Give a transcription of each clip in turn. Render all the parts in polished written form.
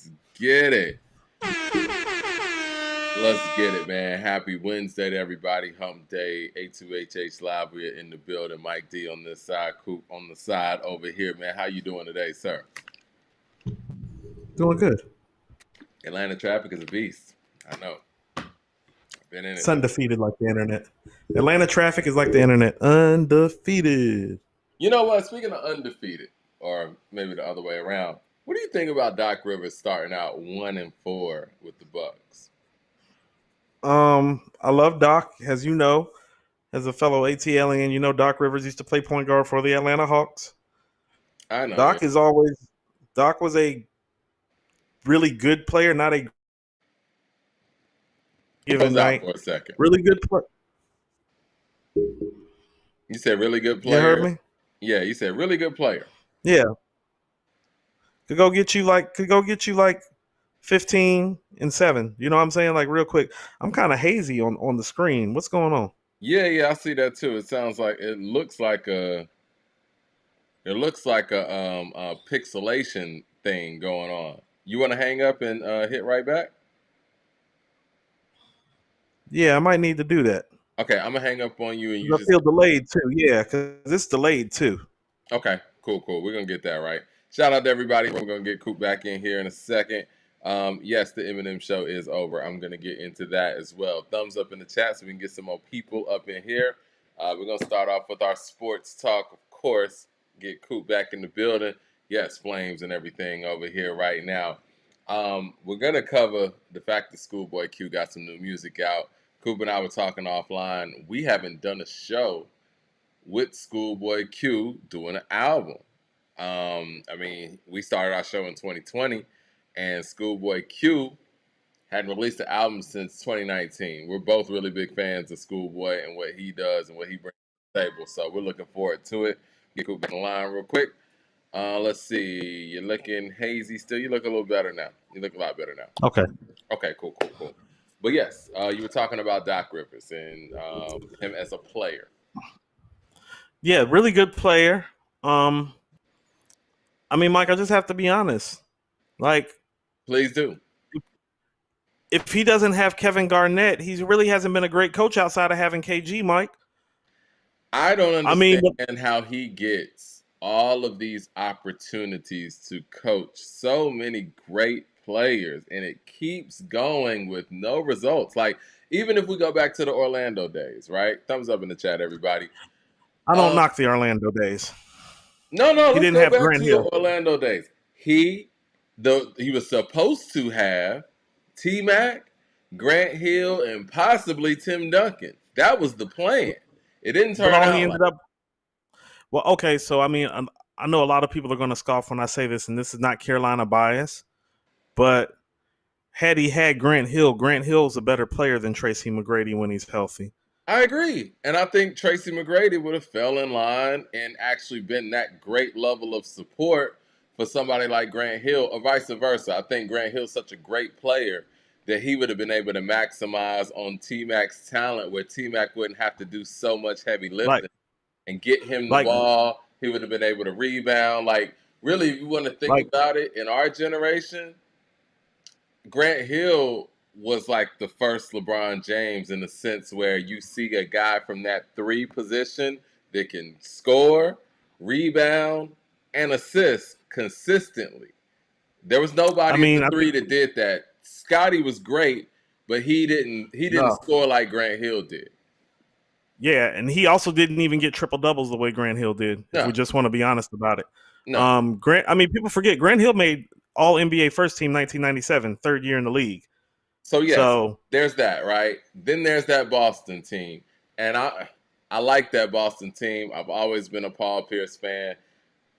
Let's get it. Let's get it, man. Happy Wednesday to everybody. Hump Day, A2HH Live. We're in the building. Mike D on this side, Coop on the side over here, man. How you doing today, sir? Doing good. Atlanta traffic is a beast. I know. Been in it. It's undefeated like the internet. Atlanta traffic is like the internet. Undefeated. You know what? Speaking of undefeated, or maybe the other way around, what do you think about Doc Rivers starting out 1-4 with the Bucks? I love Doc, as you know, as a fellow ATLian. You know, Doc Rivers used to play point guard for the Atlanta Hawks. I know. Doc was a really good player, not a given night. For a second. Really good player. You said really good player? You heard me? Yeah, you said really good player. Yeah. Could go get you like 15 and 7. You know what I'm saying? Like real quick. I'm kind of hazy on the screen. What's going on? Yeah, I see that too. It sounds like it looks like a pixelation thing going on. You want to hang up and hit right back? Yeah, I might need to do that. Okay, I'm gonna hang up on you and you I feel delayed too. Yeah, because it's delayed too. Okay, cool. We're gonna get that right. Shout out to everybody. We're gonna get Coop back in here in a second. Yes, the Eminem show is over. I'm gonna get into that as well. Thumbs up in the chat so we can get some more people up in here. We're gonna start off with our sports talk, of course. Get Coop back in the building. Yes, flames and everything over here right now. We're gonna cover the fact that SchoolboyQ got some new music out. Coop and I were talking offline. We haven't done a show with SchoolboyQ doing an album. I mean, we started our show in 2020, and SchoolboyQ hadn't released an album since 2019. We're both really big fans of Schoolboy and what he does and what he brings to the table, so we're looking forward to it. Get Coop back on the line real quick. Let's see. You're looking hazy still. You look a little better now. You look a lot better now. Okay. Okay, cool. But yes, you were talking about Doc Rivers and him as a player. Yeah, really good player. I mean, Mike, I just have to be honest. Like, please do. If he doesn't have Kevin Garnett, he really hasn't been a great coach outside of having KG, Mike. I don't understand how he gets all of these opportunities to coach so many great players, and it keeps going with no results. Like, even if we go back to the Orlando days, right? Thumbs up in the chat, everybody. I don't knock the Orlando days. No, he didn't have Grant Hill. The Orlando days. He was supposed to have T-Mac, Grant Hill, and possibly Tim Duncan. That was the plan. It didn't turn out. He ended up. Well, okay, so I mean, I know a lot of people are going to scoff when I say this, and this is not Carolina bias, but had he had Grant Hill's a better player than Tracy McGrady when he's healthy. I agree. And I think Tracy McGrady would have fell in line and actually been that great level of support for somebody like Grant Hill, or vice versa. I think Grant Hill's such a great player that he would have been able to maximize on T-Mac's talent, where T-Mac wouldn't have to do so much heavy lifting and get him the ball. He would have been able to rebound. Like, really, if you want to think about it, in our generation, Grant Hill was like the first LeBron James in the sense where you see a guy from that 3 position that can score, rebound, and assist consistently. There was nobody in the 3 that did that. Scotty was great, but he didn't score like Grant Hill did. Yeah, and he also didn't even get triple doubles the way Grant Hill did. No. If we just want to be honest about it. No. People forget Grant Hill made All NBA First Team 1997, third year in the league. So there's that, right? Then there's that Boston team, and I like that Boston team. I've always been a Paul Pierce fan.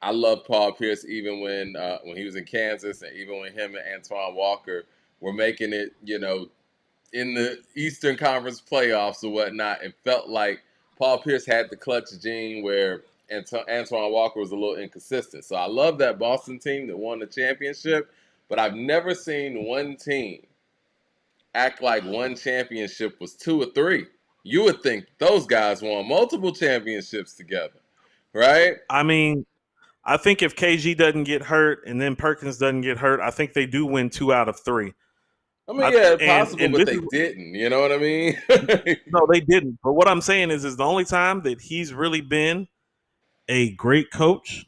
I love Paul Pierce even when he was in Kansas, and even when him and Antoine Walker were making it, in the Eastern Conference playoffs or whatnot. It felt like Paul Pierce had the clutch gene where Antoine Walker was a little inconsistent. So I love that Boston team that won the championship, but I've never seen one team act like one championship was 2 or 3. You would think those guys won multiple championships together, right? I mean, I think if KG doesn't get hurt and then Perkins doesn't get hurt, I think they do win 2 out of 3. I mean, yeah, possible, And but this they is didn't. You know what I mean? no, they didn't. But what I'm saying is the only time that he's really been a great coach,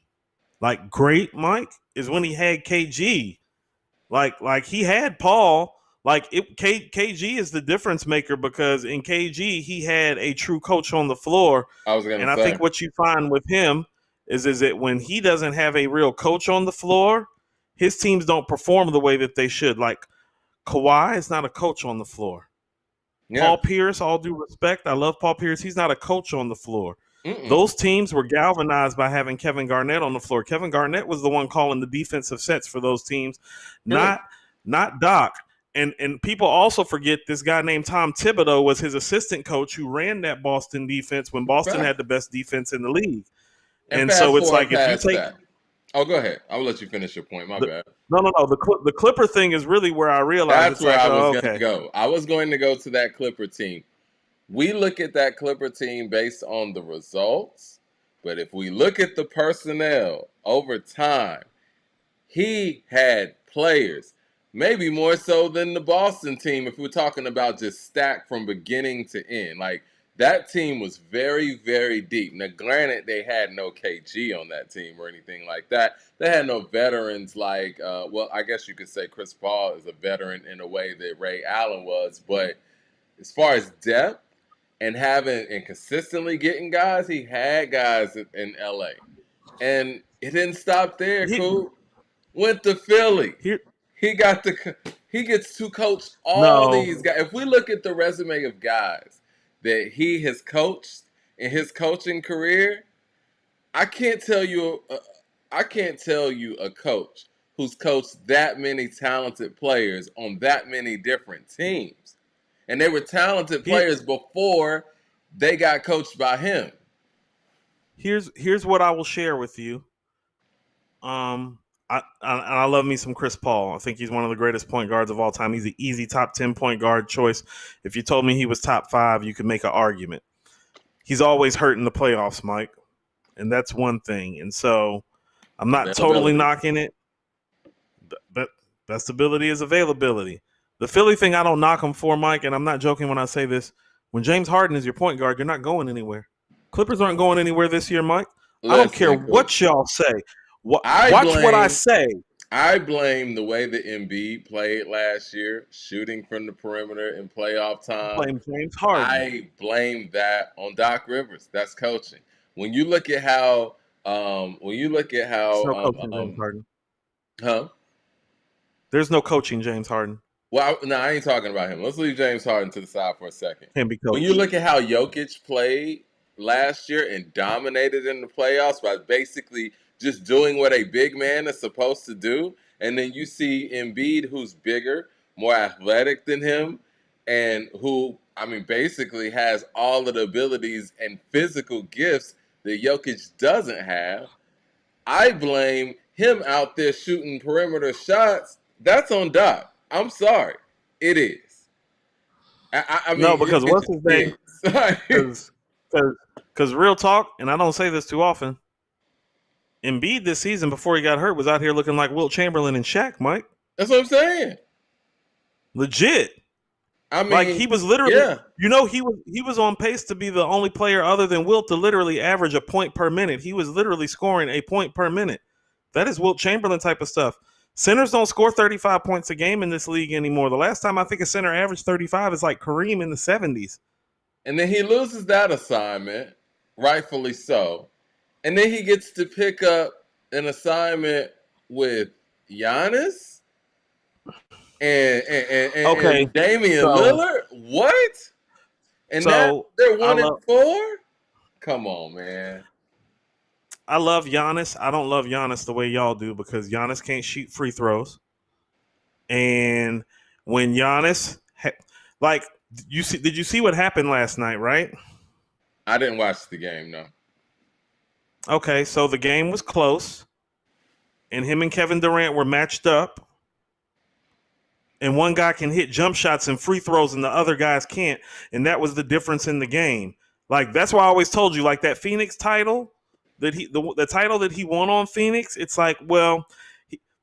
like great Mike, is when he had KG. Like he had Paul. KG is the difference maker because in KG he had a true coach on the floor. I was gonna And I think say, what you find with him is that when he doesn't have a real coach on the floor, his teams don't perform the way that they should. Like Kawhi is not a coach on the floor. yeah, Paul Pierce, all due respect, I love Paul Pierce. He's not a coach on the floor. mm-mm. Those teams were galvanized by having Kevin Garnett on the floor. Kevin Garnett was the one calling the defensive sets for those teams, not Doc. And people also forget this guy named Tom Thibodeau was his assistant coach who ran that Boston defense when Boston had the best defense in the league. And so fast it's forward like if you past take that. Oh, go ahead. I'll let you finish your point. My bad. no. The Clipper thing is really where I realized That's it's where like, I was oh, going to okay. go. I was going to go to that Clipper team. We look at that Clipper team based on the results, but if we look at the personnel over time, he had players, maybe more so than the Boston team if we're talking about just stacked from beginning to end. Like, that team was very, very deep. Now, granted, they had no KG on that team or anything like that. They had no veterans like, well, I guess you could say Chris Paul is a veteran in a way that Ray Allen was. But as far as depth and having and consistently getting guys, he had guys in LA. And it didn't stop there, cool. Went to Philly. He gets to coach all these guys. If we look at the resume of guys that he has coached in his coaching career, I can't tell you a coach who's coached that many talented players on that many different teams. And they were talented players before they got coached by him. Here's what I will share with you. I love me some Chris Paul. I think he's one of the greatest point guards of all time. He's an easy top 10 point guard choice. If you told me he was top 5, you could make an argument. He's always hurt in the playoffs, Mike, and that's one thing. And so I'm not totally knocking it. But best ability is availability. The Philly thing, I don't knock him for, Mike, and I'm not joking when I say this. When James Harden is your point guard, you're not going anywhere. Clippers aren't going anywhere this year, Mike. I don't care what y'all say. Watch what I say. I blame the way that Embiid played last year, shooting from the perimeter in playoff time. Blame James Harden. I blame that on Doc Rivers. That's coaching. When you look at how, coaching James Harden. Huh? There's no coaching James Harden. Well, no, I ain't talking about him. Let's leave James Harden to the side for a second. Can't be coached. When you look at how Jokic played last year and dominated in the playoffs by basically just doing what a big man is supposed to do, and then you see Embiid, who's bigger, more athletic than him, and who, I mean, basically has all of the abilities and physical gifts that Jokic doesn't have. I blame him out there shooting perimeter shots. That's on Doc. I'm sorry. It is. I mean, no, because what's his name? Because real talk, and I don't say this too often, Embiid this season before he got hurt was out here looking like Wilt Chamberlain and Shaq, Mike. That's what I'm saying. Legit. I mean, like he was literally, he was on pace to be the only player other than Wilt to literally average a point per minute. He was literally scoring a point per minute. That is Wilt Chamberlain type of stuff. Centers don't score 35 points a game in this league anymore. The last time I think a center averaged 35 is like Kareem in the 70s. And then he loses that assignment, rightfully so. And then he gets to pick up an assignment with Giannis and Damian Lillard. What? And they're 1-4? Come on, man. I love Giannis. I don't love Giannis the way y'all do because Giannis can't shoot free throws. And when Giannis, did you see what happened last night, right? I didn't watch the game, no. Okay, so the game was close, and him and Kevin Durant were matched up, and one guy can hit jump shots and free throws, and the other guys can't, and that was the difference in the game. Like, that's why I always told you, like, that Phoenix title, that the title that he won on Phoenix, it's like, well,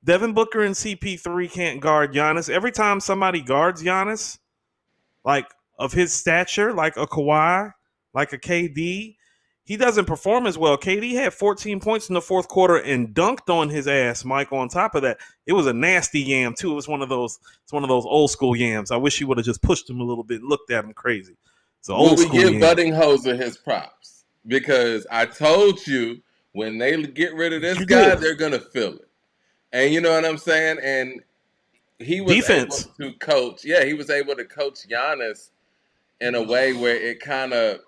Devin Booker and CP3 can't guard Giannis. Every time somebody guards Giannis, like of his stature, like a Kawhi, like a KD, he doesn't perform as well. KD had 14 points in the fourth quarter and dunked on his ass, Mike. On top of that, it was a nasty yam too. It was one of those. It's one of those old school yams. I wish he would have just pushed him a little bit, and looked at him crazy. It's an Will old we school give yam. Buddinghoser his props? Because I told you when they get rid of this You guy, did. they're gonna feel it. And you know what I'm saying? And he was Defense. able to coach. Yeah, he was able to coach Giannis in a way where it kind of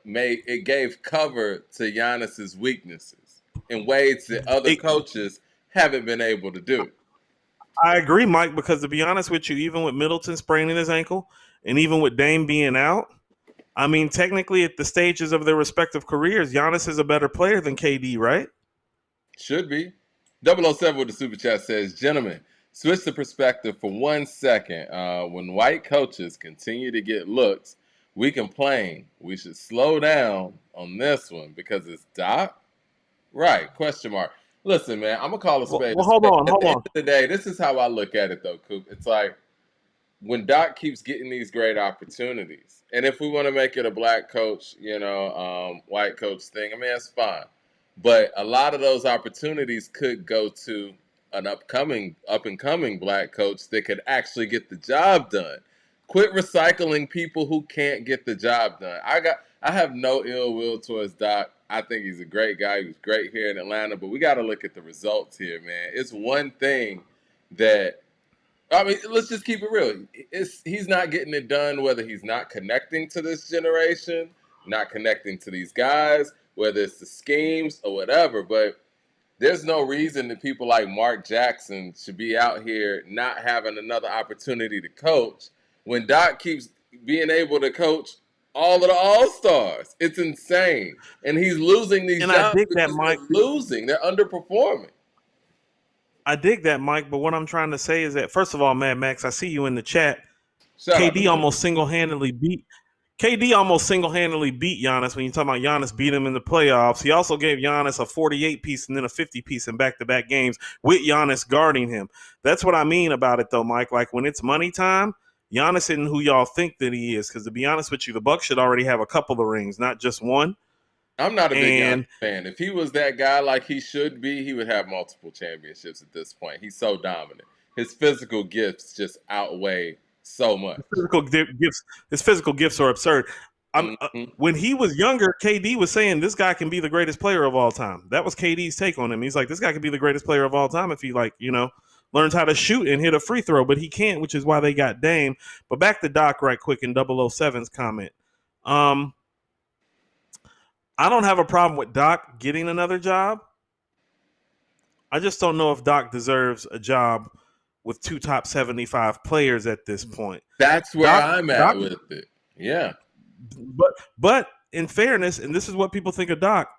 gave cover to Giannis's weaknesses in ways that other coaches haven't been able to do. I agree, Mike, because to be honest with you, even with Middleton spraining his ankle and even with Dame being out, I mean, technically at the stages of their respective careers, Giannis is a better player than KD, right? Should be. 007 with the super chat says, gentlemen, switch the perspective for 1 second. When white coaches continue to get looks, we complain. We should slow down on this one because it's Doc? Right, question mark. Listen, man, I'm going to call a spade. Well, hold on. At the end of the day, this is how I look at it, though, Coop. It's like when Doc keeps getting these great opportunities, and if we want to make it a black coach, white coach thing, I mean, that's fine. But a lot of those opportunities could go to an up and coming black coach that could actually get the job done. Quit recycling people who can't get the job done. I have no ill will towards Doc. I think he's a great guy. He was great here in Atlanta, but we got to look at the results here, man. It's one thing that, I mean, let's just keep it real. He's not getting it done whether he's not connecting to this generation, not connecting to these guys, whether it's the schemes or whatever. But there's no reason that people like Mark Jackson should be out here not having another opportunity to coach when Doc keeps being able to coach all of the All-Stars. It's insane. And he's losing these jobs because they're losing. They're underperforming. I dig that, Mike, but what I'm trying to say is that, first of all, Mad Max, I see you in the chat. KD almost single-handedly beat Giannis when you talk about Giannis beat him in the playoffs. He also gave Giannis a 48-piece and then a 50-piece in back-to-back games with Giannis guarding him. That's what I mean about it, though, Mike. Like, when it's money time, Giannis isn't who y'all think that he is. Because to be honest with you, the Bucks should already have a couple of rings, not just one. I'm not a big Giannis fan. If he was that guy like he should be, he would have multiple championships at this point. He's so dominant. His physical gifts just outweigh so much. His physical gifts are absurd. When he was younger, KD was saying this guy can be the greatest player of all time. That was KD's take on him. He's like, this guy can be the greatest player of all time if he learns how to shoot and hit a free throw, but he can't, which is why they got Dame. But back to Doc right quick in 007's comment. I don't have a problem with Doc getting another job. I just don't know if Doc deserves a job with two top 75 players at this point. That's where I'm at with it. Yeah. But in fairness, and this is what people think of Doc,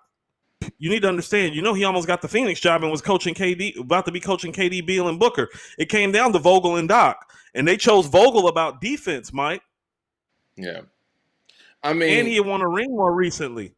you need to understand, he almost got the Phoenix job and was coaching KD, about to be coaching KD, Beal, and Booker. It came down to Vogel and Doc, and they chose Vogel about defense, Mike. Yeah. I mean, and he won a ring more recently.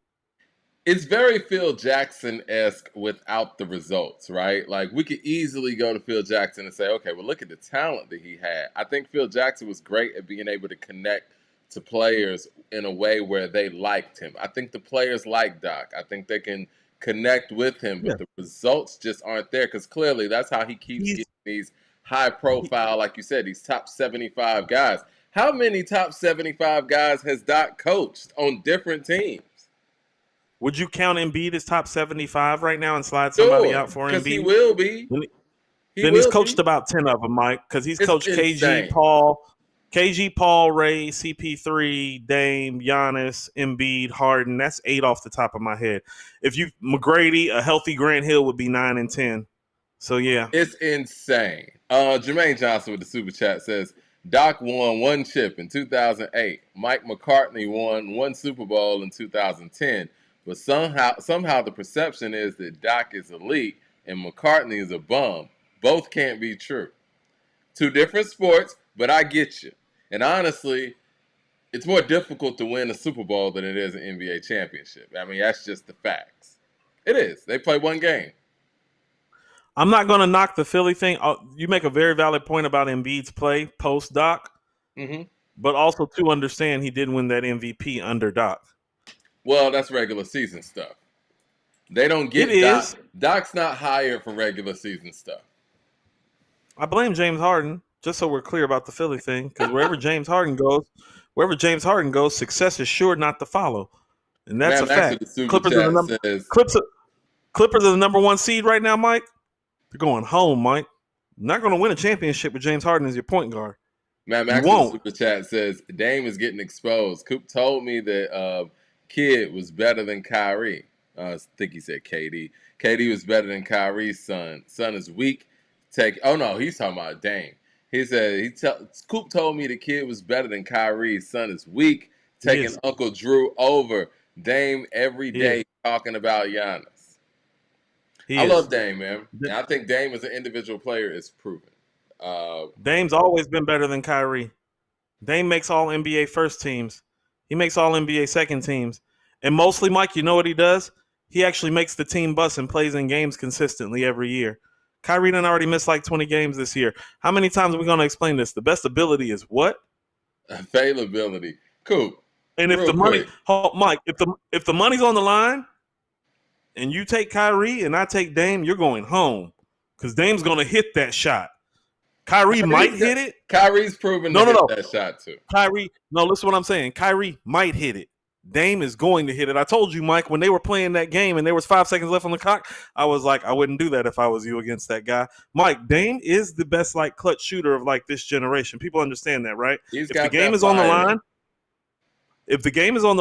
It's very Phil Jackson-esque without the results, right? Like, we could easily go to Phil Jackson and say, okay, well, look at the talent that he had. I think Phil Jackson was great at being able to connect to players in a way where they liked him. I think the players like Doc. I think they can connect with him, but the results just aren't there because clearly that's how he keeps getting these high-profile, like you said, these top 75 guys. How many top 75 guys has Doc coached on different teams? Would you count Embiid as top 75 right now and slide somebody out for Embiid? Because he will be. He's coached about 10 of them, Mike, because he's coached KG, Paul, Ray, CP3, Dame, Giannis, Embiid, Harden. That's 8 off the top of my head. McGrady, a healthy Grant Hill would be 9 and 10. So, yeah. It's insane. Jermaine Johnson with the super chat says, Doc won 1 chip in 2008. Mike McCartney won 1 Super Bowl in 2010. But somehow the perception is that Doc is elite and McCartney is a bum. Both can't be true. 2 different sports, but I get you. And honestly, it's more difficult to win a Super Bowl than it is an NBA championship. I mean, that's just the facts. It is. They play one game. I'm not going to knock the Philly thing. You make a very valid point about Embiid's play post Doc, Mm-hmm. but also to understand he did win that MVP under Doc. Well, that's regular season stuff. They don't get It Doc. is. Doc's not hired for regular season stuff. I blame James Harden, just so we're clear about the Philly thing, because wherever James Harden goes, success is sure not to follow, and that's Man, a Max with fact. the super Clippers are chat says, Clippers are the number one seed right now, Mike. They're going home, Mike. Not going to win a championship with James Harden as your point guard. Man, Max with the super chat says, Dame is getting exposed. Coop told me that Kid was better than Kyrie. I think he said KD. KD was better than Kyrie's son. Son is weak. Oh no, he's talking about Dame. He said Coop told me the Kid was better than Kyrie's son is weak. Taking Uncle Drew over Dame every day, talking about Giannis. I love Dame, man. And I think Dame as an individual player is proven. Dame's always been better than Kyrie. Dame makes all NBA first teams. He makes all NBA second teams. And mostly, Mike, you know what he does? He actually makes the team bus and plays in games consistently every year. Kyrie done already missed like 20 games this year. How many times are we going to explain this? The best ability is what? Availability. Cool. And if the money, Mike, if the money's on the line and you take Kyrie and I take Dame, you're going home because Dame's going to hit that shot. Kyrie might hit it. Kyrie's proven to hit that shot too. Listen what I'm saying. Kyrie might hit it. Dame is going to hit it. I told you, Mike, when they were playing that game and there was 5 seconds left on the clock, I was like, I wouldn't do that if I was you against that guy. Mike, Dame is the best like clutch shooter of like this generation. People understand that, right? If the game is on the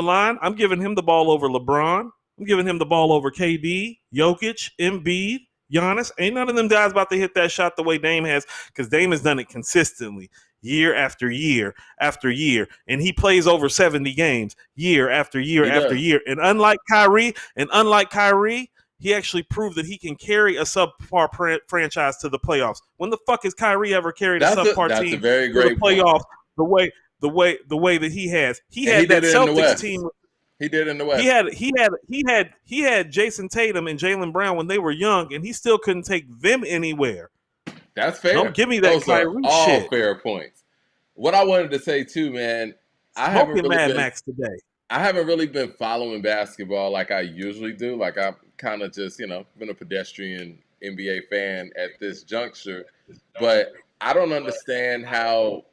line, I'm giving him the ball over LeBron. I'm giving him the ball over KD, Jokic, Embiid, Giannis. Ain't none of them guys about to hit that shot the way Dame has, because Dame has done it consistently year after year after year. And he plays over 70 games year after year after year. And unlike Kyrie, he actually proved that he can carry a subpar franchise to the playoffs. When the fuck has Kyrie ever carried a subpar team to the playoffs the way that he has? He had that Celtics team. He did in the West. He had Jason Tatum and Jaylen Brown when they were young, and he still couldn't take them anywhere. That's fair. Don't give me that Kyrie shit. All fair points. What I wanted to say too, man, I haven't really been following basketball like I usually do. Like I'm kind of just, been a pedestrian NBA fan at this juncture. But I don't understand how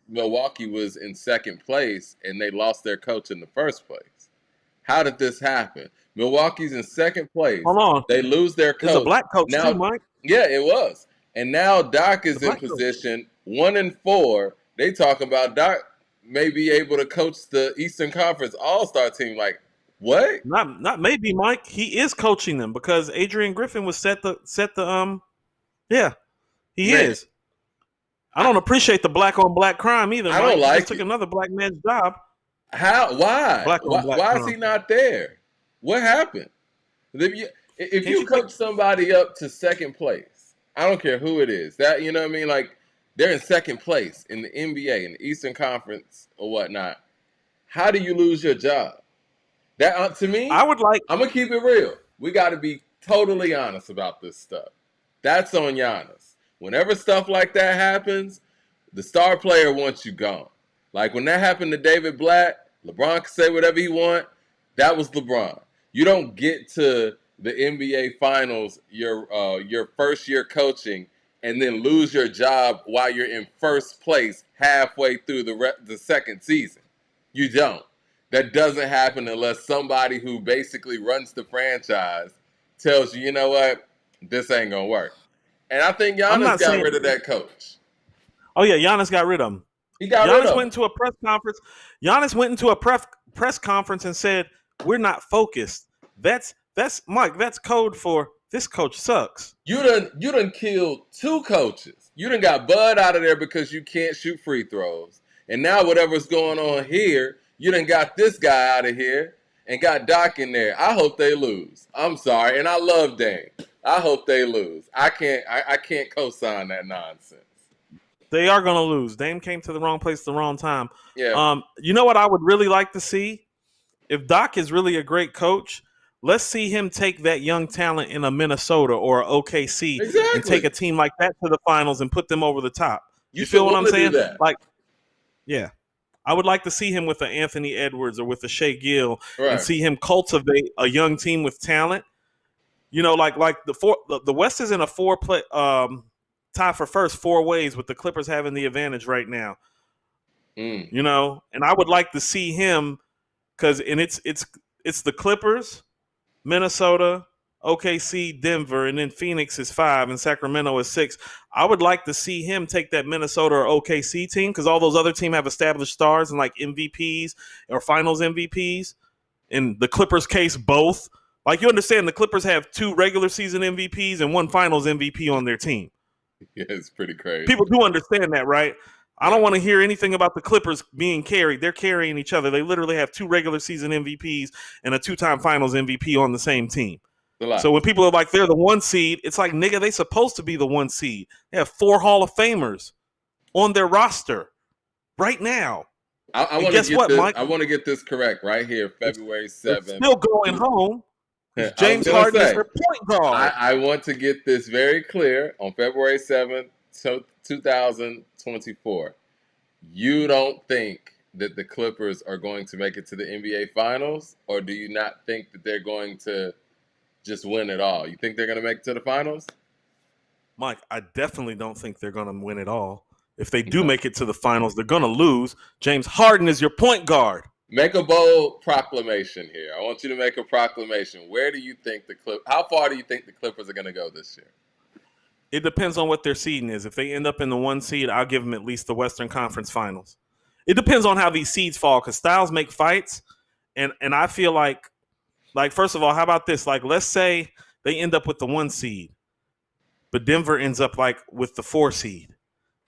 Milwaukee was in second place and they lost their coach in the first place. How did this happen? Milwaukee's in second place. Hold on. They lose their coach. It's a black coach too, Mike. Yeah, it was. And now Doc is in position 1-4. They talk about Doc may be able to coach the Eastern Conference All-Star team. Like, what? Not maybe, Mike. He is coaching them because Adrian Griffin was set the he is. I don't appreciate the black on black crime either. I don't like he took another black man's job. How? Why? Why is he not there? What happened? If you coach somebody up to second place, I don't care who it is. That you know what I mean? Like they're in second place in the NBA, in the Eastern Conference or whatnot. How do you lose your job? That to me, I'm gonna keep it real. We got to be totally honest about this stuff. That's on Giannis. Whenever stuff like that happens, the star player wants you gone. Like when that happened to David Blatt, LeBron could say whatever he want. That was LeBron. You don't get to the NBA Finals your first year coaching and then lose your job while you're in first place halfway through the second season. You don't. That doesn't happen unless somebody who basically runs the franchise tells you, you know what, this ain't gonna work. And I think Giannis got rid of that coach. Oh yeah, Giannis got rid of him. Giannis went into a press conference. Giannis went into a press conference and said, "We're not focused." That's Mike. That's code for this coach sucks. You done killed 2 coaches. You done got Bud out of there because you can't shoot free throws. And now whatever's going on here, you done got this guy out of here and got Doc in there. I hope they lose. I'm sorry, and I love Dame. I hope they lose. I can't co-sign that nonsense. They are going to lose. Dame came to the wrong place at the wrong time. Yeah. You know what I would really like to see? If Doc is really a great coach, let's see him take that young talent in a Minnesota or a OKC and take Exactly. a team like that to the finals and put them over the top. You You should feel what I'm want to do saying? that. Like, yeah. I would like to see him with an Anthony Edwards or with a Shea Gill and Right. see him cultivate a young team with talent. You know, like the West is in a four-play tie for first 4 ways with the Clippers having the advantage right now. You know, and I would like to see him because it's the Clippers, Minnesota, OKC, Denver, and then Phoenix is 5 and Sacramento is 6. I would like to see him take that Minnesota or OKC team because all those other teams have established stars and like MVPs or Finals MVPs. In the Clippers' case, both. Like, you understand, the Clippers have 2 regular season MVPs and 1 Finals MVP on their team. Yeah, it's pretty crazy. People do understand that, right? I don't want to hear anything about the Clippers being carried. They're carrying each other. They literally have 2 regular season MVPs and a 2-time Finals MVP on the same team. So when people are like, they're the 1 seed, it's like, nigga, they supposed to be the 1 seed. They have 4 Hall of Famers on their roster right now. I want to get this correct right here, February 7th. Still going home. James Harden is their point guard. I want to get this very clear on February 7th, 2024. You don't think that the Clippers are going to make it to the NBA Finals, or do you not think that they're going to just win it all? You think they're going to make it to the Finals? Mike, I definitely don't think they're going to win it all. If they do make it to the Finals, they're going to lose. James Harden is your point guard. Make a bold proclamation here. I want you to make a proclamation. Where do you think how far do you think the Clippers are going to go this year? It depends on what their seeding is. If they end up in the 1 seed, I'll give them at least the Western Conference Finals. It depends on how these seeds fall because styles make fights. And I feel like, first of all, how about this? Like, let's say they end up with the 1 seed, but Denver ends up like with the 4 seed,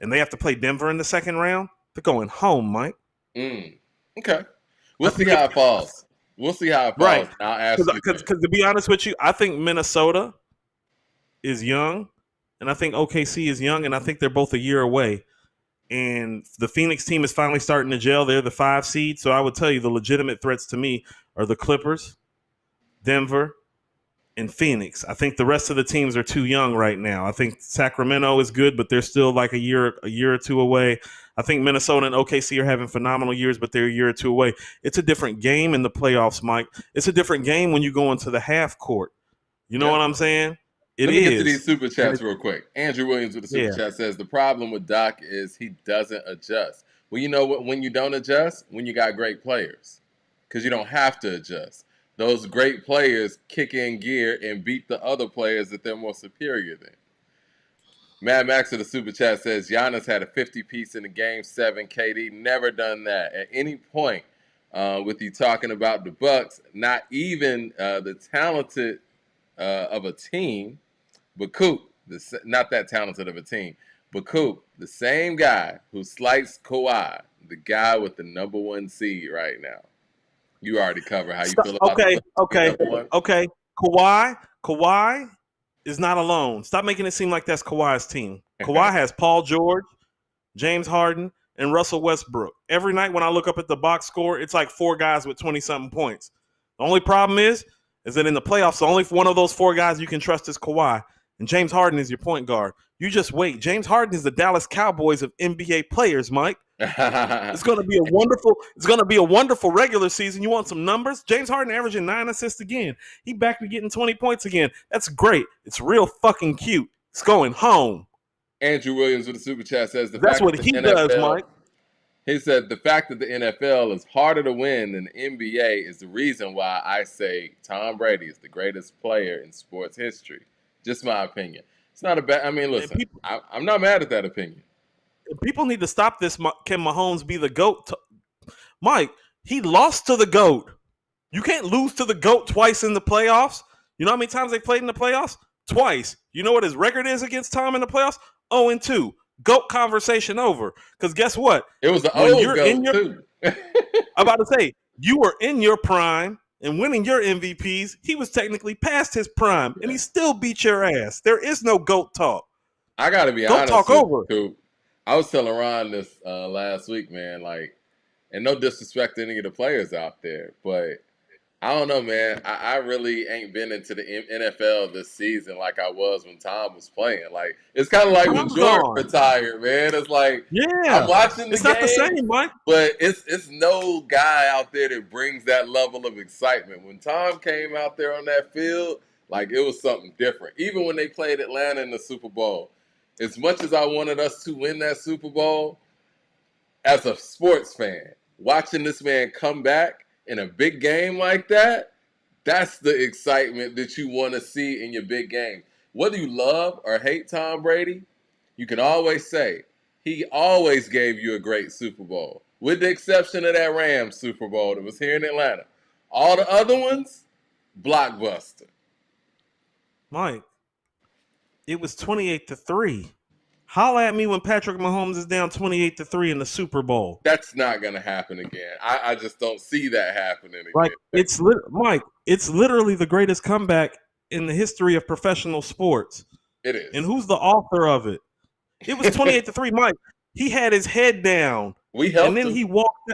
and they have to play Denver in the second round. They're going home, Mike. Okay. We'll see how it falls. Right. I'll ask you. Because to be honest with you, I think Minnesota is young, and I think OKC is young, and I think they're both a year away. And the Phoenix team is finally starting to gel. They're the 5 seed. So I would tell you the legitimate threats to me are the Clippers, Denver, and Phoenix. I think the rest of the teams are too young right now. I think Sacramento is good, but they're still like a year or 2 away. I think Minnesota and OKC are having phenomenal years, but they're a year or 2 away. It's a different game in the playoffs, Mike. It's a different game when you go into the half court. You know what I'm saying? Let me get to these super chats real quick. Andrew Williams with the super chat says, the problem with Doc is he doesn't adjust. Well, you know what? When you don't adjust, when you got great players, because you don't have to adjust. Those great players kick in gear and beat the other players that they're more superior than. Mad Max of the super chat says, Giannis had a 50-piece in the Game 7. KD never done that at any point with you talking about the Bucks, not even the talented of a team. But Coop, not that talented of a team, but Coop, the same guy who slights Kawhi, the guy with the number 1 seed right now. You already covered how you feel about Okay. Kawhi is not alone. Stop making it seem like that's Kawhi's team. Kawhi has Paul George, James Harden, and Russell Westbrook. Every night when I look up at the box score, it's like 4 guys with 20-something points. The only problem is that in the playoffs, the only one of those 4 guys you can trust is Kawhi. And James Harden is your point guard. You just wait. James Harden is the Dallas Cowboys of NBA players, Mike. It's going to be a wonderful regular season. You want some numbers? James Harden averaging 9 assists again. He back to getting 20 points again. That's great. It's real fucking cute. It's going home. Andrew Williams with the super chat says that's what he does, Mike. He said the fact that the NFL is harder to win than the NBA is the reason why I say Tom Brady is the greatest player in sports history. Just my opinion. It's not a bad. I mean, listen, I'm not mad at that opinion. People need to stop this. Can Mahomes be the GOAT? Mike, he lost to the GOAT. You can't lose to the GOAT twice in the playoffs. You know how many times they played in the playoffs? Twice. You know what his record is against Tom in the playoffs? 0-2. GOAT conversation over. Because guess what? It was the old GOAT too. I'm about to say, you were in your prime and winning your MVPs. He was technically past his prime, and he still beat your ass. There is no GOAT talk. I got to be honest. GOAT talk over. Coop. I was telling Ron this last week, man, like, and no disrespect to any of the players out there, but I don't know, man. I really ain't been into the NFL this season like I was when Tom was playing. Like it's kind of like when Tom's Jordan gone. retired, man. It's like I'm Yeah, watching the it's not the game, same, Mike. but it's no guy out there that brings that level of excitement. When Tom came out there on that field, like it was something different. Even when they played Atlanta in the Super Bowl, as much as I wanted us to win that Super Bowl, as a sports fan, watching this man come back in a big game like that, that's the excitement that you want to see in your big game. Whether you love or hate Tom Brady, you can always say he always gave you a great Super Bowl, with the exception of that Rams Super Bowl that was here in Atlanta. All the other ones, blockbuster. Mike, it was 28-3. Holla at me when Patrick Mahomes is down 28-3 in the Super Bowl. That's not going to happen again. I just don't see that happening again. Like Mike, it's literally the greatest comeback in the history of professional sports. It is. And who's the author of it? It was 28-3. Mike, he had his head down. We helped and then him. he walked.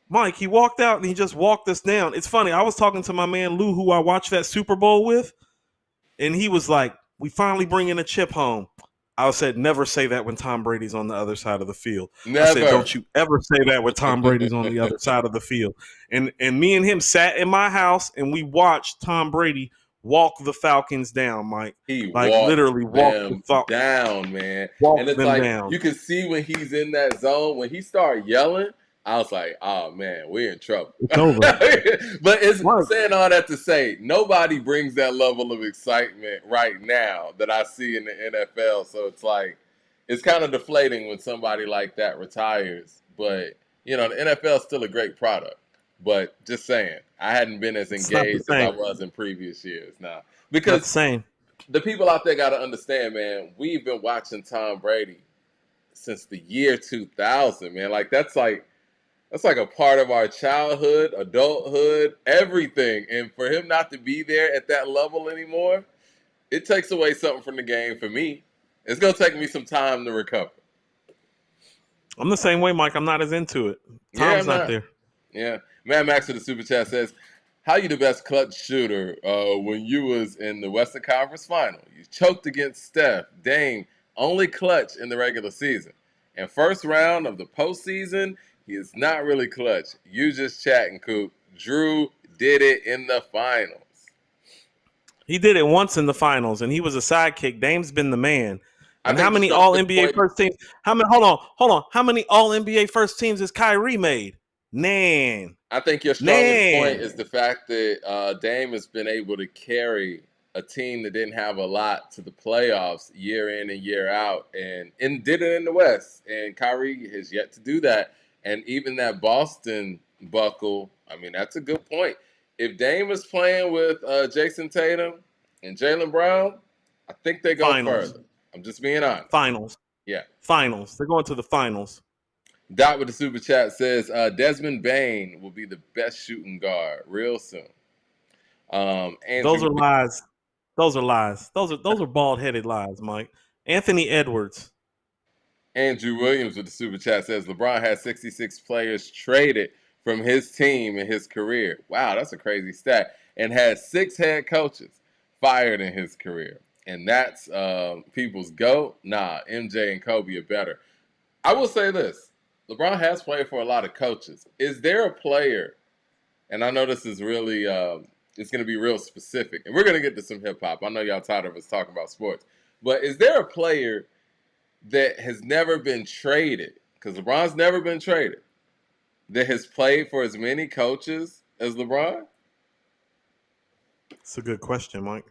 Mike, he walked out and he just walked us down. It's funny. I was talking to my man Lou, who I watched that Super Bowl with, and he was like, "We finally bringing a chip home." I said, "Never say that when Tom Brady's on the other side of the field." Never. I said, "Don't you ever say that when Tom Brady's on the other side of the field." And me and him sat in my house and we watched Tom Brady walk the Falcons down, Mike. He literally walked them down, man. Walked and it's them like down. You can see when he's in that zone, when he started yelling, I was like, oh man, we're in trouble. It's over. But it's Mike, saying all that to say, nobody brings that level of excitement right now that I see in the NFL. So it's like, it's kind of deflating when somebody like that retires. But, you know, the NFL is still a great product. But just saying, I hadn't been as engaged as I was in previous years now. Because the people out there got to understand, man, we've been watching Tom Brady since the year 2000, man. Like, that's like a part of our childhood, adulthood, everything. And for him not to be there at that level anymore, it takes away something from the game for me. It's going to take me some time to recover. I'm the same way, Mike. I'm not as into it. Tom's not there. Yeah. Mad Max of the Super Chat says, how you the best clutch shooter when you was in the Western Conference Final? You choked against Steph, Dame, only clutch in the regular season. And first round of the postseason, he is not really clutch. You just chatting, Coop. Drew did it in the finals. He did it once in the finals, and he was a sidekick. Dame's been the man. And how many All-NBA first teams? Hold on. How many All-NBA first teams has Kyrie made? Nan. I think your strongest point is the fact that Dame has been able to carry a team that didn't have a lot to the playoffs year in and year out, and did it in the West. And Kyrie has yet to do that. And even that Boston buckle, I mean, that's a good point. If Dame is playing with Jason Tatum and Jaylen Brown, I think they go further. I'm just being honest. Finals. Yeah. Finals. They're going to the finals. Dot with the super chat says Desmond Bain will be the best shooting guard real soon. Those are lies. Those are bald-headed lies, Mike. Anthony Edwards. Andrew Williams with the super chat says LeBron has 66 players traded from his team in his career. Wow, that's a crazy stat. And has 6 head coaches fired in his career. And that's people's GOAT. Nah, MJ and Kobe are better. I will say this. LeBron has played for a lot of coaches. Is there a player, and I know this is really, it's going to be real specific, and we're going to get to some hip-hop. I know y'all tired of us talking about sports. But is there a player that has never been traded, because LeBron's never been traded, that has played for as many coaches as LeBron? That's a good question, Mike.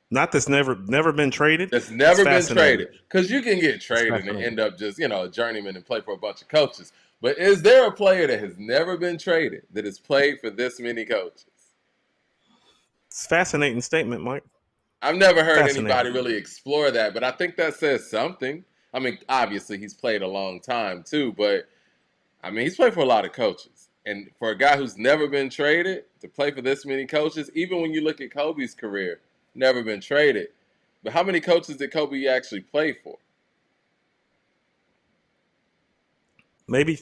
Not that's never been traded. That's never been traded. Because you can get traded and end up just, a journeyman and play for a bunch of coaches. But is there a player that has never been traded that has played for this many coaches? It's a fascinating statement, Mike. I've never heard anybody really explore that, but I think that says something. I mean, obviously he's played a long time too, but I mean, he's played for a lot of coaches. And for a guy who's never been traded to play for this many coaches, even when you look at Kobe's career, never been traded. But how many coaches did Kobe actually play for? I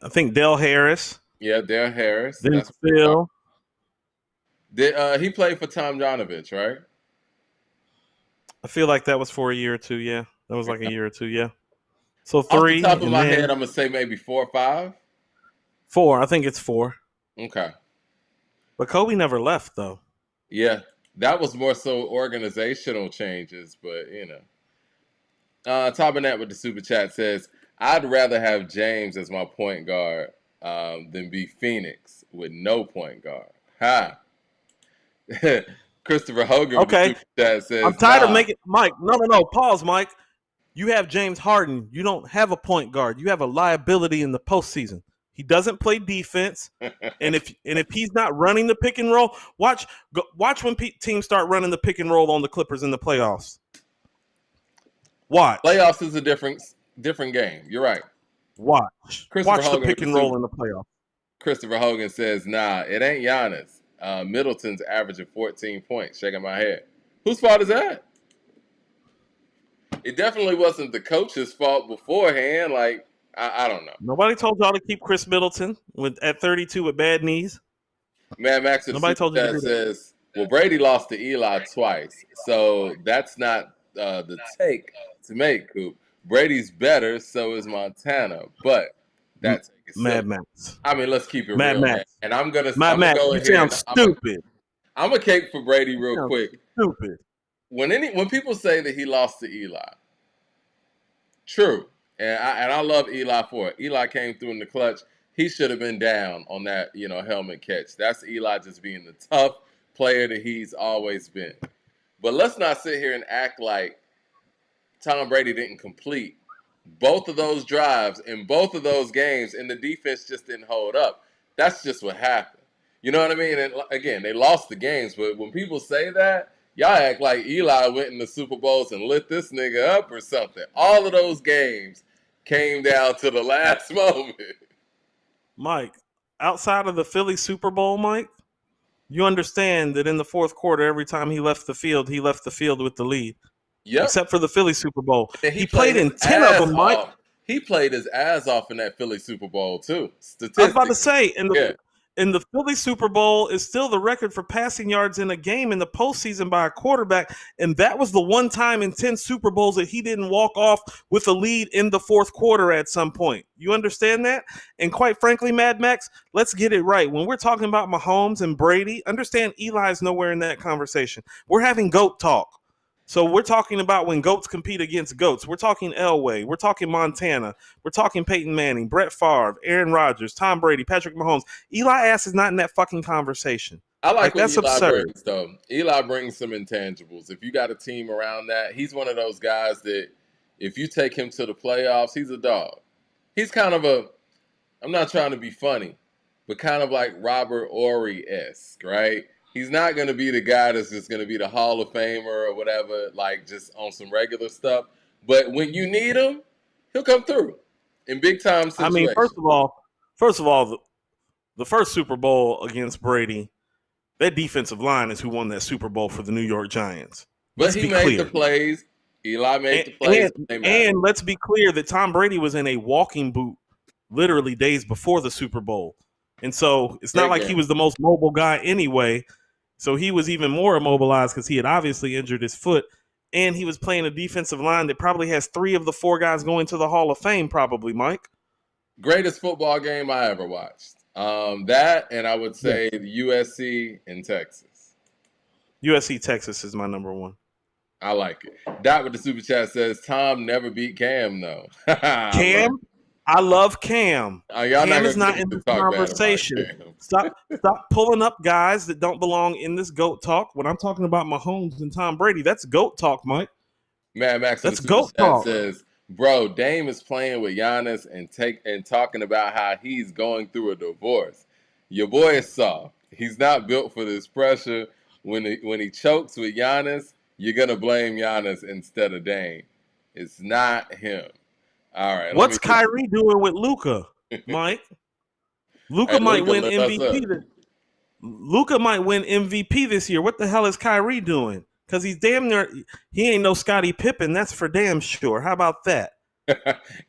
think Del Harris. Yeah, Dale Harris. Then That's Phil. he played for Tom Janovich, right? I feel like that was for a year or two. Yeah, that was like a year or two. Yeah. So Off the 3, top of and my head, then I'm gonna say maybe 4 or 5. 4. I think it's 4. Okay. But Kobe never left though. Yeah, that was more so organizational changes, but you know. Topping that with the super chat says, I'd rather have James as my point guard than be Phoenix with no point guard. Ha! Christopher Hogan with the Okay. super chat says, I'm tired of making Mike. No. Pause, Mike. You have James Harden. You don't have a point guard. You have a liability in the postseason. He doesn't play defense, and if he's not running the pick and roll, watch when teams start running the pick and roll on the Clippers in the playoffs. Watch. Playoffs is a different game. You're right. Watch Christopher the Hogan pick and roll in the playoffs. Christopher Hogan says, nah, it ain't Giannis. Middleton's averaging 14 points. Shaking my head. Whose fault is that? It definitely wasn't the coach's fault beforehand. Like, I don't know. Nobody told y'all to keep Chris Middleton at 32 with bad knees. Mad Max Nobody told you to do that. says, well, Brady lost to Eli twice, so that's not the take to make, Coop. Brady's better, so is Montana, but that take is Mad silly. Max. I mean, let's keep it Mad real, Max. man. And I'm gonna Max, go you ahead. sound stupid. I'm a cake for Brady real quick. Stupid. When people say that he lost to Eli, true, and I love Eli for it. Eli came through in the clutch. He should have been down on that, helmet catch. That's Eli just being the tough player that he's always been. But let's not sit here and act like Tom Brady didn't complete both of those drives in both of those games, and the defense just didn't hold up. That's just what happened. You know what I mean? And again, they lost the games, but when people say that, y'all act like Eli went in the Super Bowls and lit this nigga up or something. All of those games came down to the last moment. Mike, outside of the Philly Super Bowl, Mike, you understand that in the fourth quarter, every time he left the field with the lead. Yep. Except for the Philly Super Bowl. He played in 10 of them, Mike. He played his ass off in that Philly Super Bowl, too. I was about to say, and the Philly Super Bowl is still the record for passing yards in a game in the postseason by a quarterback, and that was the one time in 10 Super Bowls that he didn't walk off with a lead in the fourth quarter at some point. You understand that? And quite frankly, Mad Max, let's get it right. When we're talking about Mahomes and Brady, understand Eli's nowhere in that conversation. We're having GOAT talk. So we're talking about when GOATs compete against GOATs. We're talking Elway. We're talking Montana. We're talking Peyton Manning, Brett Favre, Aaron Rodgers, Tom Brady, Patrick Mahomes. Eli ass is not in that fucking conversation. I like what that's Eli absurd. brings, though. Eli brings some intangibles. If you got a team around that, he's one of those guys that if you take him to the playoffs, he's a dog. He's kind of I'm not trying to be funny, but kind of like Robert Horry-esque, right? He's not going to be the guy that's just going to be the Hall of Famer or whatever, like just on some regular stuff. But when you need him, he'll come through in big time situations. I mean, first of all, the first Super Bowl against Brady, that defensive line is who won that Super Bowl for the New York Giants. But he made the plays. Eli made the plays. And let's be clear that Tom Brady was in a walking boot literally days before the Super Bowl. And so it's not like he was the most mobile guy anyway. So he was even more immobilized because he had obviously injured his foot. And he was playing a defensive line that probably has 3 of the 4 guys going to the Hall of Fame, probably, Mike. Greatest football game I ever watched. That, and I would say USC and Texas. USC, Texas is my number 1. I like it. Dot with the super chat says, Tom never beat Cam, though. Cam? I love Cam. Cam is not in this conversation. Stop pulling up guys that don't belong in this GOAT talk. When I'm talking about Mahomes and Tom Brady, that's GOAT talk, Mike. Mad Max, that's GOAT talk. Says, bro, Dame is playing with Giannis and talking about how he's going through a divorce. Your boy is soft. He's not built for this pressure. When he chokes with Giannis, you're gonna blame Giannis instead of Dame. It's not him. All right. What's Kyrie doing with Luka, Mike? Luka might win MVP. Luka might win MVP this year. What the hell is Kyrie doing? Because he's damn near. He ain't no Scottie Pippen. That's for damn sure. How about that?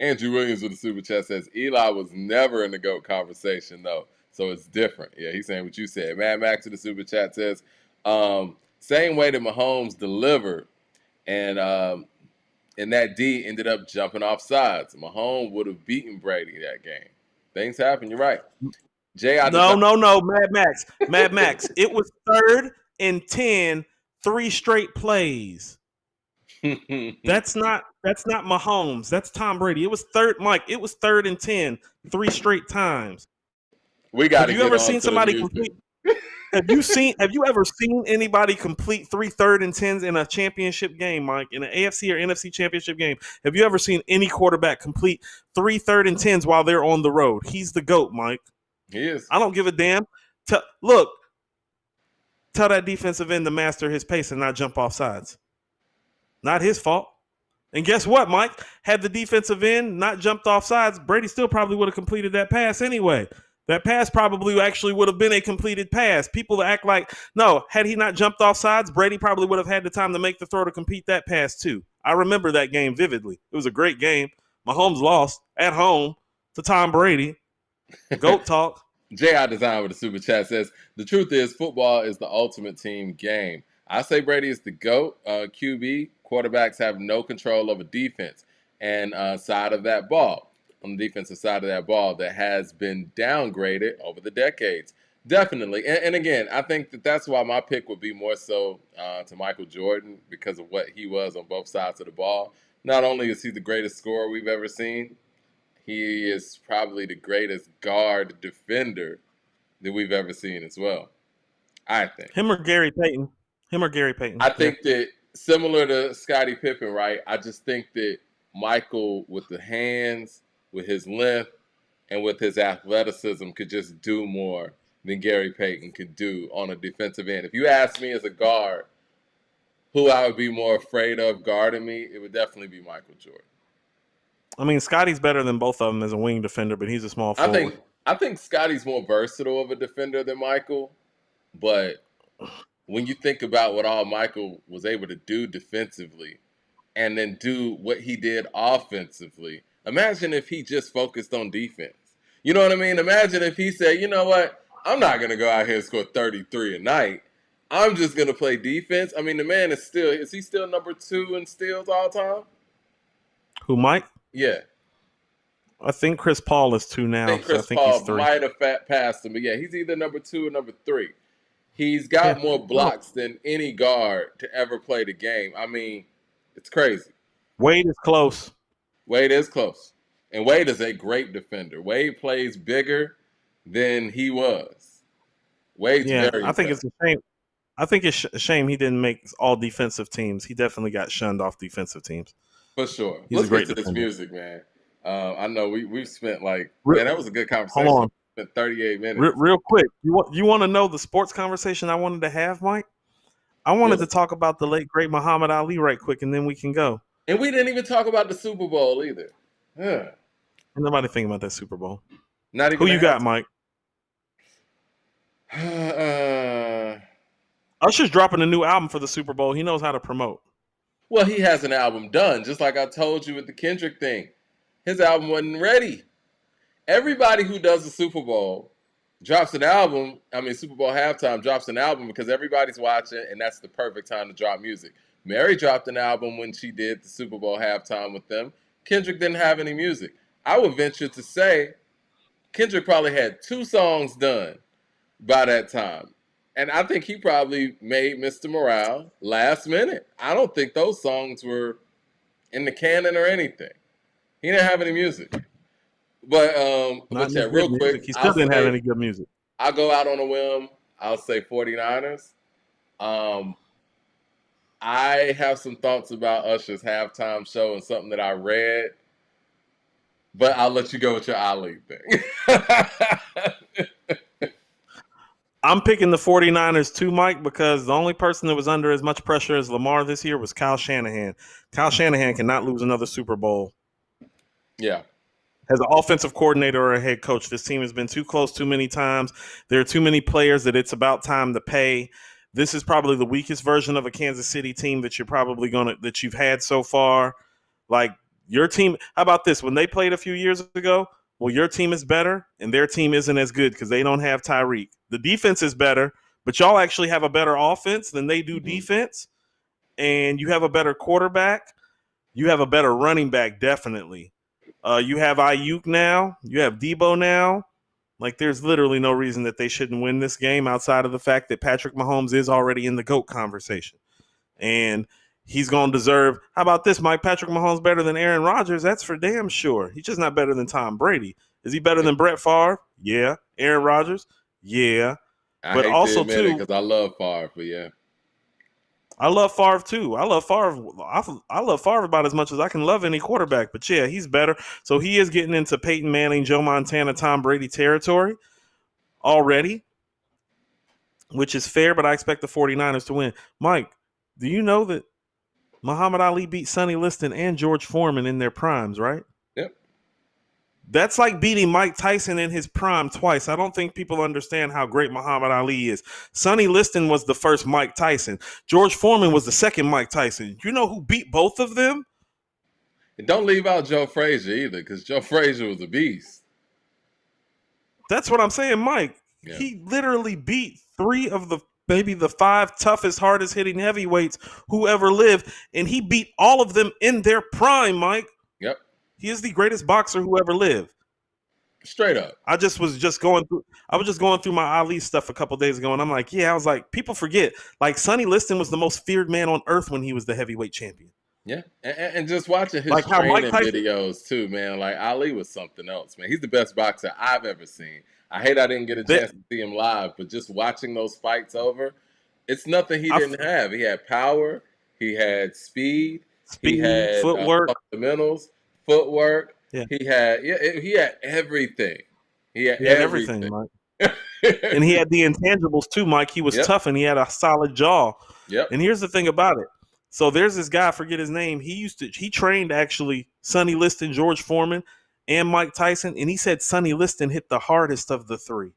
Andrew Williams with the super chat says Eli was never in the GOAT conversation though. So it's different. Yeah, he's saying what you said. Mad Max in the super chat says, same way that Mahomes delivered, and that D ended up jumping off sides. Mahomes would have beaten Brady that game. Things happen. You're right. No, Mad Max. It was 3rd and 10, 3 straight plays. That's not Mahomes. That's Tom Brady. It was It was 3rd and 10, 3 straight times. We got. Have you ever seen somebody complete? Have you ever seen anybody complete 3 3rd and 10s in a championship game, Mike? In an AFC or NFC championship game? Have you ever seen any quarterback complete 3 3rd and 10s while they're on the road? He's the GOAT, Mike. He is. I don't give a damn. Tell that defensive end to master his pace and not jump off sides. Not his fault. And guess what, Mike? Had the defensive end not jumped off sides, Brady still probably would have completed that pass anyway. That pass probably actually would have been a completed pass. People act like, no, had he not jumped off sides, Brady probably would have had the time to make the throw to complete that pass too. I remember that game vividly. It was a great game. Mahomes lost at home to Tom Brady. GOAT talk. J.I. Design with the super chat says, the truth is football is the ultimate team game. I say Brady is the GOAT. QB, quarterbacks have no control over defense and side of that ball. On the defensive side of that ball that has been downgraded over the decades. Definitely. And again, I think that's why my pick would be more so to Michael Jordan because of what he was on both sides of the ball. Not only is he the greatest scorer we've ever seen, he is probably the greatest guard defender that we've ever seen as well. I think. Him or Gary Payton. I think that similar to Scottie Pippen, right? I just think that Michael with the hands, with his length, and with his athleticism could just do more than Gary Payton could do on a defensive end. If you ask me as a guard who I would be more afraid of guarding me, it would definitely be Michael Jordan. I mean, Scotty's better than both of them as a wing defender, but he's a small forward. I think Scotty's more versatile of a defender than Michael, but when you think about what all Michael was able to do defensively and then do what he did offensively, imagine if he just focused on defense. You know what I mean? Imagine if he said, you know what? I'm not going to go out here and score 33 a night. I'm just going to play defense. I mean, the man is he still number 2 in steals all time? Who, Mike? Yeah. I think Chris Paul is 2 now. I think Chris Paul might have passed him. But yeah, he's either number 2 or number 3. He's got more blocks than any guard to ever play the game. I mean, it's crazy. Wade is close. Wade is close. And Wade is a great defender. Wade plays bigger than he was. Wade's very I think it's a shame. I think it's a shame he didn't make all defensive teams. He definitely got shunned off defensive teams. For sure. Let's get to this music, man. I know we've spent man, that was a good conversation. Hold on. Spent 38 minutes. Real quick, you want to know the sports conversation I wanted to have, Mike? I wanted to talk about the late, great Muhammad Ali right quick, and then we can go. And we didn't even talk about the Super Bowl either. Yeah. Nobody thinking about that Super Bowl. Not even. Who you got, Mike? Usher's dropping a new album for the Super Bowl. He knows how to promote. Well, he has an album done, just like I told you with the Kendrick thing. His album wasn't ready. Everybody who does the Super Bowl drops an album. I mean, Super Bowl halftime drops an album because everybody's watching, and that's the perfect time to drop music. Mary dropped an album when she did the Super Bowl halftime with them. Kendrick didn't have any music. I would venture to say Kendrick probably had 2 songs done by that time. And I think he probably made Mr. Morale last minute. I don't think those songs were in the canon or anything. He didn't have any music. But real quick. He still didn't have any good music. I'll go out on a whim. I'll say 49ers. I have some thoughts about Usher's halftime show and something that I read. But I'll let you go with your Ali thing. I'm picking the 49ers too, Mike, because the only person that was under as much pressure as Lamar this year was Kyle Shanahan. Kyle Shanahan cannot lose another Super Bowl. Yeah. As an offensive coordinator or a head coach, this team has been too close too many times. There are too many players that it's about time to pay. This is probably the weakest version of a Kansas City team that you've had so far. Like your team, how about this? When they played a few years ago, well, your team is better and their team isn't as good because they don't have Tyreek. The defense is better, but y'all actually have a better offense than they do defense, and you have a better quarterback. You have a better running back, definitely. You have Ayuk now. You have Debo now. Like, there's literally no reason that they shouldn't win this game outside of the fact that Patrick Mahomes is already in the GOAT conversation. And he's going to deserve, how about this, Mike? Patrick Mahomes better than Aaron Rodgers? That's for damn sure. He's just not better than Tom Brady. Is he better than Brett Favre? Yeah. Aaron Rodgers? Yeah. I But hate to also, admit it too, because I love Favre, but yeah. I love Favre too. I love Favre. I love Favre about as much as I can love any quarterback. But yeah, he's better. So he is getting into Peyton Manning, Joe Montana, Tom Brady territory already, which is fair, but I expect the 49ers to win. Mike, do you know that Muhammad Ali beat Sonny Liston and George Foreman in their primes, right? Yep. That's like beating Mike Tyson in his prime twice. I don't think people understand how great Muhammad Ali is. Sonny Liston was the first Mike Tyson. George Foreman was the second Mike Tyson. You know who beat both of them? And don't leave out Joe Frazier either, because Joe Frazier was a beast. That's what I'm saying, Mike. Yeah. He literally beat three of the maybe the five toughest, hardest hitting heavyweights who ever lived, and he beat all of them in their prime, Mike. Yep. He is the greatest boxer who ever lived. Straight up. I was just going through my Ali stuff a couple days ago, and I'm like, yeah, I was like, people forget. Like, Sonny Liston was the most feared man on earth when he was the heavyweight champion. Yeah, and just watching his Like how training Mike Tyson, videos too, man. Like, Ali was something else, man. He's the best boxer I've ever seen. I hate I didn't get a chance to see him live, but just watching those fights over, it's nothing he didn't have. He had power, he had speed, he had footwork, fundamentals, footwork. Yeah. He had everything. He had everything, Mike. And he had the intangibles too, Mike. He was tough and he had a solid jaw. Yep. And here's the thing about it. So there's this guy, I forget his name. He trained actually Sonny Liston, George Foreman, and Mike Tyson, and he said Sonny Liston hit the hardest of the three.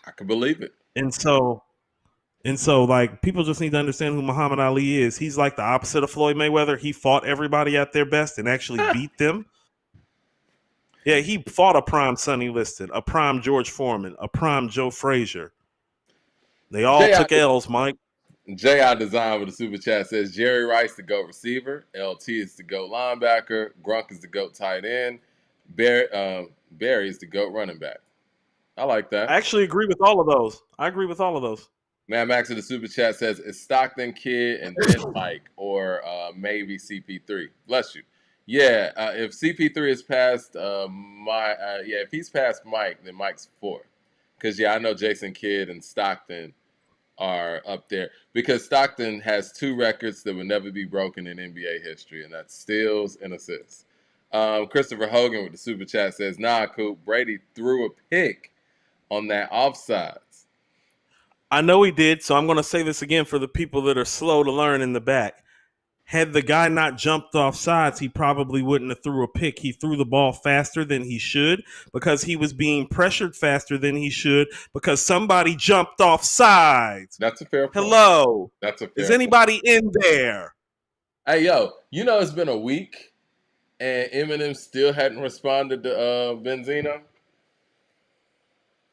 I can believe it. And so like, people just need to understand who Muhammad Ali is. He's like the opposite of Floyd Mayweather. He fought everybody at their best and actually beat them. Yeah, he fought a prime Sonny Liston, a prime George Foreman, a prime Joe Frazier. They all took L's, Mike. J.I. Design with a super chat says Jerry Rice the GOAT receiver, LT is the GOAT linebacker, Grunk is the GOAT tight end, Barry is the GOAT running back. I like that. I actually agree with all of those. I agree with all of those. Mad Max in the super chat says it's Stockton Kid and then Mike, or maybe CP3. Bless you. Yeah, if CP3 is past if he's past Mike, then Mike's 4. Because I know Jason Kidd and Stockton are up there, because Stockton has 2 records that will never be broken in NBA history, and that's steals and assists. Christopher Hogan with the super chat says, nah, Coop, Brady threw a pick on that offsides. I know he did, so I'm going to say this again for the people that are slow to learn in the back. Had the guy not jumped off sides, he probably wouldn't have threw a pick. He threw the ball faster than he should because he was being pressured faster than he should because somebody jumped off sides. That's a fair point. Hello. That's a fair Is anybody in there? Hey, yo, it's been a week and Eminem still hadn't responded to Benzino.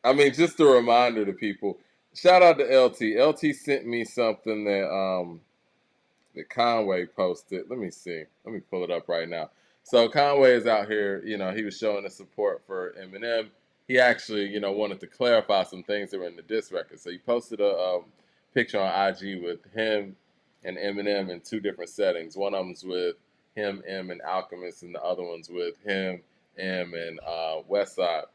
I mean, just a reminder to people. Shout out to LT. LT sent me something that Conway posted. Let me see. Let me pull it up right now. So Conway is out here. He was showing his support for Eminem. He actually, wanted to clarify some things that were in the diss record. So he posted a picture on IG with him and Eminem in 2 different settings. One of them's with him, M, and Alchemist, and the other one's with him, M, and Westside.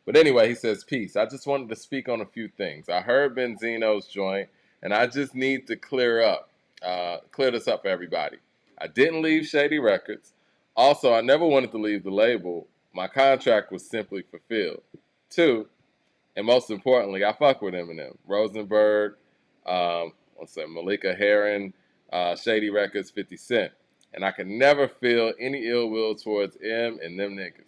But anyway, he says, peace. I just wanted to speak on a few things. I heard Benzino's joint, and I just need to clear this up for everybody. I didn't leave Shady Records. Also, I never wanted to leave the label. My contract was simply fulfilled. 2, and most importantly, I fuck with Eminem, Rosenberg, Malika Heron, Shady Records, 50 Cent. And I can never feel any ill will towards M and them niggas.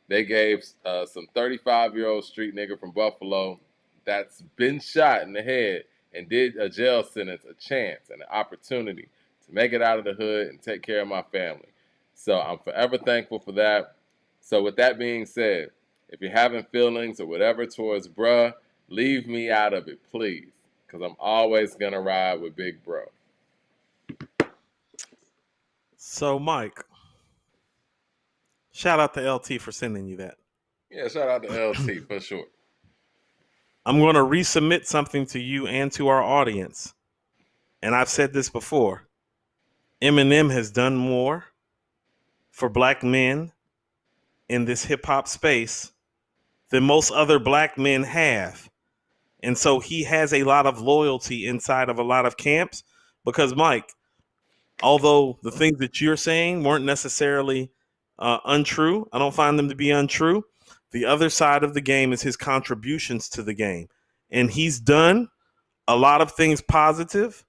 They gave some 35-year-old street nigga from Buffalo that's been shot in the head and did a jail sentence a chance and an opportunity to make it out of the hood and take care of my family. So I'm forever thankful for that. So with that being said, if you're having feelings or whatever towards bruh, leave me out of it, please. Because I'm always going to ride with big bro. So, Mike, shout out to LT for sending you that. Yeah, shout out to LT for sure. I'm going to resubmit something to you and to our audience. And I've said this before. Eminem has done more for black men in this hip hop space than most other black men have. And so he has a lot of loyalty inside of a lot of camps because, Mike, although the things that you're saying weren't necessarily untrue, I don't find them to be untrue. The other side of the game is his contributions to the game. And he's done a lot of things positive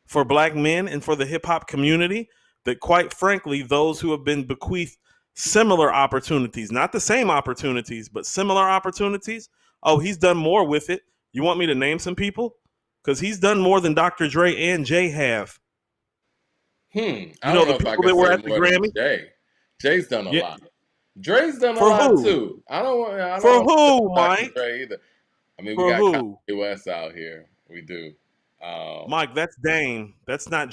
for black men and for the hip hop community that, quite frankly, those who have been bequeathed similar opportunities, not the same opportunities, but similar opportunities. Oh, he's done more with it. You want me to name some people? Because he's done more than Dr. Dre and Jay have. I don't know if I can say more than Jay. Jay's done a lot. Dre's done a lot too. I don't want Mike? Dre either. I mean, we got Kanye West out here. We do. Mike, that's Dame. That's not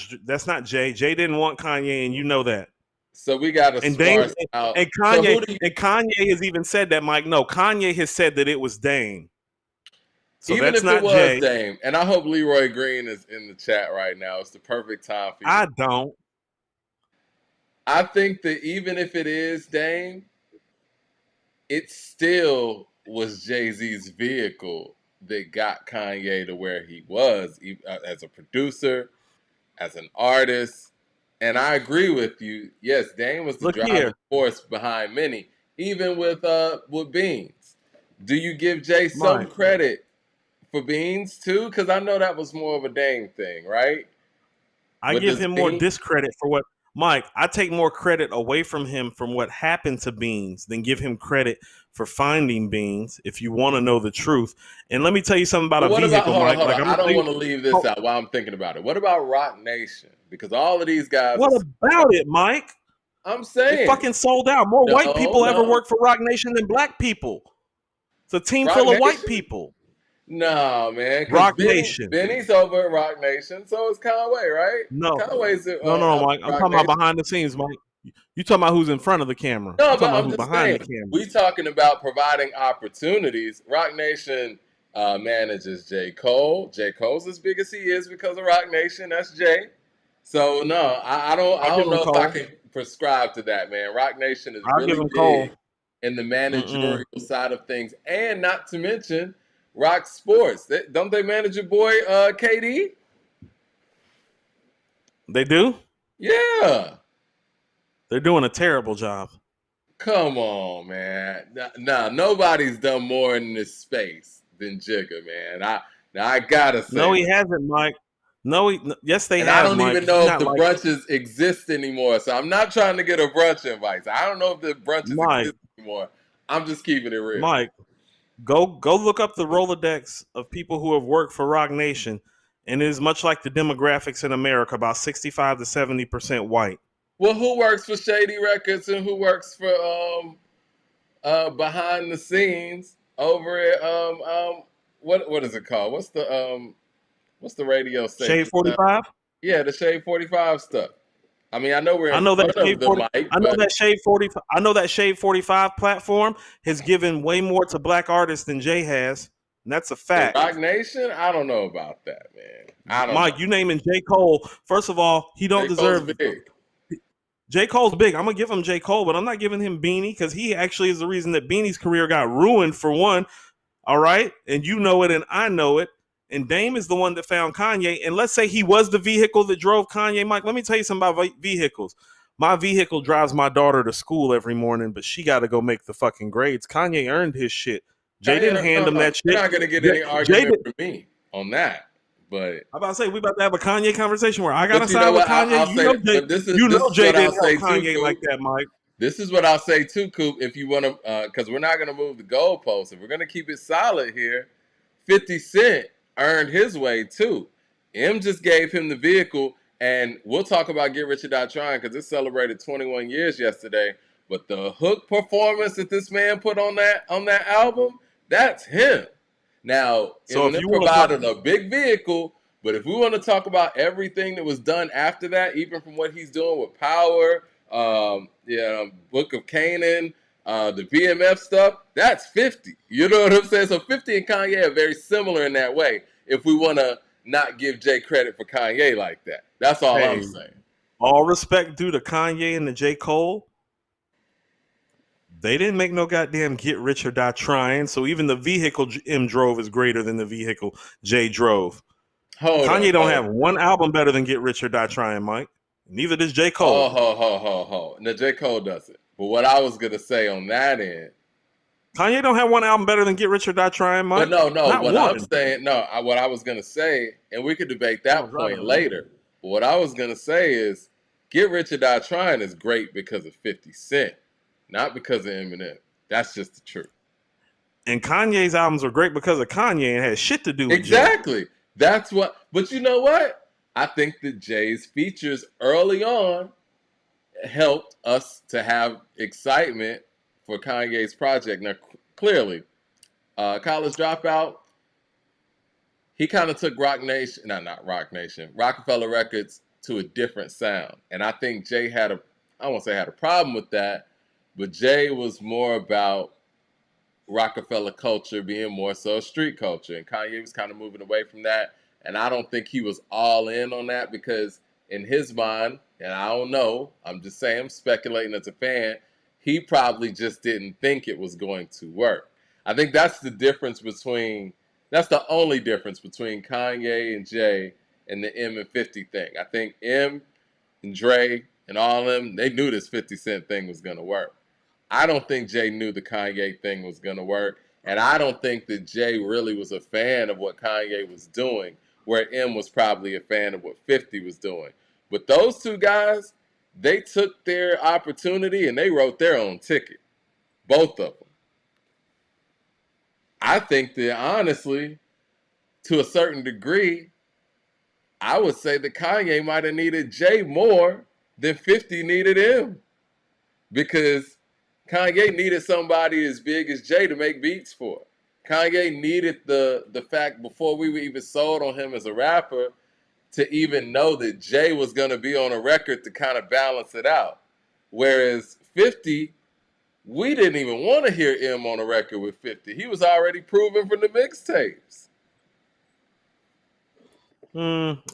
Jay. Jay didn't want Kanye, and you know that. So we got to sparse out. And Kanye, and Kanye has even said that, Mike. No, Kanye has said that it was Dame. So even that's if not it was Jay. Dame, and I hope Leroy Green is in the chat right now. It's the perfect time for you. I don't. I think that even if it is Dame, it still was Jay-Z's vehicle that got Kanye to where he was as a producer, as an artist. And I agree with you. Yes, Dame was the driving force behind many, even with Beans. Do you give Jay some credit for Beans too? Because I know that was more of a Dame thing, right? I give him more discredit for what Mike. I take more credit away from him from what happened to Beans than give him credit for finding Beans. If you want to know the truth, and let me tell you something about a vehicle, Mike. I don't want to leave this out while I'm thinking about it. What about Rock Nation? Because all of these guys. What about it, Mike? I'm saying it fucking sold out. More white people ever work for Rock Nation than black people. It's a team full of white people. No, man. Rock Nation. Benny's over at Rock Nation, so is Conway, right? No. Conway's no, Mike. I'm talking about behind the scenes, Mike. You talking about who's in front of the camera. No, but I'm just behind the camera. We talking about providing opportunities. Rock Nation manages J. Cole. J. Cole's as big as he is because of Rock Nation. That's Jay. So no, I don't know if I can prescribe to that, man. Rock Nation is really big in the managerial side of things, and not to mention Rock Sports. Don't they manage your boy KD? They do? Yeah. They're doing a terrible job. Come on, man. Nah, nobody's done more in this space than Jigga, man. I gotta say. No, he hasn't, Mike. Yes, they have. I don't Mike. even know if the brunches exist anymore. So I'm not trying to get a brunch invite. I don't know if the brunches exist anymore. I'm just keeping it real. Mike, go look up the Rolodex of people who have worked for Rock Nation, and it is much like the demographics in America, about 65 to 70% white. Well, who works for Shady Records and who works for behind the scenes over at what is it called? What's the radio station? Shade 45? Yeah, the Shade 45 stuff. I mean, I know we're. I know that Shade 45 platform has given way more to black artists than Jay has. And that's a fact. Rock Nation? I don't know about that, man. I don't Mike, know. you naming J. Cole. First of all, he don't deserve. J. Cole's big. I'm going to give him J. Cole, but I'm not giving him Beanie because he actually is the reason that Beanie's career got ruined, for one. All right? And you know it and I know it. And Dame is the one that found Kanye. And let's say he was the vehicle that drove Kanye. Mike, let me tell you something about vehicles. My vehicle drives my daughter to school every morning, but she got to go make the fucking grades. Kanye earned his shit. Jay didn't hand him that shit. You're not going to get any argument from me on that. But I'm about to say, we about to have a Kanye conversation where I got to side with Kanye. You know Jay didn't help Kanye like that, Mike. This is what I'll say too, Coop, if you want to, because we're not going to move the goalposts. If we're going to keep it solid here, 50 Cent earned his way too. M just gave him the vehicle, and we'll talk about Get Rich or Die Trying because it celebrated 21 years yesterday. But the hook performance that this man put on that album, that's him. Now, So if Eminem you want to talk, provided a big vehicle, but if we want to talk about everything that was done after that, even from what he's doing with Power, Book of Canaan, the BMF stuff, that's 50. You know what I'm saying? So 50 and Kanye are very similar in that way. If we want to not give Jay credit for Kanye like that, that's all I'm hey, saying. all respect due to Kanye and the J. Cole, they didn't make no goddamn Get Rich or Die Trying. So even the vehicle M drove is greater than the vehicle J drove. Kanye don't have one album better than Get Rich or Die Trying, Mike. Neither does J. Cole. Ho. Now, J. Cole does it. But what I was going to say on that end, Kanye don't have one album better than Get Rich or Die Trying, Mike. but no, Not what one. I'm saying, what I was going to say, and we could debate that point later. But what I was going to say is Get Rich or Die Trying is great because of 50 Cent, not because of Eminem. That's just the truth. And Kanye's albums are great because of Kanye and has shit to do with Exactly. Jay. That's what. But you know what? I think that Jay's features early on helped us to have excitement for Kanye's project. Now, clearly, College Dropout, he kind of took not Rock Nation, Rockefeller Records to a different sound. And I think Jay I won't say had a problem with that, but Jay was more about Rockefeller culture being more so street culture. And Kanye was kind of moving away from that. And I don't think he was all in on that because in his mind, and I don't know, I'm just saying, I'm speculating as a fan, he probably just didn't think it was going to work. I think that's the only difference between Kanye and Jay and the M and 50 thing. I think M and Dre and all of them, they knew this 50 Cent thing was going to work. I don't think Jay knew the Kanye thing was going to work. And I don't think that Jay really was a fan of what Kanye was doing, where M was probably a fan of what 50 was doing. But those two guys, they took their opportunity and they wrote their own ticket. Both of them. I think that honestly, to a certain degree, I would say that Kanye might have needed Jay more than 50 needed him. Because Kanye needed somebody as big as Jay to make beats for. Kanye needed the fact before we were even sold on him as a rapper to even know that Jay was going to be on a record to kind of balance it out. Whereas 50, we didn't even want to hear M on a record with 50. He was already proven from the mixtapes.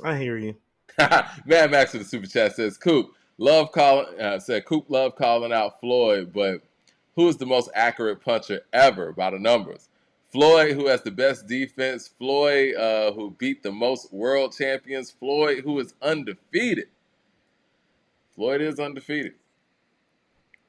I hear you. Mad Max in the super chat says, Coop love calling out Floyd, but who is the most accurate puncher ever by the numbers? Floyd, who has the best defense. Floyd, who beat the most world champions. Floyd, who is undefeated. Floyd is undefeated.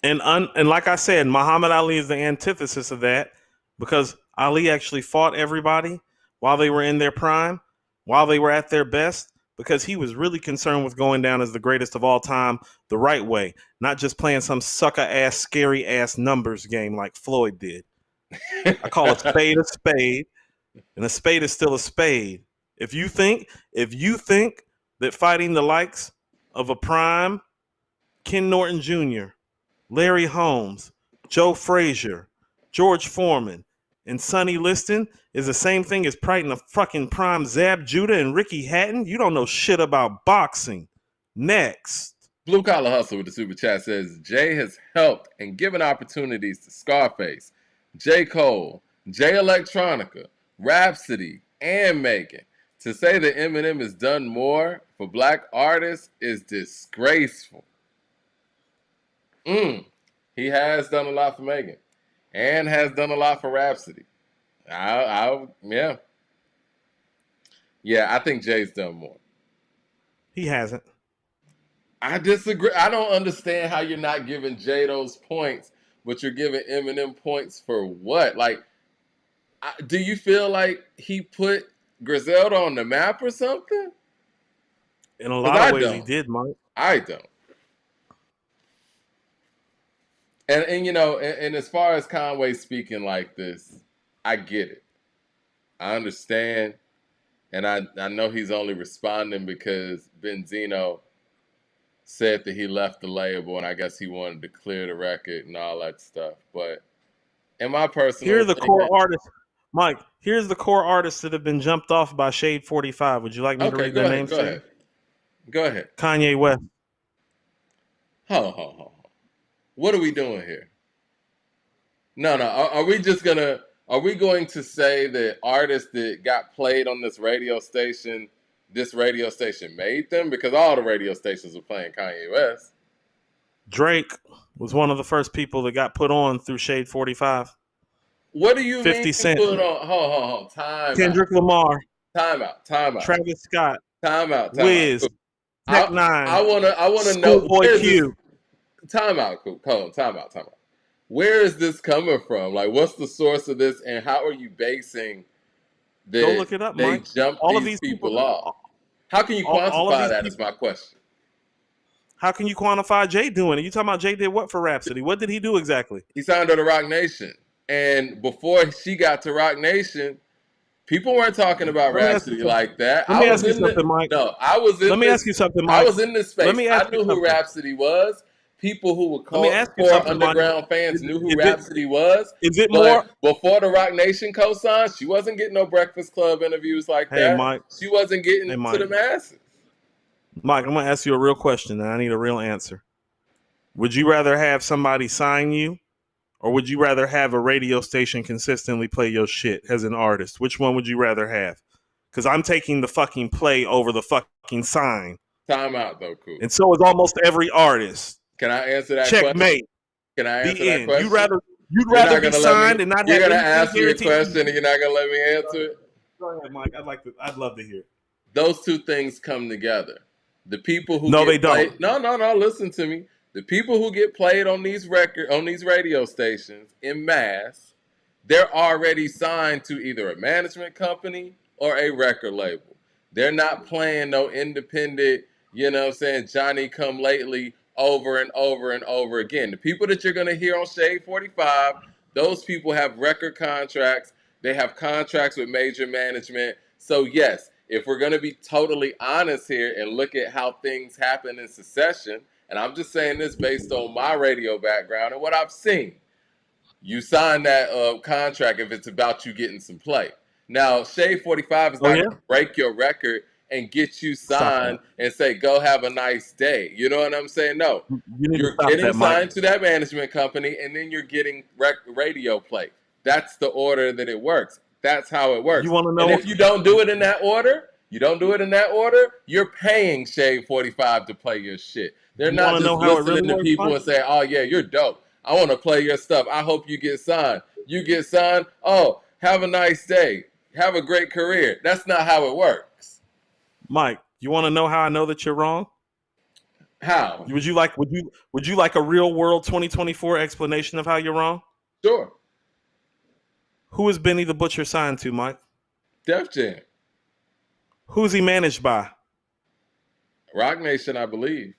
And like I said, Muhammad Ali is the antithesis of that because Ali actually fought everybody while they were in their prime, while they were at their best, because he was really concerned with going down as the greatest of all time the right way, not just playing some sucker-ass, scary-ass numbers game like Floyd did. I call a spade, and a spade is still a spade. If you think that fighting the likes of a prime Ken Norton Jr., Larry Holmes, Joe Frazier, George Foreman, and Sonny Liston is the same thing as fighting a fucking prime Zab Judah and Ricky Hatton, you don't know shit about boxing. Next. Blue Collar Hustle with the super chat says, Jay has helped and given opportunities to Scarface, J. Cole, J Electronica, Rhapsody, and Megan. To say that Eminem has done more for black artists is disgraceful. He has done a lot for Megan and has done a lot for Rhapsody. Yeah. Yeah, I think Jay's done more. He hasn't. I disagree. I don't understand how you're not giving Jay those points, but you're giving Eminem points for what? Like, do you feel like he put Griselda on the map or something? In a lot of ways, he did, Mike. I don't. And you know, and as far as Conway speaking like this, I get it. I understand. And I know he's only responding because Benzino said that he left the label, and I guess he wanted to clear the record and all that stuff. But in my personal Here are the core opinion, artists, Mike. Here's the core artists that have been jumped off by Shade 45. Would you like me to okay, read go their ahead, names go to ahead, you? go ahead. Kanye West. Hold on. What are we doing here? No. Are we just gonna? Are we going to say that artists that got played on this radio station made them? Because all the radio stations were playing Kanye West. Drake was one of the first people that got put on through Shade 45. What do you mean 50 Cent. put on? Hold. Kendrick Lamar. Time out. Travis Scott. Time out. Wiz. Tech Nine. I wanna know. SchoolboyQ. Time out, cool. Hold on, time out. Where is this coming from? Like, what's the source of this, and how are you basing that Go look it up, they Mike. jumped All of these these people off? How can you quantify that? Is my question. How can you quantify Jay doing it? You talking about Jay did what for Rhapsody? What did he do exactly? He signed her to Rock Nation, and before she got to Rock Nation, people weren't talking about Rhapsody like that. Let me ask you something, Mike. No, I was in. Let me ask you something, Mike. I was in this space. I knew who Rhapsody was. People who were called core underground fans knew who Rhapsody was. Is it more before the Rock Nation co-signed? She wasn't getting no Breakfast Club interviews like that. Mike. She wasn't getting to the masses. Mike, I'm gonna ask you a real question, and I need a real answer. Would you rather have somebody sign you, or would you rather have a radio station consistently play your shit as an artist? Which one would you rather have? Because I'm taking the fucking play over the fucking sign. Time out, though, cool. And so is almost every artist. Can I answer that Checkmate. question? Can I answer that question? You'd rather be signed and not have. You're gonna ask me a question and you're not gonna let me answer it. Go ahead, Mike. I'd love to hear. Those two things come together. The people who they don't. No. Listen to me. The people who get played on these radio stations in mass, they're already signed to either a management company or a record label. They're not playing no independent, Johnny come lately over and over and over again. The people that you're going to hear on Shade 45, those people have record contracts. They have contracts with major management. So yes, if we're going to be totally honest here and look at how things happen in succession, and I'm just saying this based on my radio background and what I've seen, you sign that contract if it's about you getting some play. Now, Shade 45 is not going to break your record and get you signed and say, go have a nice day. You know what I'm saying? No. You're getting signed to that management company, and then you're getting radio play. That's the order that it works. That's how it works. You want to know? And if you don't do it in that order, you're paying Shade 45 to play your shit. They're not just listening to people and saying, oh, yeah, you're dope. I want to play your stuff. I hope you get signed. You get signed. Oh, have a nice day. Have a great career. That's not how it works. Mike, you want to know how I know that you're wrong? How? Would you like a real world 2024 explanation of how you're wrong? Sure. Who is Benny the Butcher signed to, Mike? Def Jam. Who is he managed by? Rock Nation, I believe.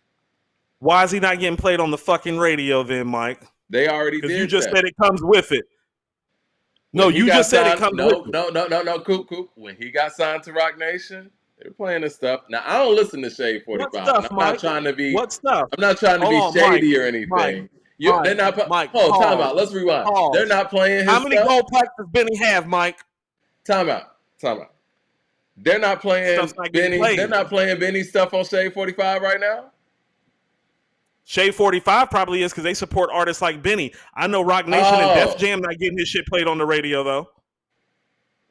Why is he not getting played on the fucking radio then, Mike? They already did. Because you just said it comes with it. No, you just said it comes with it. No, Coop. When he got signed to Rock Nation, they were playing this stuff. Now, I don't listen to Shade 45. What stuff, I'm Mike? not trying to be. What stuff? I'm not trying to be shady or anything. They're not. Time out. Let's rewind. They're not playing his stuff. How many gold plaques does Benny have, Mike? Time out. They're not playing Benny. They're not playing Benny's stuff on Shade 45 right now. Shade 45 probably is because they support artists like Benny. I know Rock Nation and Def Jam not getting his shit played on the radio though.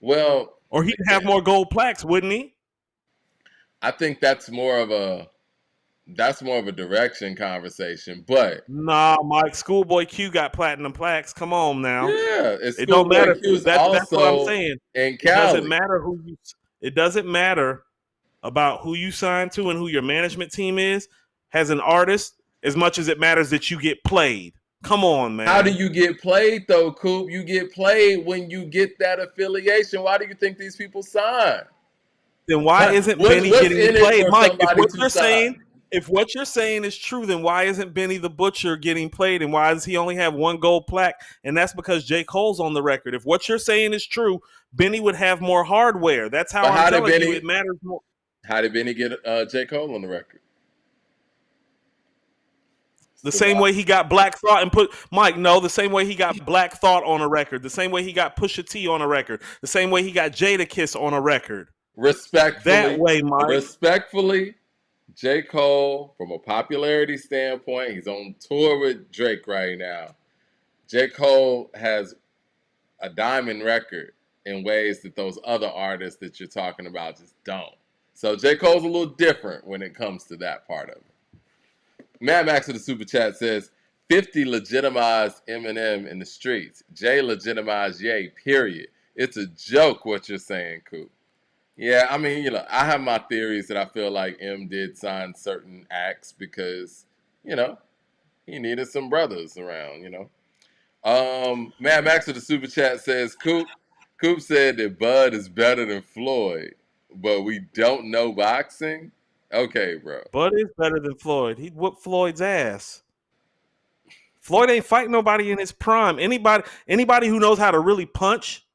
Well, or he'd have more gold plaques, wouldn't he? I think that's more of a direction conversation, but nah, Mike, SchoolboyQ got platinum plaques. Come on now. Yeah, it don't matter. That's what I'm saying. In Cali. It doesn't matter about who you sign to and who your management team is as an artist, as much as it matters that you get played. Come on, man. How do you get played though, Coop? You get played when you get that affiliation. Why do you think these people sign? Then why isn't Benny getting played, Mike? If what you're saying is true, then why isn't Benny the Butcher getting played, and why does he only have one gold plaque? And that's because J. Cole's on the record. If what you're saying is true, Benny would have more hardware. That's how I'm telling you it matters more. How did Benny get J. Cole on the record? The same way he got Black Thought and put Mike. No, the same way he got Black Thought on a record. The same way he got Pusha T on a record. The same way he got Jadakiss on a record. That way, Mike. Respectfully, J. Cole, from a popularity standpoint, he's on tour with Drake right now. J. Cole has a diamond record in ways that those other artists that you're talking about just don't. So J. Cole's a little different when it comes to that part of it. Mad Max with the super chat says, 50 legitimized Eminem in the streets. Jay legitimized Ye, period. It's a joke what you're saying, Coop. Yeah, I mean, I have my theories that I feel like M did sign certain acts because, he needed some brothers around, Mad Max with the super chat says, Coop said that Bud is better than Floyd, but we don't know boxing? Okay, bro. Bud is better than Floyd. He whooped Floyd's ass. Floyd ain't fighting nobody in his prime. Anybody who knows how to really punch,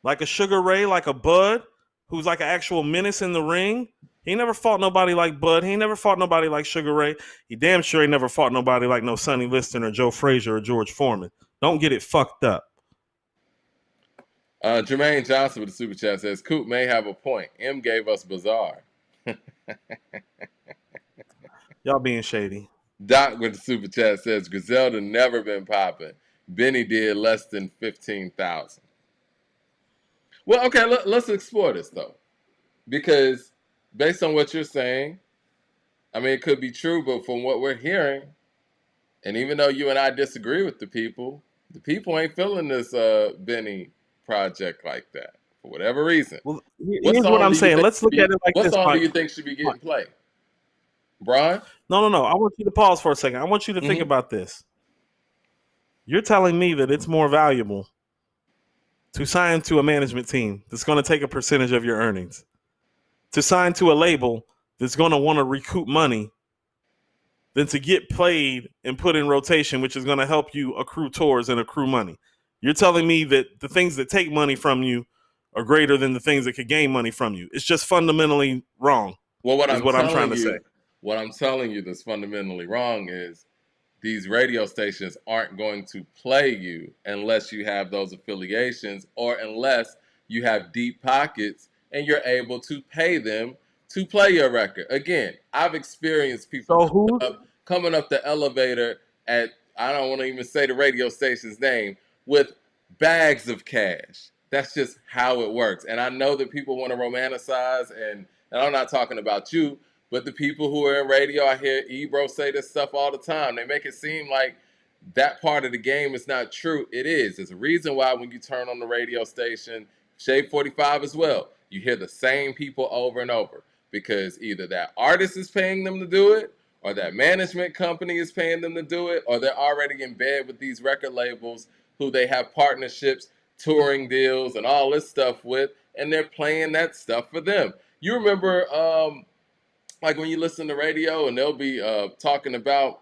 like a Sugar Ray, like a Bud, who's like an actual menace in the ring, he never fought nobody like Bud. He ain't never fought nobody like Sugar Ray. He damn sure ain't never fought nobody like no Sonny Liston or Joe Frazier or George Foreman. Don't get it fucked up. Jermaine Johnson with the super chat says, Coop may have a point. M gave us Bizarre. Y'all being shady. Doc with the super chat says, Griselda never been popping. Benny did less than 15,000. Well, okay, let's explore this, though. Because based on what you're saying, I mean, it could be true, but from what we're hearing, and even though you and I disagree with the people ain't feeling this Benny project like that for whatever reason. Well, here's what I'm saying. Let's look at it like this. What song do you think should be getting played? Brian? No. I want you to pause for a second. I want you to think about this. You're telling me that it's more valuable to sign to a management team that's going to take a percentage of your earnings, to sign to a label that's going to want to recoup money, than to get played and put in rotation, which is going to help you accrue tours and accrue money. You're telling me that the things that take money from you are greater than the things that could gain money from you. It's just fundamentally wrong. Well, what I'm trying to say. What I'm telling you that's fundamentally wrong is these radio stations aren't going to play you unless you have those affiliations or unless you have deep pockets and you're able to pay them to play your record. Again, I've experienced people coming up the elevator at, I don't want to even say the radio station's name, with bags of cash. That's just how it works. And I know that people want to romanticize, and I'm not talking about you, but the people who are in radio, I hear Ebro say this stuff all the time. They make it seem like that part of the game is not true. It is. There's a reason why when you turn on the radio station, Shade 45 as well, you hear the same people over and over because either that artist is paying them to do it or that management company is paying them to do it, or they're already in bed with these record labels who they have partnerships, touring deals, and all this stuff with, and they're playing that stuff for them. You remember, like when you listen to radio and they'll be talking about,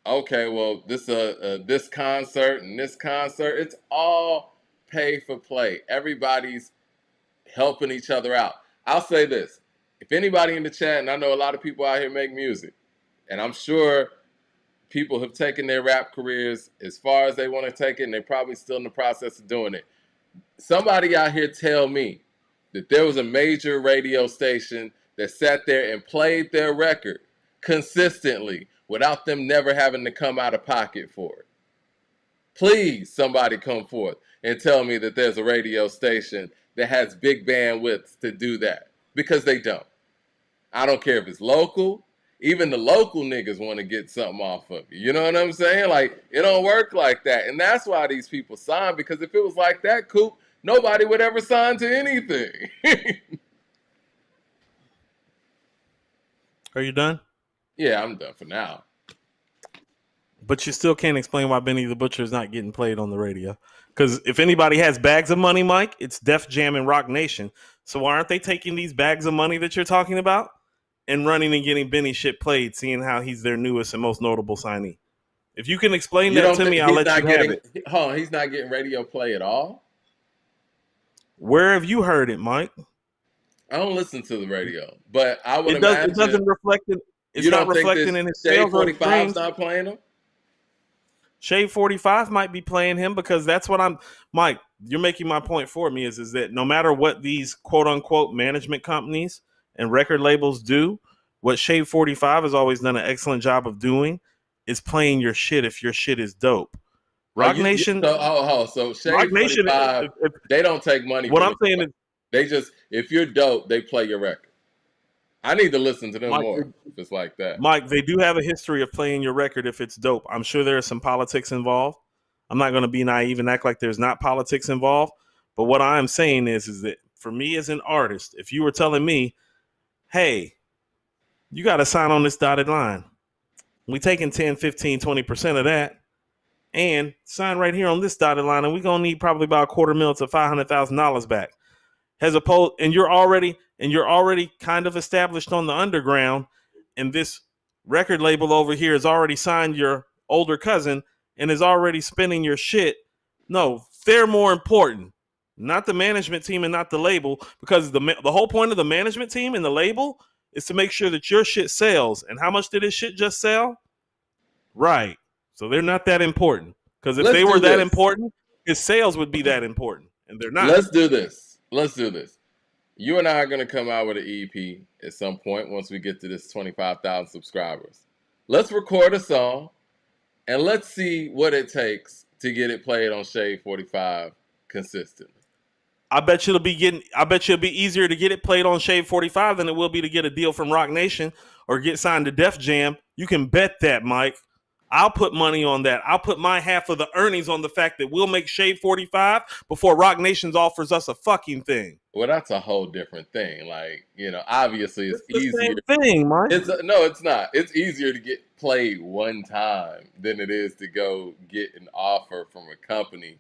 okay, well, this concert and this concert, it's all pay for play. Everybody's helping each other out. I'll say this. If anybody in the chat, and I know a lot of people out here make music, and I'm sure people have taken their rap careers as far as they want to take it, and they're probably still in the process of doing it. Somebody out here tell me that there was a major radio station that sat there and played their record consistently without them never having to come out of pocket for it. Please, somebody come forth and tell me that there's a radio station that has big bandwidth to do that, because they don't. I don't care if it's local. Even the local niggas want to get something off of you. You know what I'm saying? Like, it don't work like that. And that's why these people sign, because if it was like that, Coop, nobody would ever sign to anything. Are you done? Yeah, I'm done for now. But you still can't explain why Benny the Butcher is not getting played on the radio. Because if anybody has bags of money, Mike, it's Def Jam and Rock Nation. So why aren't they taking these bags of money that you're talking about and running and getting Benny shit played, seeing how he's their newest and most notable signee? If you can explain that to me, I'll let you have it. He's not getting radio play at all? Where have you heard it, Mike? I don't listen to the radio, but I would imagine... It doesn't reflect it. You not don't think reflecting this in his Shade sales or his 45's streams. not playing him? Shade 45 might be playing him because that's what I'm. Mike, you're making my point for me is that no matter what these quote unquote management companies and record labels do, what Shade 45 has always done an excellent job of doing is playing your shit if your shit is dope. Rock Nation, So Rock Shade Nation. 45, they don't take money What from I'm saying is, they just, if you're dope, they play your record. I need to listen to them Mike, more if it's like that. Mike, they do have a history of playing your record if it's dope. I'm sure there is some politics involved. I'm not going to be naive and act like there's not politics involved. But what I'm saying is that for me as an artist, if you were telling me, hey, you got to sign on this dotted line, we taking 10, 15, 20% of that and sign right here on this dotted line, and we're going to need probably about $250,000 to $500,000 back. As opposed, and you're already kind of established on the underground, and this record label over here has already signed your older cousin and is already spinning your shit. No, they're more important, not the management team and not the label, because the whole point of the management team and the label is to make sure that your shit sells. And how much did this shit just sell? Right. So they're not that important, because if they were that important, his sales would be that important, and they're not. Let's do this. You and I are going to come out with an EP at some point once we get to this 25,000 subscribers. Let's record a song and let's see what it takes to get it played on Shade 45 consistently. I bet you it'll be easier to get it played on Shade 45 than it will be to get a deal from Rock Nation or get signed to Def Jam. You can bet that, Mike. I'll put money on that. I'll put my half of the earnings on the fact that we'll make Shade 45 before Rock Nation offers us a fucking thing. Well, that's a whole different thing. Like, obviously it's easier. Same thing, Mike. No, it's not. It's easier to get played one time than it is to go get an offer from a company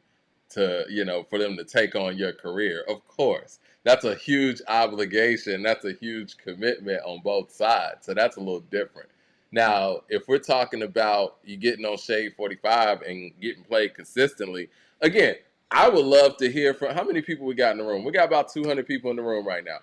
to, for them to take on your career. Of course, that's a huge obligation. That's a huge commitment on both sides. So that's a little different. Now, if we're talking about you getting on Shade 45 and getting played consistently, again, I would love to hear from how many people we got in the room. We got about 200 people in the room right now.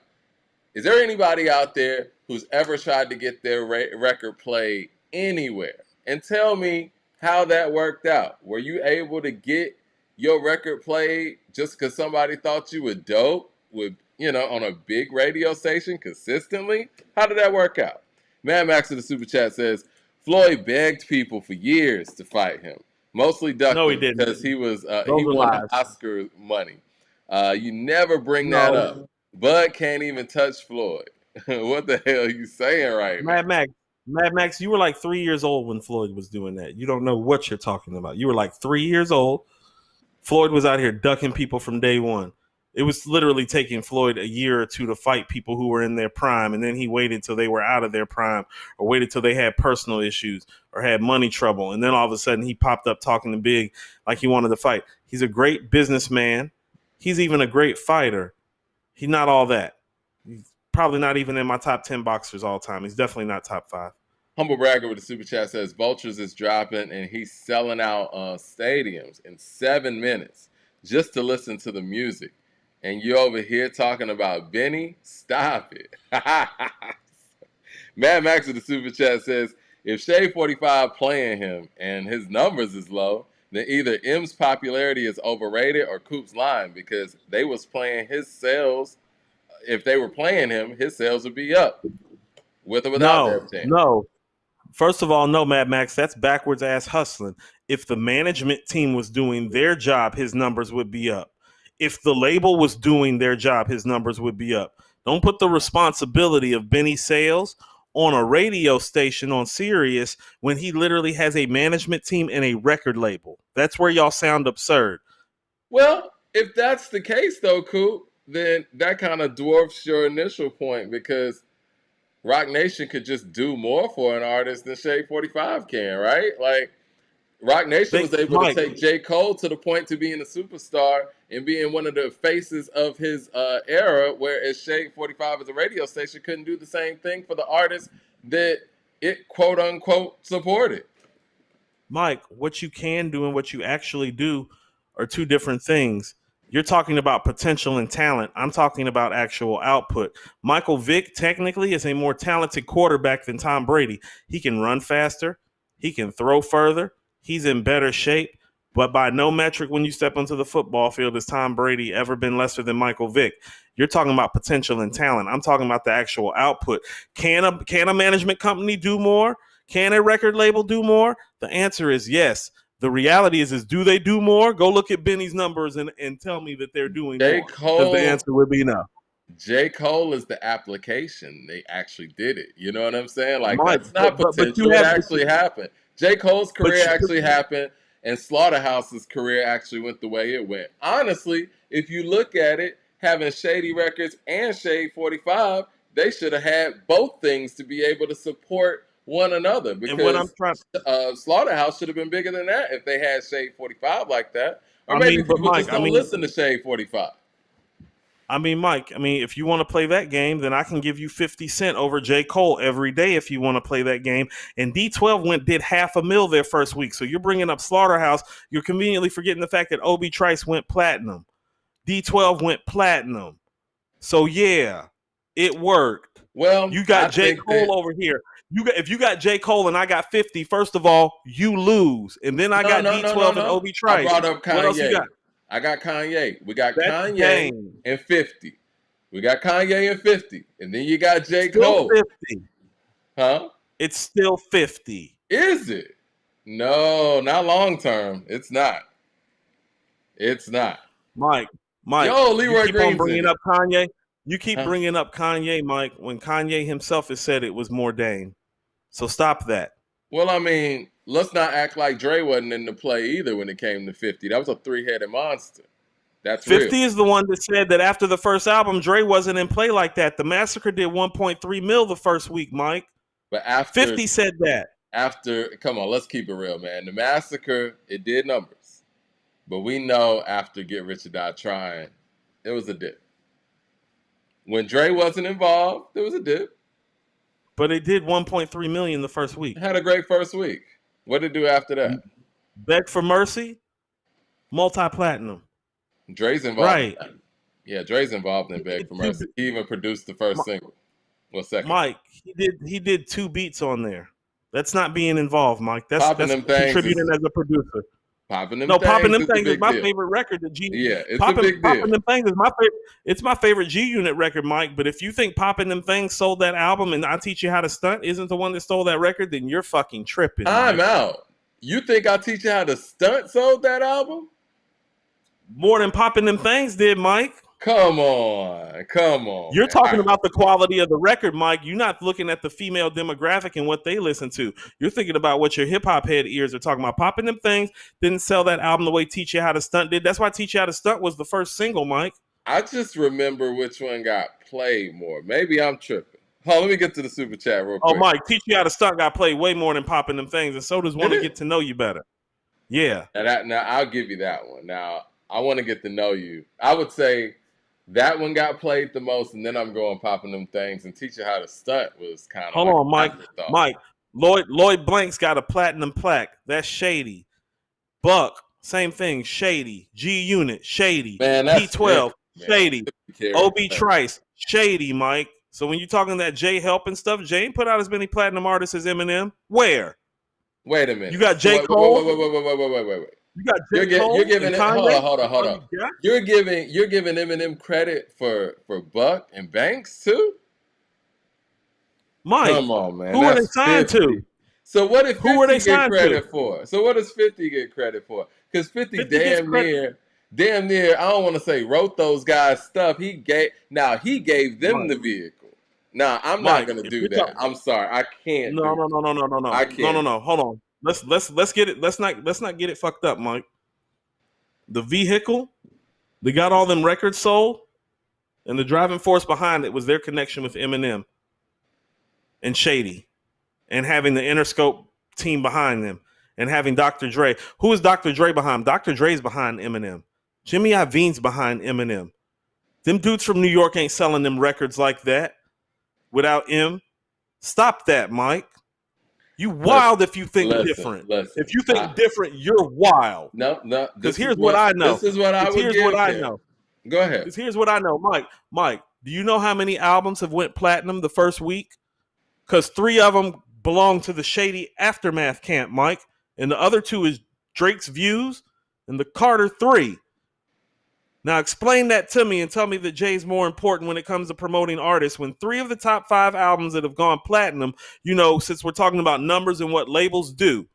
Is there anybody out there who's ever tried to get their record played anywhere? And tell me how that worked out. Were you able to get your record played just because somebody thought you were dope on a big radio station consistently? How did that work out? Mad Max in the super chat says, Floyd begged people for years to fight him. Mostly ducked him because he won Oscar money. You never bring that up. Bud can't even touch Floyd. What the hell are you saying right now? Mad Max, you were like 3 years old when Floyd was doing that. You don't know what you're talking about. You were like 3 years old. Floyd was out here ducking people from day one. It was literally taking Floyd a year or two to fight people who were in their prime, and then he waited till they were out of their prime, or waited till they had personal issues or had money trouble, and then all of a sudden he popped up talking to big like he wanted to fight. He's a great businessman. He's even a great fighter. He's not all that. He's probably not even in my top 10 boxers all time. He's definitely not top 5. Humble Bragger with the super chat says Vultures is dropping and he's selling out stadiums in 7 minutes just to listen to the music. And you over here talking about Benny? Stop it. Mad Max with the super chat says, if Shade 45 playing him and his numbers is low, then either M's popularity is overrated or Coop's lying, because they was playing his sales. If they were playing him, his sales would be up with or without that. No. First of all, no, Mad Max, that's backwards ass hustling. If the management team was doing their job, his numbers would be up. If the label was doing their job, his numbers would be up. Don't put the responsibility of Benny's sales on a radio station on Sirius when he literally has a management team and a record label. That's where y'all sound absurd. Well, if that's the case, though, Coop, then that kind of dwarfs your initial point, because Rock Nation could just do more for an artist than Shade 45 can, right? Like, Rock Nation was able to take J. Cole to the point to being a superstar and being one of the faces of his era, whereas Shade 45 as a radio station couldn't do the same thing for the artists that it quote-unquote supported. Mike, what you can do and what you actually do are two different things. You're talking about potential and talent. I'm talking about actual output. Michael Vick technically is a more talented quarterback than Tom Brady. He can run faster. He can throw further. He's in better shape. But by no metric when you step onto the football field has Tom Brady ever been lesser than Michael Vick. You're talking about potential and talent. I'm talking about the actual output. Can a management company do more? Can a record label do more? The answer is yes. The reality is do they do more? Go look at Benny's numbers and tell me that they're doing more. Because the answer would be no. J. Cole is the application. They actually did it. You know what I'm saying? Like, Mike, that's not potential. It actually happened. J. Cole's career actually happened, and Slaughterhouse's career actually went the way it went. Honestly, if you look at it, having Shady Records and Shade 45, they should have had both things to be able to support one another, because Slaughterhouse should have been bigger than that if they had Shade 45 like that. Or maybe people just don't listen to Shade 45. I mean, Mike, if you want to play that game, then I can give you 50 Cent over J. Cole every day if you want to play that game. And D12 did $500,000 their first week. So you're bringing up Slaughterhouse. You're conveniently forgetting the fact that Obi Trice went platinum. D12 went platinum. So, yeah, it worked. Well, you got J. Cole over here. If you got J. Cole and I got 50, first of all, you lose. And then I got D12 and Obi Trice. I brought up Kanye. What else you got? I got Kanye. We got Kanye and 50. We got Kanye and 50. And then you got J. Cole. 50. Huh? It's still 50. Is it? No, not long term. It's not. It's not. Mike. Yo, Leroy Green's on bringing up Kanye. You keep bringing up Kanye, Mike, when Kanye himself has said it was more Dame. So stop that. Well, let's not act like Dre wasn't in the play either when it came to 50. That was a three-headed monster. That's 50 real. is the one that said that after the first album, Dre wasn't in play like that. The Massacre did 1.3 mil the first week, Mike. But after 50 said that. Come on, let's keep it real, man. The Massacre, it did numbers. But we know after Get Rich or Die Trying, it was a dip. When Dre wasn't involved, there was a dip. But it did 1.3 million the first week. It had a great first week. What did it do after that? Beg for Mercy, multi-platinum. Dre's involved. Right. Yeah, Dre's involved in Beg for Mercy. He even produced the first single. Well, second. Mike, he did 2 beats on there. That's not being involved, Mike. That's contributing as a producer. Popping Them Things is my favorite record. It's a big deal. Popping Them Things is my favorite. It's my favorite G Unit record, Mike. But if you think Popping Them Things sold that album and I Teach You How to Stunt isn't the one that stole that record, then you're fucking tripping. I'm out. You think I Teach You How to Stunt sold that album? More than Popping Them Things did, Mike. Come on. You're talking about the quality of the record, Mike. You're not looking at the female demographic and what they listen to. You're thinking about what your hip-hop head ears are talking about. Popping Them Things didn't sell that album the way Teach You How to Stunt did. That's why Teach You How to Stunt was the first single, Mike. I just remember which one got played more. Maybe I'm tripping. Let me get to the super chat real quick. Oh, Mike, Teach You How to Stunt got played way more than Popping Them Things, and so does Want to Get to Know You Better. Yeah. Now, I'll give you that one. Now, I Want to Get to Know You. I would say that one got played the most, and then I'm going Popping Them Things, and Teach You How to Stunt was kind of. Hold on, Mike. Lloyd Blank's got a platinum plaque. That's shady. Buck, same thing. Shady. G Unit, shady. Man, that's P12, shady. Obi Trice, shady. Mike. So when you're talking that Jay Help and stuff, Jay ain't put out as many platinum artists as Eminem. Where? Wait a minute. You got J. Cole. Wait. You got J. Cole. You're giving hold on. You're giving Eminem credit for Buck and Banks too? Mike, come on, man. Who are they signed to? So what if 50 get credit for? So what does 50 get credit for? Because 50 damn near, I don't want to say wrote those guys stuff. He gave them the vehicle. Now I'm not gonna do that. I'm sorry. I can't. No. I can't. No. Hold on. Let's get it. Let's not get it fucked up, Mike. The vehicle, they got all them records sold, and the driving force behind it was their connection with Eminem and Shady, and having the Interscope team behind them, and having Dr. Dre. Who is Dr. Dre behind? Dr. Dre's behind Eminem. Jimmy Iovine's behind Eminem. Them dudes from New York ain't selling them records like that without M. Stop that, Mike. You wild if you think listen, different. listen. If you think different, you're wild. No. Because here's what I know. This is what I would Here's what give I him. know. Go ahead. Here's what I know, Mike. Do you know how many albums have went platinum the first week? Because 3 of them belong to the Shady Aftermath camp, Mike, and the other 2 is Drake's Views and the Carter 3. Now explain that to me and tell me that Jay's more important when it comes to promoting artists when 3 of the top 5 albums that have gone platinum, since we're talking about numbers and what labels do.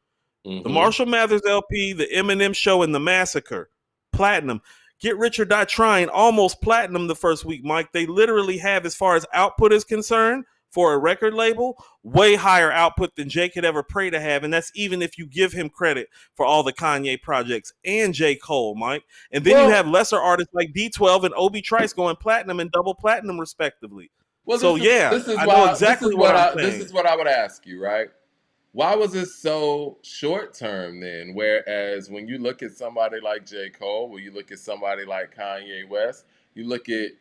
The Marshall Mathers LP, the Eminem Show, and the Massacre, platinum. Get Rich or Die Trying, almost platinum the first week, Mike. They literally have, as far as output is concerned, for a record label, way higher output than Jay could ever pray to have. And that's even if you give him credit for all the Kanye projects and J. Cole, Mike. And then you have lesser artists like D12 and Obi Trice going platinum and double platinum, respectively. Well, so, I know exactly what I'm saying. This is what I would ask you, right? Why was it so short term then? Whereas when you look at somebody like J. Cole, when you look at somebody like Kanye West, you look at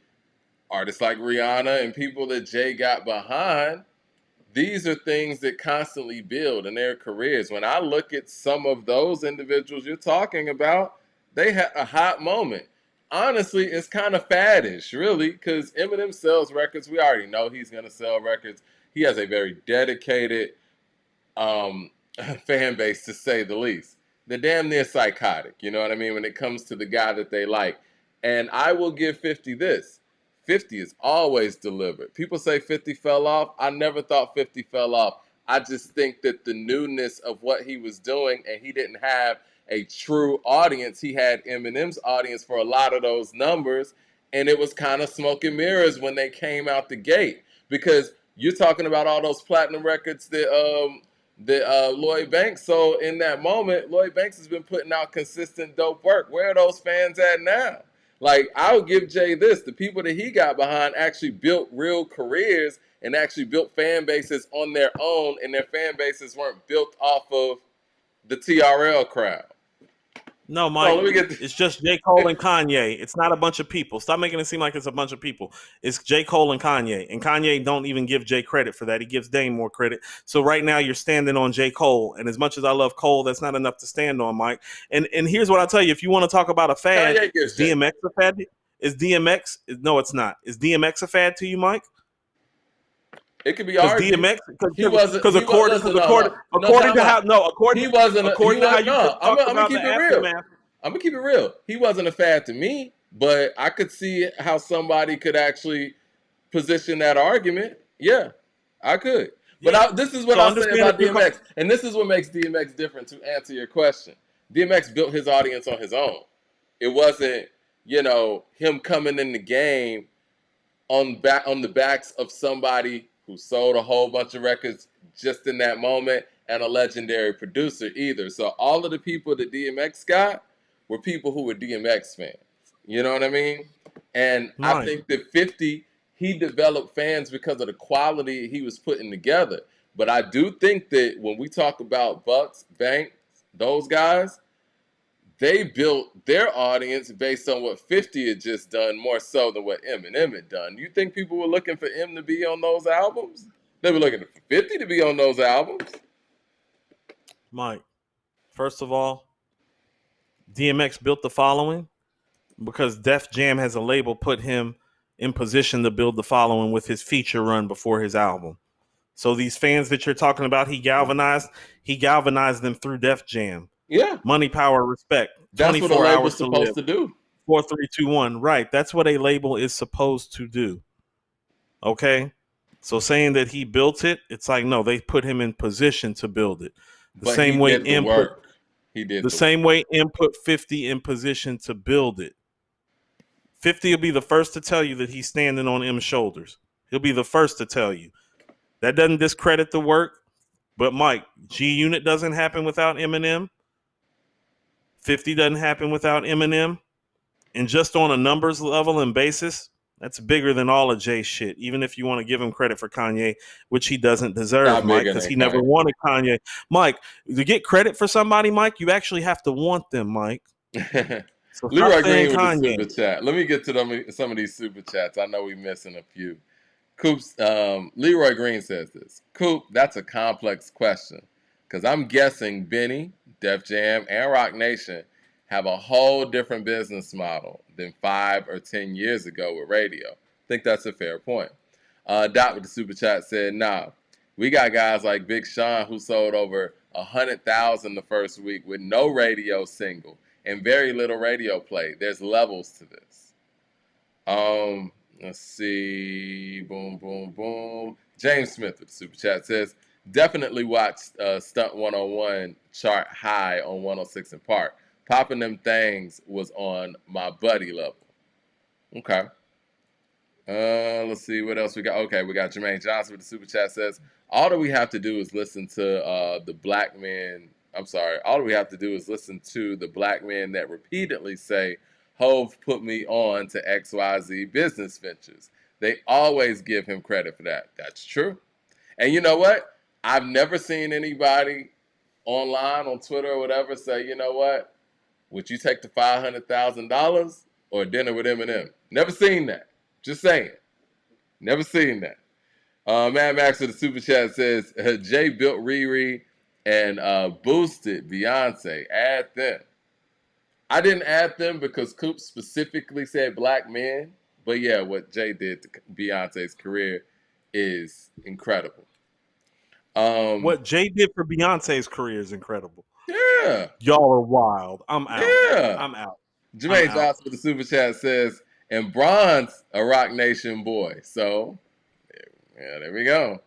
artists like Rihanna and people that Jay got behind, these are things that constantly build in their careers. When I look at some of those individuals you're talking about, they had a hot moment. Honestly, it's kind of faddish, really, because Eminem sells records. We already know he's going to sell records. He has a very dedicated fan base, to say the least. They're damn near psychotic, you know what I mean, when it comes to the guy that they like. And I will give 50 this. 50 is always delivered. People say 50 fell off. I never thought 50 fell off. I just think that the newness of what he was doing, and he didn't have a true audience. He had Eminem's audience for a lot of those numbers, and it was kind of smoke and mirrors when they came out the gate. Because you're talking about all those platinum records that Lloyd Banks sold in that moment. Lloyd Banks has been putting out consistent dope work. Where are those fans at now? Like, I would give Jay this. The people that he got behind actually built real careers and actually built fan bases on their own, and their fan bases weren't built off of the TRL crowd. No, Mike, it's just J. Cole and Kanye. It's not a bunch of people. Stop making it seem like it's a bunch of people. It's J. Cole and Kanye. And Kanye don't even give Jay credit for that. He gives Dame more credit. So right now you're standing on J. Cole. And as much as I love Cole, that's not enough to stand on, Mike. And here's what I'll tell you. If you want to talk about a fad, is DMX a fad? Is DMX? No, it's not. Is DMX a fad to you, Mike? It could be argued. DMX, because according to how I'm gonna keep it real. I'm gonna keep it real. He wasn't a fad to me, but I could see how somebody could actually position that argument. Yeah, I could. But this is what I'll say about DMX, and this is what makes DMX different. To answer your question, DMX built his audience on his own. It wasn't, him coming in the game on the backs of somebody who sold a whole bunch of records just in that moment, and a legendary producer either. So all of the people that DMX got were people who were DMX fans. You know what I mean? And right. I think that 50, he developed fans because of the quality he was putting together. But I do think that when we talk about Bucks, Banks, those guys, they built their audience based on what 50 had just done, more so than what Eminem had done. You think people were looking for him to be on those albums? They were looking for 50 to be on those albums. Mike, first of all, DMX built the following because Def Jam has a label put him in position to build the following with his feature run before his album. So these fans that you're talking about, he galvanized them through Def Jam. Yeah. Money, power, respect. That's what a label's supposed to do. 4, 3, 2, 1. Right. That's what a label is supposed to do. Okay? So saying that he built it, it's like, no, they put him in position to build it. The same way M put 50 in position to build it. 50 will be the first to tell you that he's standing on M's shoulders. He'll be the first to tell you. That doesn't discredit the work. But Mike, G Unit doesn't happen without Eminem. 50 doesn't happen without Eminem. And just on a numbers level and basis, that's bigger than all of Jay's shit, even if you want to give him credit for Kanye, which he doesn't deserve, Mike, because he never wanted Kanye. Mike, to get credit for somebody, Mike, you actually have to want them, Mike. So Leroy Green with the super chat. Let me get to some of these super chats. I know we're missing a few. Coop's, Leroy Green says this. Coop, that's a complex question. Because I'm guessing Benny, Def Jam, and Rock Nation have a whole different business model than 5 or 10 years ago with radio. I think that's a fair point. Dot with the super chat said, nah, we got guys like Big Sean who sold over 100,000 the first week with no radio single and very little radio play. There's levels to this. Let's see. Boom, boom, boom. James Smith with the super chat says, definitely watched Stunt 101 chart high on 106 in Park. Popping them things was on my buddy level. Okay. Let's see what else we got. Okay, we got Jermaine Johnson with the super chat says, all that we have to do is listen to the black men. I'm sorry. All that we have to do is listen to the black men that repeatedly say, Hove put me on to XYZ business ventures. They always give him credit for that. That's true. And you know what? I've never seen anybody online on Twitter or whatever say, you know what? Would you take the $500,000 or dinner with Eminem? Never seen that. Just saying. Never seen that. Mad Max with the super chat says, Jay built Riri and boosted Beyonce. Add them. I didn't add them because Coop specifically said black men. But yeah, what Jay did to Beyonce's career is incredible. What Jay did for Beyonce's career is incredible. Yeah. Y'all are wild. I'm out. Yeah. I'm out. Jermaine Johnson with the super chat says, and Bron's a Rock Nation boy. So, yeah, there we go.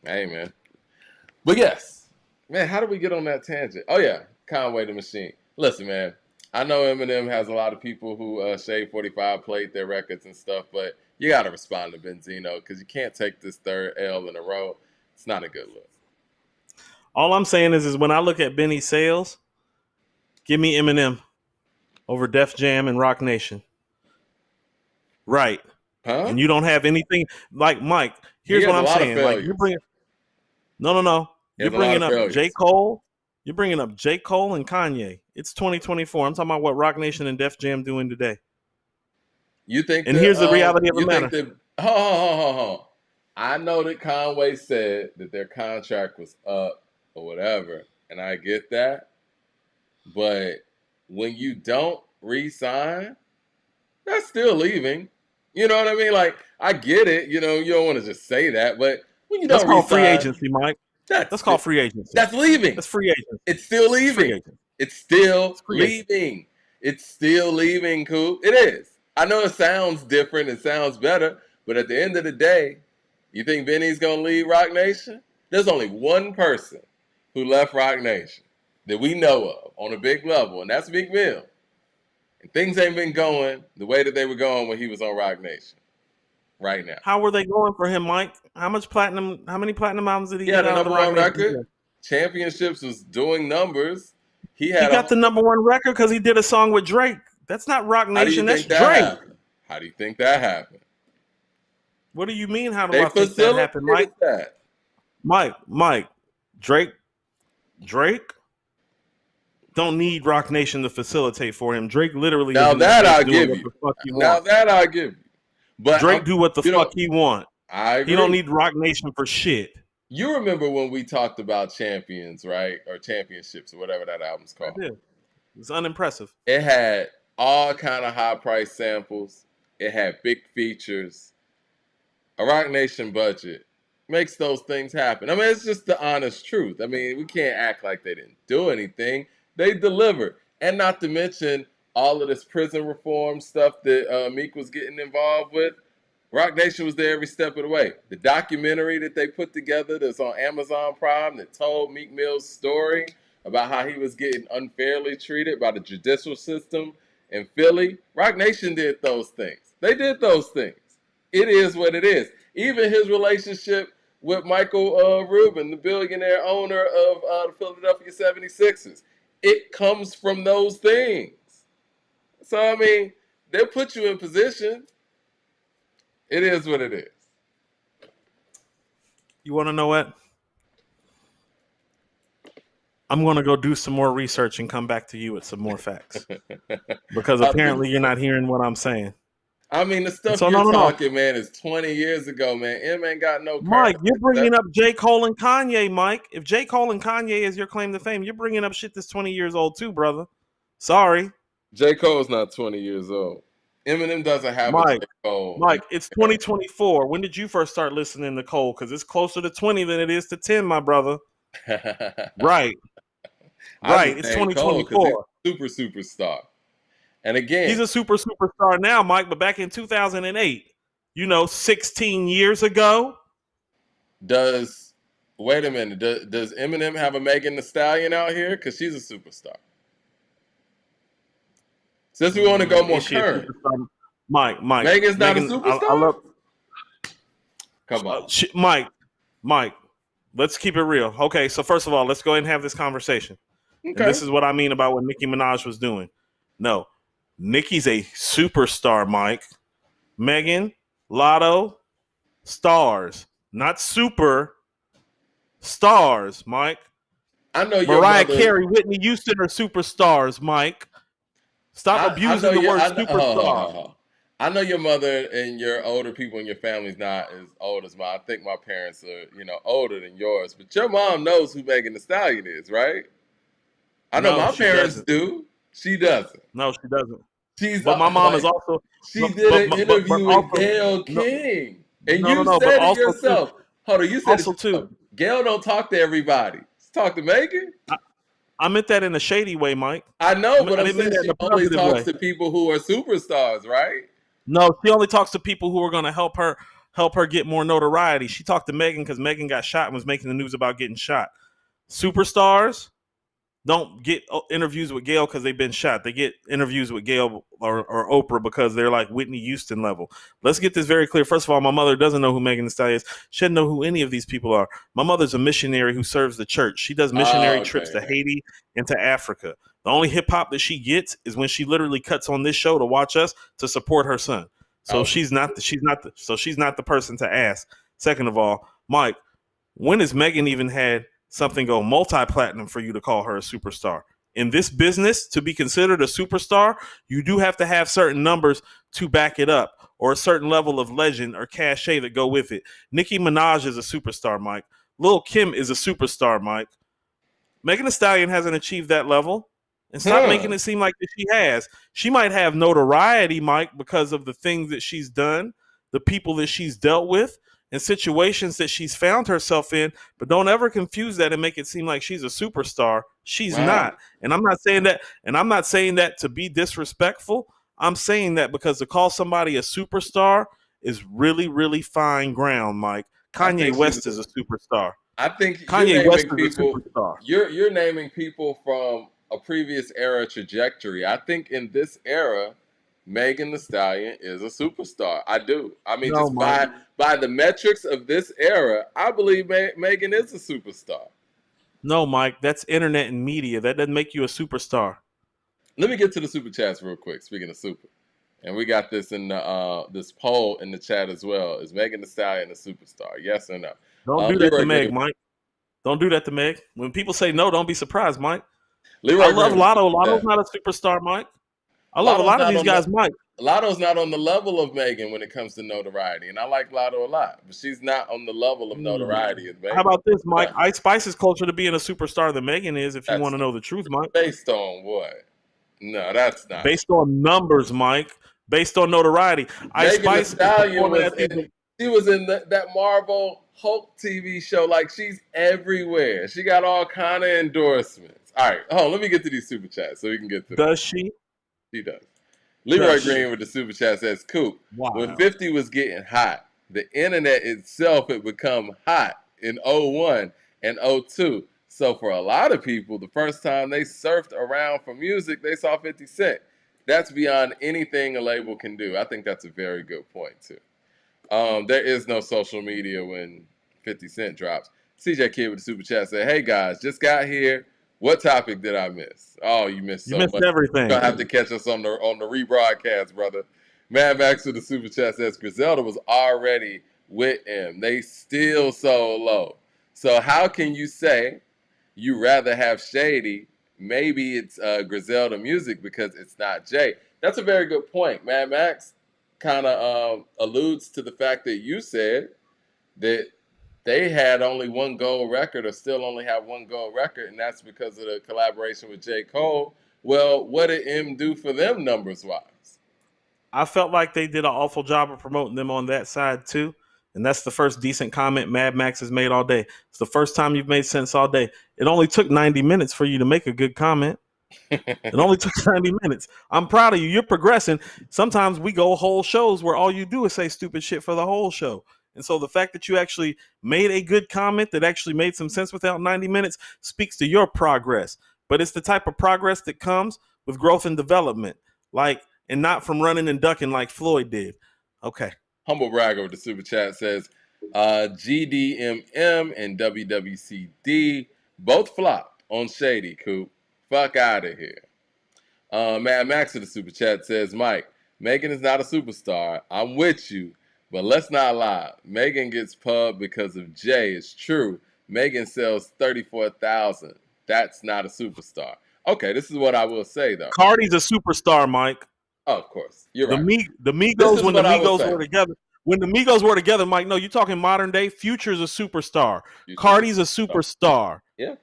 Hey, man. But yes. Man, how did we get on that tangent? Oh, yeah. Conway the Machine. Listen, man. I know Eminem has a lot of people who Shade 45 played their records and stuff, but you got to respond to Benzino because you can't take this third L in a row. It's not a good look. All I'm saying is when I look at Benny's sales, give me Eminem over Def Jam and Rock Nation. Right. Huh? And you don't have anything like Mike. Here's what I'm saying. Like you bring No. You're bringing up J. Cole. You're bringing up J. Cole and Kanye. It's 2024. I'm talking about what Rock Nation and Def Jam doing today. You think? And here's the reality of the matter. Hold. I know that Conway said that their contract was up or whatever, and I get that. But when you don't re-sign, that's still leaving. You know what I mean? Like, I get it. You know, you don't want to just say that, but when you don't re-sign, free agency, Mike. That's called free agency. That's leaving. That's free agency. It's still leaving. It's still leaving. It's still leaving, Coop. It is. I know it sounds different. It sounds better. But at the end of the day, you think Benny's going to leave Rock Nation? There's only one person who left Rock Nation that we know of on a big level, and that's Meek Mill. And things ain't been going the way that they were going when he was on Rock Nation right now. How were they going for him, Mike? How many platinum albums did he get out of the number one record? Championships was doing numbers. He got the number one record because he did a song with Drake. That's not Rock Nation. That's Drake. Happened? How do you think that happened? What do you mean? How do I think that happened, Mike? Mike, Drake don't need Rock Nation to facilitate for him. Drake literally now that I'll give you. That I'll give you. But Drake do what the fuck he want. I agree. He don't need Rock Nation for shit. You remember when we talked about Champions, right? Or Championships or whatever that album's called. I did. It was unimpressive. It had all kind of high price samples. It had big features. A Rock Nation budget makes those things happen. I mean, it's just the honest truth. I mean, we can't act like they didn't do anything. They delivered. And not to mention all of this prison reform stuff that Meek was getting involved with. Rock Nation was there every step of the way. The documentary that they put together that's on Amazon Prime that told Meek Mill's story about how he was getting unfairly treated by the judicial system in Philly. Rock Nation did those things. They did those things. It is what it is. Even his relationship with Michael Rubin, the billionaire owner of the Philadelphia 76ers. It comes from those things. So, I mean, they'll put you in position. It is what it is. You want to know what? I'm going to go do some more research and come back to you with some more facts. Because apparently you're not hearing what I'm saying. I mean, the And stuff so, you're no. talking, man, is 20 years ago, man. M ain't got no Mike, current you're bringing success. up J. Cole and Kanye, Mike. If J. Cole and Kanye is your claim to fame, you're bringing up shit that's 20 years old too, brother. Sorry. J. Cole's not 20 years old. Eminem doesn't have a J. Mike, Cole. Mike, it's 2024. When did you first start listening to Cole? Because it's closer to 20 than it is to 10, my brother. Right. I Right. just It's named Cole because he's 2024. a superstar. And He's again, a superstar now, Mike, but back in 2008, 16 years ago. wait a minute, does Eminem have a Megan Thee Stallion out here? Because she's a superstar. Since we want to go more Is she a current, superstar? Mike, Megan's not a Megan, I superstar? love Come on. Mike, let's keep it real. Okay, so first of all, let's go ahead and have this conversation. And Okay. this is what I mean about what Nicki Minaj was doing. No, Nicki's a superstar, Mike. Megan, Lotto, stars, not super stars, Mike. I know your Mariah mother. Carey, Whitney Houston are superstars, Mike. Stop I know abusing the your. word I know, superstar. I know your mother and your older people in your family's not as old as mine. I think my parents are, older than yours. But your mom knows who Megan Thee Stallion is, right? I know No, my she parents doesn't. do. She doesn't. No, she doesn't. She's But my mom is like, also, she did an but interview with also, Gayle no, King, and no, you but said it also too, yourself. Hold on, you said it also too. yourself. Gayle don't talk to everybody. She talk to Megan. I meant that in a shady way, Mike. I know, but I I'm didn't mean saying that in she a only positive talks way. to people who are superstars, right? No, she only talks to people who are going to help her get more notoriety. She talked to Megan because Megan got shot and was making the news about getting shot. Superstars don't get interviews with Gayle because they've been shot. They get interviews with Gayle or Oprah because they're like Whitney Houston level. Let's get this very clear. First of all, my mother doesn't know who Megan Thee Stallion is. She doesn't know who any of these people are. My mother's a missionary who serves the church. She does missionary trips to Haiti and to Africa. The only hip hop that she gets is when she literally cuts on this show to watch us to support her son. So she's not the person to ask. Second of all, Mike, when has Megan even had something go multi-platinum for you to call her a superstar? In this business, to be considered a superstar, you do have to have certain numbers to back it up, or a certain level of legend or cachet that go with it. Nicki Minaj is a superstar, Mike. Lil' Kim is a superstar, Mike. Megan Thee Stallion hasn't achieved that level. And stop making it seem like that she has. She might have notoriety, Mike, because of the things that she's done, the people that she's dealt with, and situations that she's found herself in, but don't ever confuse that and make it seem like she's a superstar. She's not. And I'm not saying that to be disrespectful. I'm saying that because to call somebody a superstar is really, really fine ground, Mike. Kanye West is a superstar. I think Kanye West is a superstar. You're naming people from a previous era trajectory. I think in this era, Megan Thee Stallion is a superstar. I do. I mean, No, just by the metrics of this era, I believe Megan is a superstar. No, Mike, that's internet and media. That doesn't make you a superstar. Let me get to the super chats real quick. Speaking of super, and we got this in the this poll in the chat as well. Is Megan Thee Stallion a superstar? Yes or no? Don't do that to Meg, Mike. Don't do that to Meg. When people say no, don't be surprised, Mike. I love Lotto. Lotto's not a superstar, Mike. I love a lot of these guys, Mike. Lotto's not on the level of Megan when it comes to notoriety, and I like Lotto a lot, but she's not on the level of notoriety as Megan. How about this, Mike? Ice Spice is closer to being a superstar than Megan is, if you want to know the truth, Mike. Based on what? No, that's not. Based on numbers, Mike. Based on notoriety. Ice Spice she was in that Marvel Hulk TV show. Like, she's everywhere. She got all kind of endorsements. All right, let me get to these super chats so we can get to Does she? She does. Leroy Green with the super chat says, Coop, when 50 was getting hot, the internet itself had become hot in 01 and 02. So for a lot of people, the first time they surfed around for music, they saw 50 Cent. That's beyond anything a label can do. I think that's a very good point, too. There is no social media when 50 Cent drops. CJ Kid with the super chat said, hey, guys, just got here. What topic did I miss? Oh, you missed so much. Everything. You're gonna have to catch us on the rebroadcast, brother. Mad Max with the super chat says Griselda was already with him. They still so low. So how can you say you rather have Shady? Maybe it's Griselda music because it's not Jay. That's a very good point, Mad Max. kind of alludes to the fact that you said that they had only one gold record, or still only have one gold record, and that's because of the collaboration with J. Cole. Well, what did M do for them numbers wise? I felt like they did an awful job of promoting them on that side too. And that's the first decent comment Mad Max has made all day. It's the first time you've made sense all day. It only took 90 minutes for you to make a good comment. It only took 90 minutes. I'm proud of you. You're progressing. Sometimes we go whole shows where all you do is say stupid shit for the whole show. And so the fact that you actually made a good comment that actually made some sense without 90 minutes speaks to your progress. But it's the type of progress that comes with growth and development, and not from running and ducking like Floyd did. Okay. Humble Bragger with the super chat says, GDMM and WWCD both flopped on Shady, Coop. Fuck out of here. Mad Max with the super chat says, Mike, Megan is not a superstar. I'm with you, but let's not lie. Megan gets pub because of Jay. It's true. Megan sells 34,000. That's not a superstar. Okay, this is what I will say, though. Cardi's a superstar, Mike. Oh, of course. You're right. The Migos, when the Migos were together. When the Migos were together, Mike, no, you're talking modern day. Future's a superstar. Cardi's a superstar. Yeah.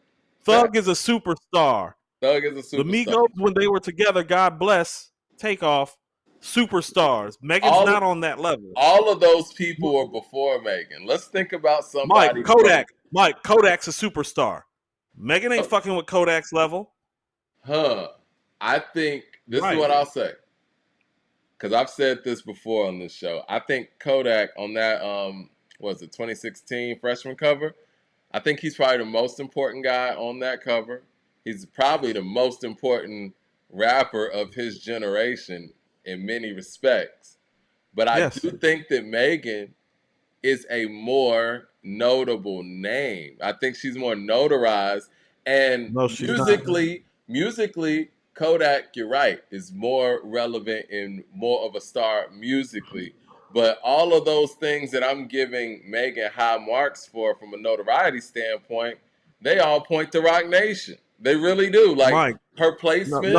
Thug is a superstar. Thug is a superstar. The Migos, when they were together, God bless, Takeoff, superstars. Megan's not on that level. All of those people were before Megan. Let's think about somebody. Kodak's a superstar. Megan ain't fucking with Kodak's level. I think this is what I'll say. Because I've said this before on this show. I think Kodak on that, 2016 freshman cover, I think he's probably the most important guy on that cover. He's probably the most important rapper of his generation in many respects. But I do think that Megan is a more notable name. I think she's more notarized. And musically, Kodak, you're right, is more relevant and more of a star musically. But all of those things that I'm giving Megan high marks for from a notoriety standpoint, they all point to Rock Nation. They really do. Like Mike, her placements,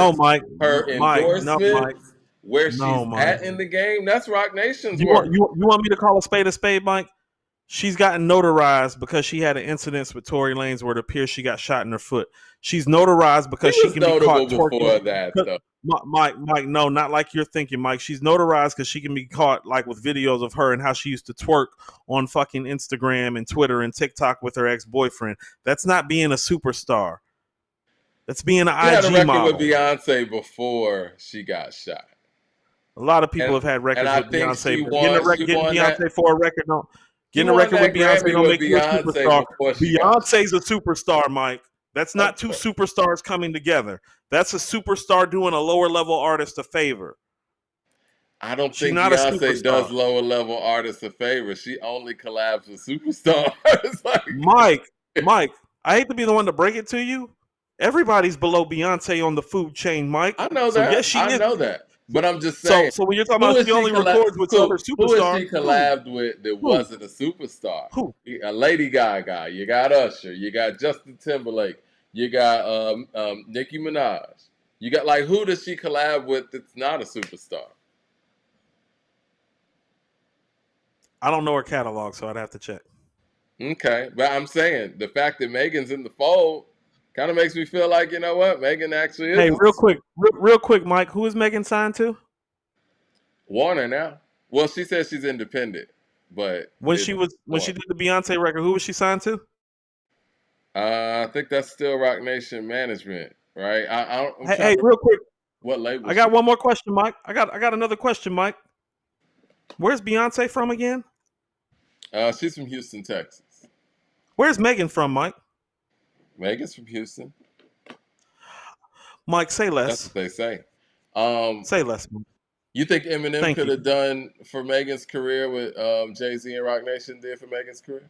her endorsements, where she's at in the game, that's Rock Nation's work. You want me to call a spade, Mike? She's gotten notarized because she had an incident with Tory Lanez where it appears she got shot in her foot. She's notarized because she can be caught twerking. That, though. Mike, no, not like you're thinking, Mike. She's notarized because she can be caught like with videos of her and how she used to twerk on fucking Instagram and Twitter and TikTok with her ex-boyfriend. That's not being a superstar. That's being an IG model. She had a record with Beyonce before she got shot. A lot of people have had records with Beyonce. Getting Beyonce for a record, no. Getting a record with Beyonce don't make you a superstar. Beyonce's a superstar, Mike. That's not two superstars coming together. That's a superstar doing a lower level artist a favor. I don't think Beyonce does lower level artists a favor. She only collabs with superstars. Mike, I hate to be the one to break it to you. Everybody's below Beyonce on the food chain, Mike. I know that. Yes, I know that. But I'm just saying. So when you're talking about she only records with other superstars, who is she collabed with that wasn't a superstar? Who? Lady Gaga. You got Usher. You got Justin Timberlake. You got Nicki Minaj. You got who does she collab with that's not a superstar? I don't know her catalog, so I'd have to check. Okay, but I'm saying the fact that Megan's in the fold kind of makes me feel like, you know what, Megan actually is. Hey, real quick, Mike, who is Megan signed to? Warner now. Well, she says she's independent, but when she did the Beyonce record, who was she signed to? I think that's still Rock Nation Management, right? Hey, real quick. What label? I got one more question, Mike. I got another question, Mike. Where's Beyonce from again? She's from Houston, Texas. Where's Megan from, Mike? Megan's from Houston. Mike, say less. That's what they say. Say less, Mike. You think Eminem could have done for Megan's career what Jay-Z and Rock Nation did for Megan's career?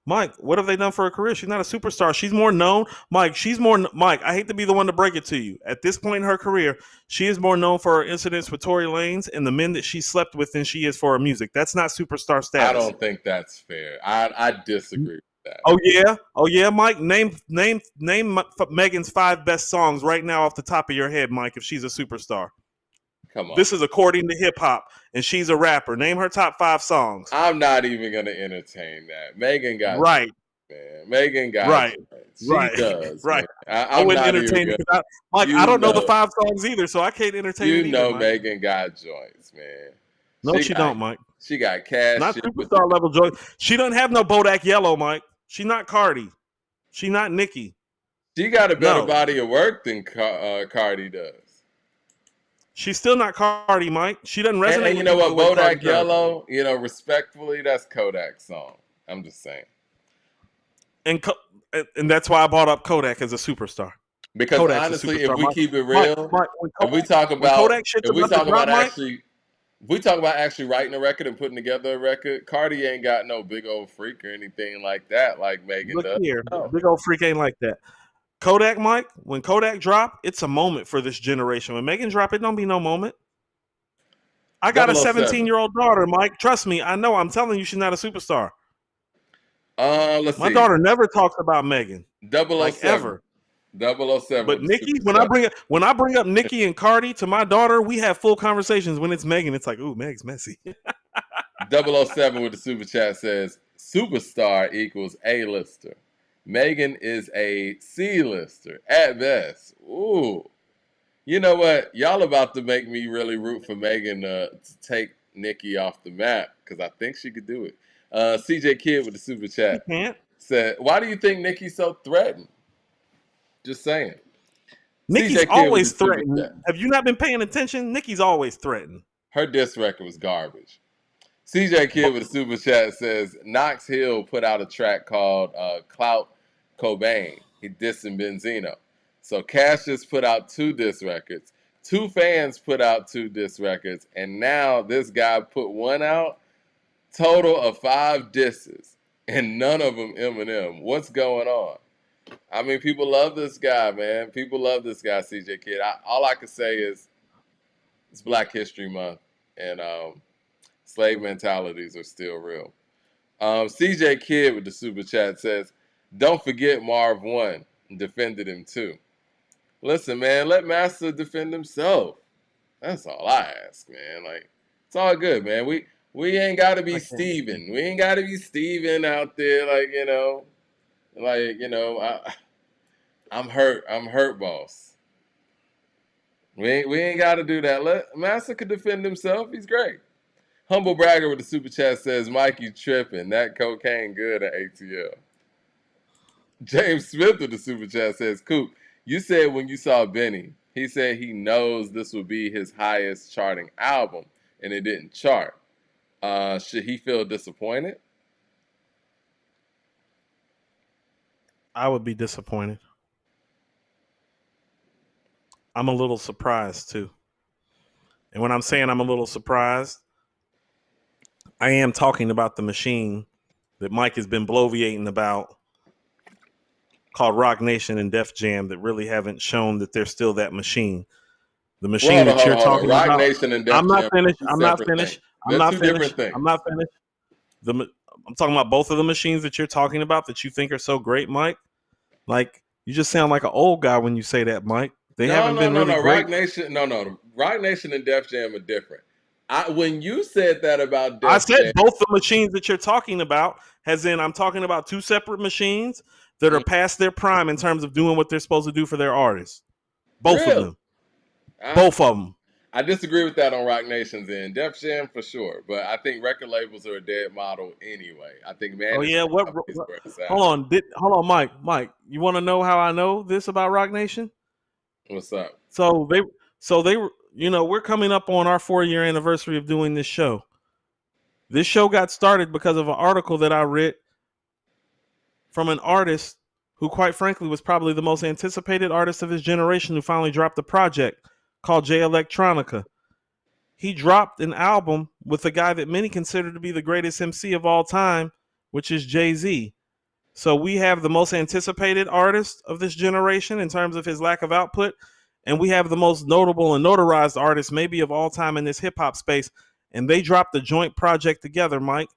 Mike, what have they done for her career? She's not a superstar. She's more known. Mike, I hate to be the one to break it to you. At this point in her career, she is more known for her incidents with Tory Lanez and the men that she slept with than she is for her music. That's not superstar status. I don't think that's fair. I disagree with that. Oh yeah, Mike. Name Megan's 5 best songs right now off the top of your head, Mike, if she's a superstar. Come on. This is according to hip hop, and she's a rapper. Name her top 5 songs. I'm not even gonna entertain that. Megan got right, man. Megan got right, she right, does. right. Man. I I'm wouldn't not entertain even it because I don't know the 5 songs either, so I can't entertain it either. Mike. Megan got joints, man. No, she don't, Mike. She got cash. Not superstar level joints. She doesn't have no Bodak Yellow, Mike. She not Cardi. She not Nicki. She got a better body of work than Cardi does. She's still not Cardi, Mike. She doesn't resonate. And you know what? Bodak Yellow, respectfully, that's Kodak's song. I'm just saying. And that's why I brought up Kodak as a superstar. Because Kodak's honestly, if we keep it real, if we talk about actually writing a record and putting together a record, Cardi ain't got no big old freak or anything like that, like Megan does. Here, big old freak ain't like that. Kodak, Mike, when Kodak drop, it's a moment for this generation. When Megan drop, it don't be no moment. I got a 17-year-old daughter, Mike. Trust me, I know. I'm telling you, she's not a superstar. My daughter never talks about Megan. 007. Like ever. 007. But Nicki, when I bring up Nicki and Cardi to my daughter, we have full conversations. When it's Megan, it's like, ooh, Meg's messy. 007 with the super chat says, superstar equals A-lister. Megan is a C-lister at best. Ooh. You know what? Y'all about to make me really root for Megan to take Nicki off the map because I think she could do it. CJ Kidd with the super chat said, why do you think Nicki's so threatened? Just saying. Nicki's always threatened. Have you not been paying attention? Nicki's always threatened. Her diss record was garbage. CJ Kidd with the super chat says, Knox Hill put out a track called Clout Cobain. He dissing Benzino. So Cassius put out 2 diss records. 2 fans put out 2 diss records. And now this guy put 1 out. Total of 5 disses. And none of them Eminem. What's going on? I mean, people love this guy, man. People love this guy, CJ Kidd. All I can say is it's Black History Month. And slave mentalities are still real. CJ Kidd with the super chat says, don't forget Marv 1 defended him too. Listen, man, let Master defend himself. That's all I ask, man. Like, it's all good, man. We ain't got to be Steven. We ain't got to be Steven out there, I'm hurt, boss. We ain't got to do that. Let Master could defend himself. He's great. Humble Bragger with the super chat says, Mike, you tripping. That cocaine good at ATL. James Smith with the super chat says, Coop, you said when you saw Benny, he said he knows this will be his highest charting album, and it didn't chart. Should he feel disappointed? I would be disappointed. I'm a little surprised, too. And when I'm saying I'm a little surprised, I am talking about the machine that Mike has been bloviating about called Rock Nation and Def Jam that really haven't shown that they're still that machine. The machine that you're talking about. Rock Nation and Def Jam. I'm not finished. I'm not finished. I'm not finished. I'm talking about both of the machines that you're talking about that you think are so great, Mike. Like, you just sound like an old guy when you say that, Mike. They haven't been really great. Rock Nation and Def Jam are different. When you said that about Def Jam, I said both the machines that you're talking about, as in I'm talking about 2 separate machines that are past their prime in terms of doing what they're supposed to do for their artists. Both of them. Both of them. I disagree with that on Rock Nation's end. Def Jam for sure, but I think record labels are a dead model anyway. I think Hold on, Mike. Mike, you want to know how I know this about Rock Nation? What's up? So they we're coming up on our 4-year anniversary of doing this show. This show got started because of an article that I read from an artist who, quite frankly, was probably the most anticipated artist of his generation who finally dropped a project called J Electronica. He dropped an album with a guy that many consider to be the greatest MC of all time, which is Jay-Z. So we have the most anticipated artist of this generation in terms of his lack of output, and we have the most notable and notarized artist maybe of all time in this hip-hop space, and they dropped a joint project together, Mike.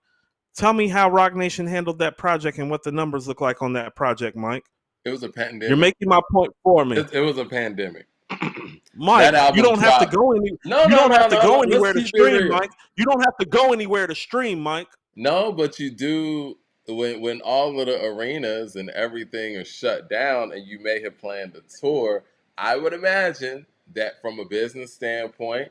Tell me how Rock Nation handled that project and what the numbers look like on that project, Mike. It was a pandemic. You're making my point for me. It was a pandemic. Mike, That you album don't have to dropped. go any. No, You no, don't no, have to no, go no. Let's anywhere to keep it stream, real. Mike. You don't have to go anywhere to stream, Mike. No, but you do when all of the arenas and everything are shut down and you may have planned a tour. I would imagine that from a business standpoint,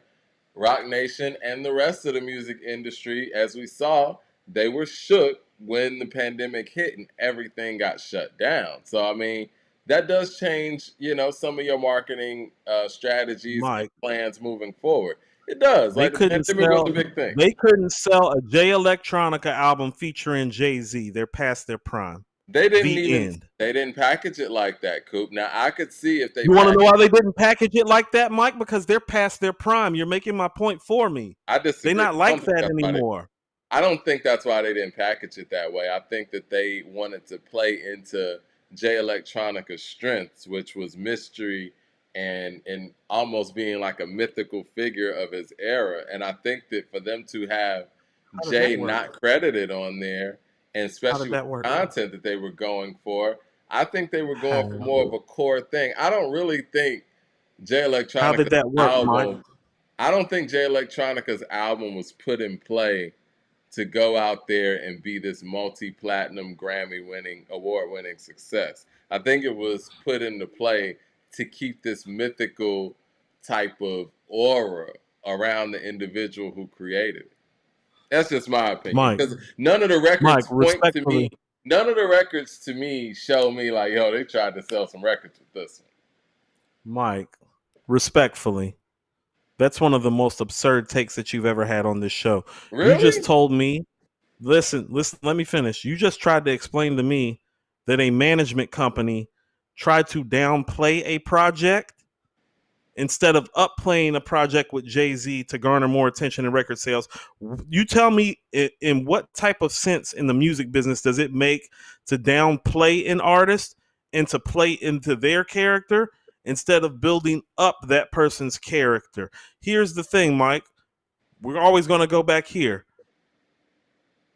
Rock Nation and the rest of the music industry, as we saw, they were shook when the pandemic hit and everything got shut down. So I mean, that does change, some of your marketing strategies and Mike, plans moving forward. It does. they Like the couldn't pandemic was a sell. big thing. They couldn't sell a J Electronica album featuring Jay-Z. They're past their prime. They didn't The even end. they didn't package it like that, Coop. Now I could see if they You want to know packaged. why they didn't package it like that, Mike? Because they're past their prime. You're making my point for me. I They're disagree. not I like don't think that that's why they. anymore. I don't think that's why they didn't package it that way. I think that they wanted to play into J Electronica's strengths, which was mystery and almost being like a mythical figure of his era. And I think that for them to have How did that Jay work? not credited on there, and How did especially with that work? the content that they were going for, I think they were going for more How, of a core thing. I don't really think Jay how did Electronica's that work, Mike? album. I don't think Jay Electronica's album was put in play to go out there and be this multi-platinum Grammy-winning, award-winning success. I think it was put into play to keep this mythical type of aura around the individual who created it. That's just my opinion. Mike, Because none of the Mike, records point to me. respectfully, None of the records to me show me like, yo, they tried to sell some records with this one. Mike, respectfully, that's one of the most absurd takes that you've ever had on this show. You just Really? told me, listen, let me finish. You just tried to explain to me that a management company tried to downplay a project instead of upplaying a project with Jay-Z to garner more attention and record sales. You tell me in what type of sense in the music business does it make to downplay an artist and to play into their character instead of building up that person's character? Here's the thing, Mike. We're always going to go back here.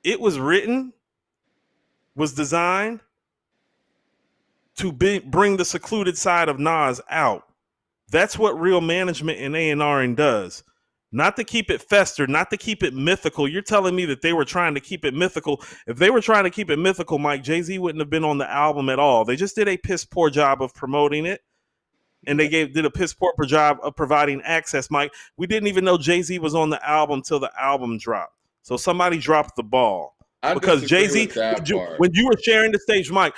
It was written, was designed to bring the secluded side of Nas out. That's what real management and A&Ring does. Not to keep it fester, not to keep it mythical. You're telling me that they were trying to keep it mythical. If they were trying to keep it mythical, Mike, Jay-Z wouldn't have been on the album at all. They just did a piss poor job of promoting it. And they did a piss poor job of providing access, Mike. We didn't even know Jay-Z was on the album till the album dropped. So somebody dropped the ball. I Because disagree Jay-Z, with that part. when you were sharing the stage, Mike,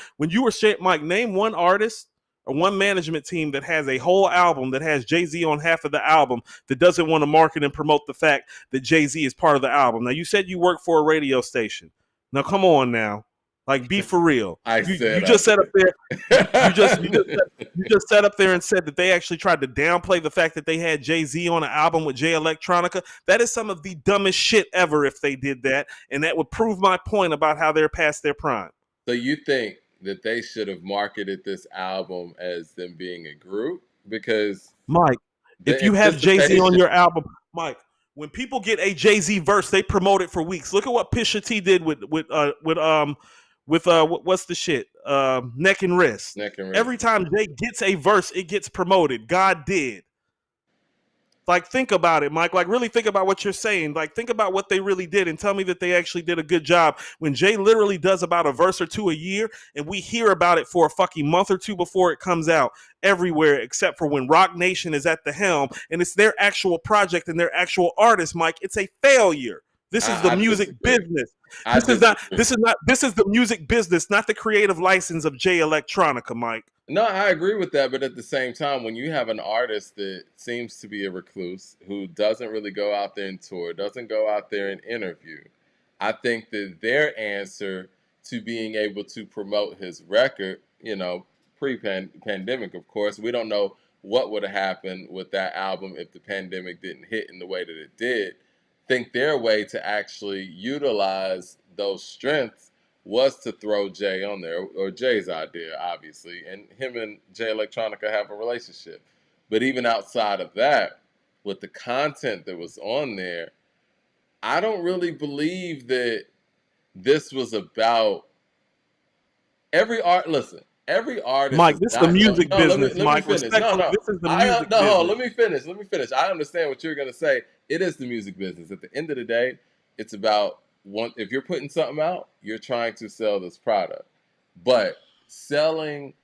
Mike, name one artist or one management team that has a whole album that has Jay-Z on half of the album that doesn't want to market and promote the fact that Jay-Z is part of the album. Now, you said you work for a radio station. Now, come on now. Like, be for real. I You said I just said up there, did. you just sat up there and said that they actually tried to downplay the fact that they had Jay-Z on an album with J Electronica. That is some of the dumbest shit ever if they did that, and that would prove my point about how they're past their prime. So you think that they should have marketed this album as them being a group? Because Mike, the if you have Jay-Z on anticipation. your album, Mike, when people get a Jay-Z verse, they promote it for weeks. Look at what Pusha T did with what's the shit? Neck and Wrist. Neck and Wrist. Every time Jay gets a verse, it gets promoted. God did. Like, think about it, Mike. Like, really think about what you're saying. Like, think about what they really did and tell me that they actually did a good job. When Jay literally does about a verse or two a year, and we hear about it for a fucking month or two before it comes out everywhere, except for when Rock Nation is at the helm, and it's their actual project and their actual artist, Mike. It's a failure. This is the music business. This is the music business, not the creative license of J Electronica, Mike. No, I agree with that, but at the same time, when you have an artist that seems to be a recluse, who doesn't really go out there and tour, doesn't go out there and interview, I think that their answer to being able to promote his record, pre-pandemic, of course, we don't know what would have happened with that album if the pandemic didn't hit in the way that it did. Think their way to actually utilize those strengths was to throw Jay on there, or Jay's idea, obviously, and him and J Electronica have a relationship. But even outside of that, with the content that was on there, I don't really believe that this was about every every artist Mike, is this is the not going. music No, business, let me Mike. finish. No, Respectfully, no, this is the music no. Hold on, business. let me finish. Let me finish. I understand what you're gonna say. It is the music business. At the end of the day, it's about one. If you're putting something out, you're trying to sell this product, but selling,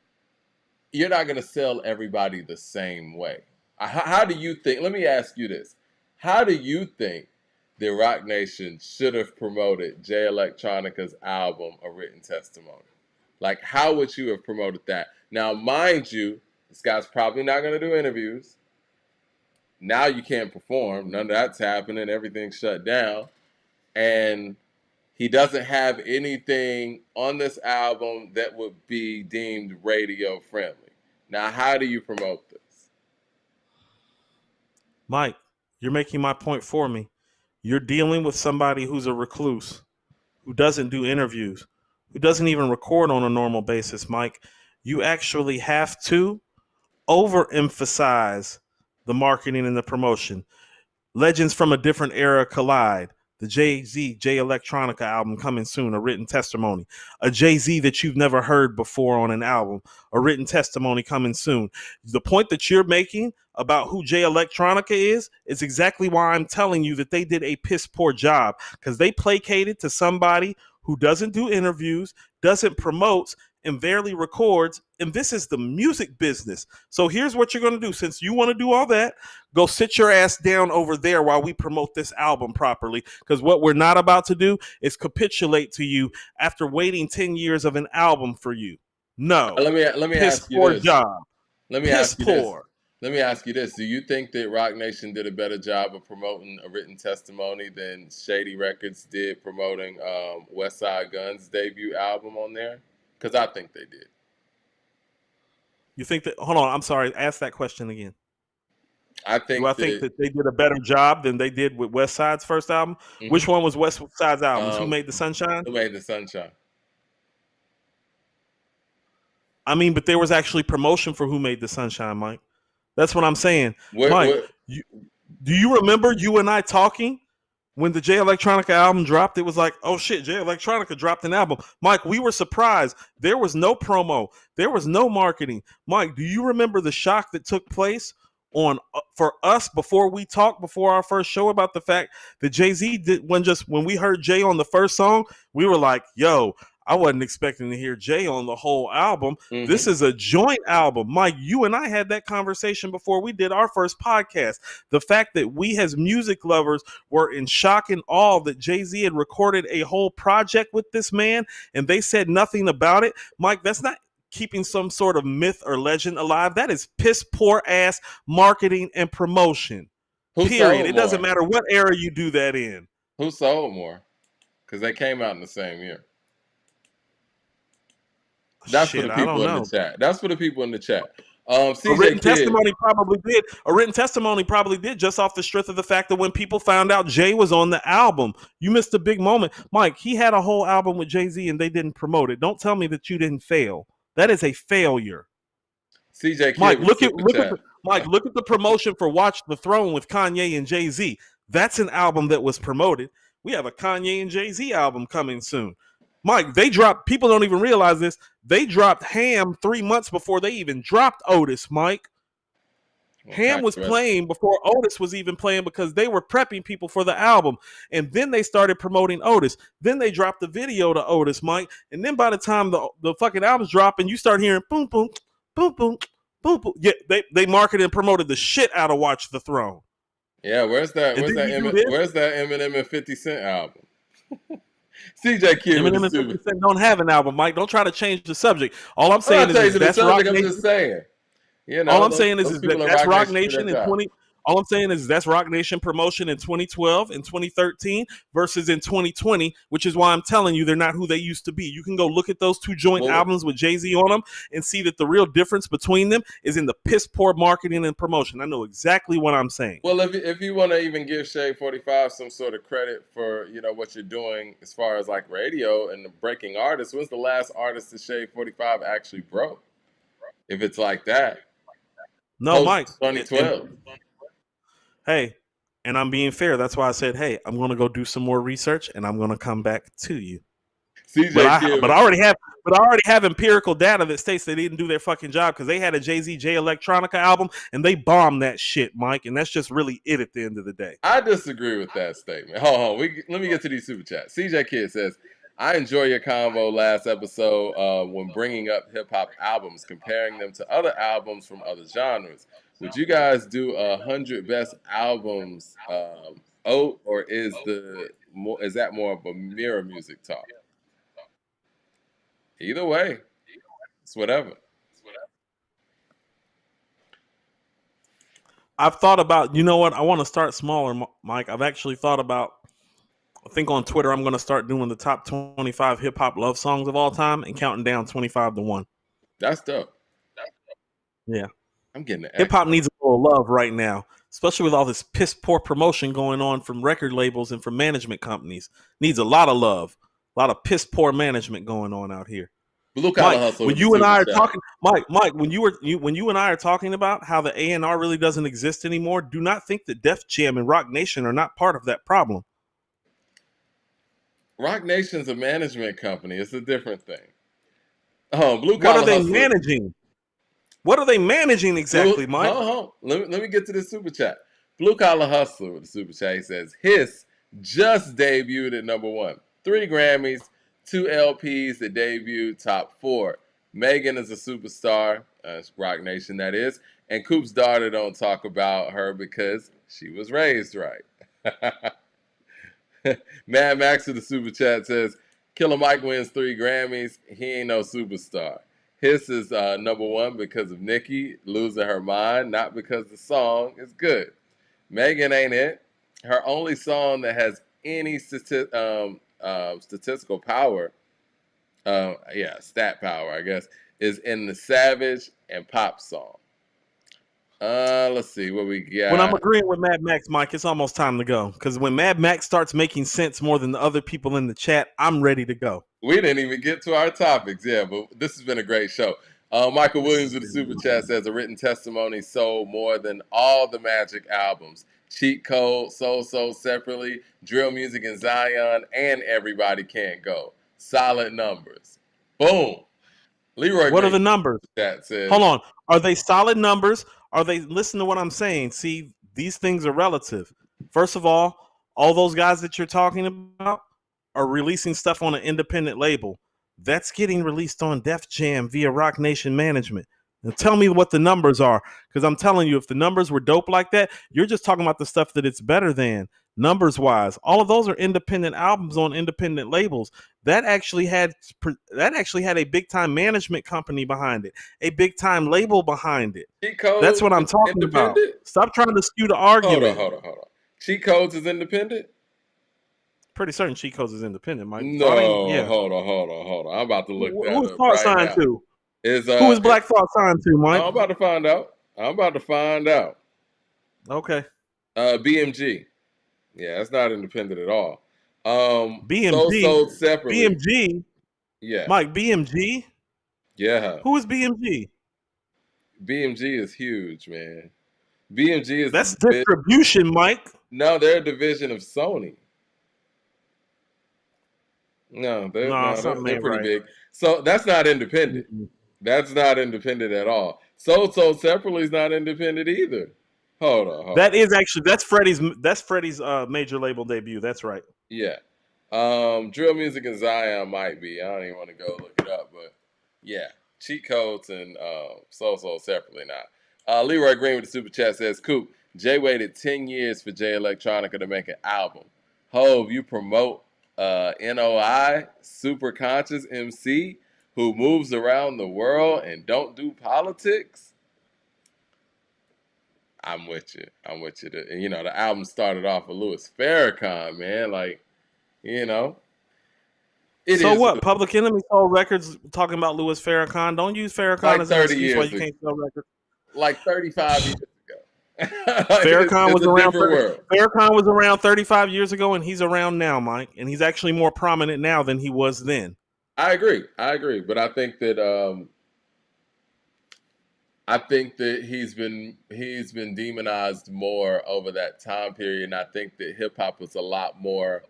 you're not gonna sell everybody the same way. How do you think? Let me ask you this: how do you think the Rock Nation should have promoted J Electronica's album, A Written Testimony? Like, how would you have promoted that? Now, mind you, this guy's probably not going to do interviews. Now you can't perform. None of that's happening. Everything's shut down. And he doesn't have anything on this album that would be deemed radio friendly. Now, how do you promote this? Mike, you're making my point for me. You're dealing with somebody who's a recluse, who doesn't do interviews, who doesn't even record on a normal basis, Mike. You actually have to overemphasize the marketing and the promotion. Legends from a different era collide. The Jay-Z, J Electronica album coming soon, A Written Testimony. A Jay-Z that you've never heard before on an album, A Written Testimony coming soon. The point that you're making about who J Electronica is exactly why I'm telling you that they did a piss poor job, because they placated to somebody who doesn't do interviews, doesn't promote, and barely records, and this is the music business. So here's what you're going to do. Since you want to do all that, go sit your ass down over there while we promote this album properly, because what we're not about to do is capitulate to you after waiting 10 years of an album for you. No. Let me Piss ask you poor this. job. Let me Piss ask you poor. this. Let me ask you this. Do you think that Rock Nation did a better job of promoting A Written Testimony than Shady Records did promoting West Side Gun's debut album on there? Because I think they did. You think that? Hold on. I'm sorry. Ask that question again. I think that they did a better job than they did with West Side's first album? Mm-hmm. Which one was West Side's albums? Who Made the Sunshine? Who Made the Sunshine? I mean, but there was actually promotion for Who Made the Sunshine, Mike. That's what I'm saying. Mike, do you remember you and I talking when the J Electronica album dropped? It was like, oh shit, J Electronica dropped an album. Mike, we were surprised. There was no promo. There was no marketing. Mike, do you remember the shock that took place for us before we talked before our first show about the fact that Jay-Z did when we heard Jay on the first song, we were like, yo, I wasn't expecting to hear Jay on the whole album. Mm-hmm. This is a joint album. Mike, you and I had that conversation before we did our first podcast. The fact that we as music lovers were in shock and awe that Jay-Z had recorded a whole project with this man and they said nothing about it. Mike, that's not keeping some sort of myth or legend alive. That is piss poor ass marketing and promotion. Period. It doesn't matter what era you do that in. Who sold more? Because they came out in the same year. That's for the people in the chat. That's for the people in the chat. A written testimony probably did. A written testimony probably did, just off the strength of the fact that when people found out Jay was on the album, you missed a big moment. Mike, he had a whole album with Jay-Z and they didn't promote it. Don't tell me that you didn't fail. That is a failure. CJ, Mike, look at the promotion for Watch the Throne with Kanye and Jay-Z. That's an album that was promoted. We have a Kanye and Jay-Z album coming soon. Mike, they dropped, people don't even realize this, they dropped Ham 3 months before they even dropped Otis, Mike. Ham was playing before Otis was even playing because they were prepping people for the album. And then they started promoting Otis. Then they dropped the video to Otis, Mike. And then by the time the fucking album's dropping, you start hearing boom, boom, boom, boom, boom, boom. Yeah, they marketed and promoted the shit out of Watch the Throne. Yeah, where's that Eminem and 50 Cent album? CJ Kid Eminem and 50 Cent don't have an album, Mike. Don't try to change the subject. All I'm saying is that's Rock Nation. I'm just saying. You know, all I'm saying is that's Rock Nation in 20. All I'm saying is that's Rock Nation promotion in 2012 and 2013 versus in 2020, which is why I'm telling you they're not who they used to be. You can go look at those two joint albums with Jay-Z on them and see that the real difference between them is in the piss poor marketing and promotion. I know exactly what I'm saying. Well, if you want to even give Shade 45 some sort of credit for, you know, what you're doing as far as like radio and the breaking artists, when's the last artist that Shade 45 actually broke? If it's like that. No, Mike. 2012. Hey, and I'm being fair. That's why I said, hey, I'm going to go do some more research and I'm going to come back to you. CJ But I Kid but was I already have but I already have empirical data that states they didn't do their fucking job because they had a Jay-Z J Electronica album and they bombed that shit, Mike, and that's just really it at the end of the day. I disagree with that statement. Hold on. Let me get to these super chats. CJ Kid says, I enjoy your convo last episode when bringing up hip hop albums, comparing them to other albums from other genres. Would you guys do 100 best albums? Or is that more of a mirror music talk? Either way, it's whatever. I've thought about, you know what? I want to start smaller, Mike. I've actually thought about, I think on Twitter, I'm going to start doing the top 25 hip hop love songs of all time and counting down 25 to 1. That's dope. Yeah. I'm getting the Hip hop needs a little love right now, especially with all this piss poor promotion going on from record labels and from management companies. Needs a lot of love, a lot of piss poor management going on out here. Blue Collar Mike, Hustle. when you and I are talking, Mike, when you and I are talking about how the A&R really doesn't exist anymore, do not think that Def Jam and Rock Nation are not part of that problem. Rock Nation's a management company. It's a different thing. Oh, Blue What Collar are they Hustle. managing? What are they managing exactly, Mike? Let me get to the super chat. Blue Collar Hustler with the super chat. He says Hiss just debuted at number 1. 3 Grammys, 2 LPs that debuted top 4. Megan is a superstar, Rock Nation that is, and Coop's daughter don't talk about her because she was raised right. Mad Max with the super chat says Killer Mike wins 3 Grammys. He ain't no superstar. His is number 1 because of Nicki losing her mind, not because the song is good. Megan ain't it. Her only song that has any statistical power, stat power, I guess, is in the Savage and Pop song. Let's see what we got. When I'm agreeing with Mad Max, Mike, it's almost time to go. Because when Mad Max starts making sense more than the other people in the chat, I'm ready to go. We didn't even get to our topics, but this has been a great show. Michael Williams with the super chat says a written testimony sold more than all the Magic albums. Cheat Code, Soul Separately, Drill Music in Zion, and Everybody Can't Go. Solid numbers. Boom. Leroy. What are the numbers? That says. Hold on. Are they solid numbers? Are they, listen to what I'm saying? See, these things are relative. First of all those guys that you're talking about are releasing stuff on an independent label. That's getting released on Def Jam via Rock Nation management. Now tell me what the numbers are, because I'm telling you, if the numbers were dope like that, you're just talking about the stuff that it's better than. Numbers wise, all of those are independent albums on independent labels. That actually had a big time management company behind it, a big time label behind it. That's what I'm talking about. Stop trying to skew the argument. Hold on. Cheat Codes is independent? Pretty certain Cheat Codes is independent, Mike. No, hold on. I'm about to look that Who's up Thought right signed now. to? Who is Black Thought signed to, Mike? I'm about to find out. Okay. BMG. Yeah, that's not independent at all. BMG. Sold separately. BMG. Yeah. Mike, BMG? Yeah. Who is BMG? BMG is huge, man. BMG is that's distribution, Mike. No, they're a division of Sony. No, they're pretty big. So that's not independent. Mm-hmm. That's not independent at all. Sold Separately is not independent either. Hold on. That's Freddie's major label debut. That's right. Yeah. Drill Music in Zion might be. I don't even want to go look it up, but yeah. Cheat Codes and Sold Separately not. Leroy Green with the super chat says, Coop, Jay waited 10 years for J Electronica to make an album. Hove, you promote NOI, super conscious MC who moves around the world and don't do politics? I'm with you. And, the album started off with Louis Farrakhan, man. Like, So what? Public Enemy sold records talking about Louis Farrakhan. Don't use Farrakhan as an excuse why you can't sell records. Like 35 years ago. Farrakhan was around 35 years ago, and he's around now, Mike. And he's actually more prominent now than he was then. I agree. But I think that he's been demonized more over that time period, and I think that hip hop was a lot more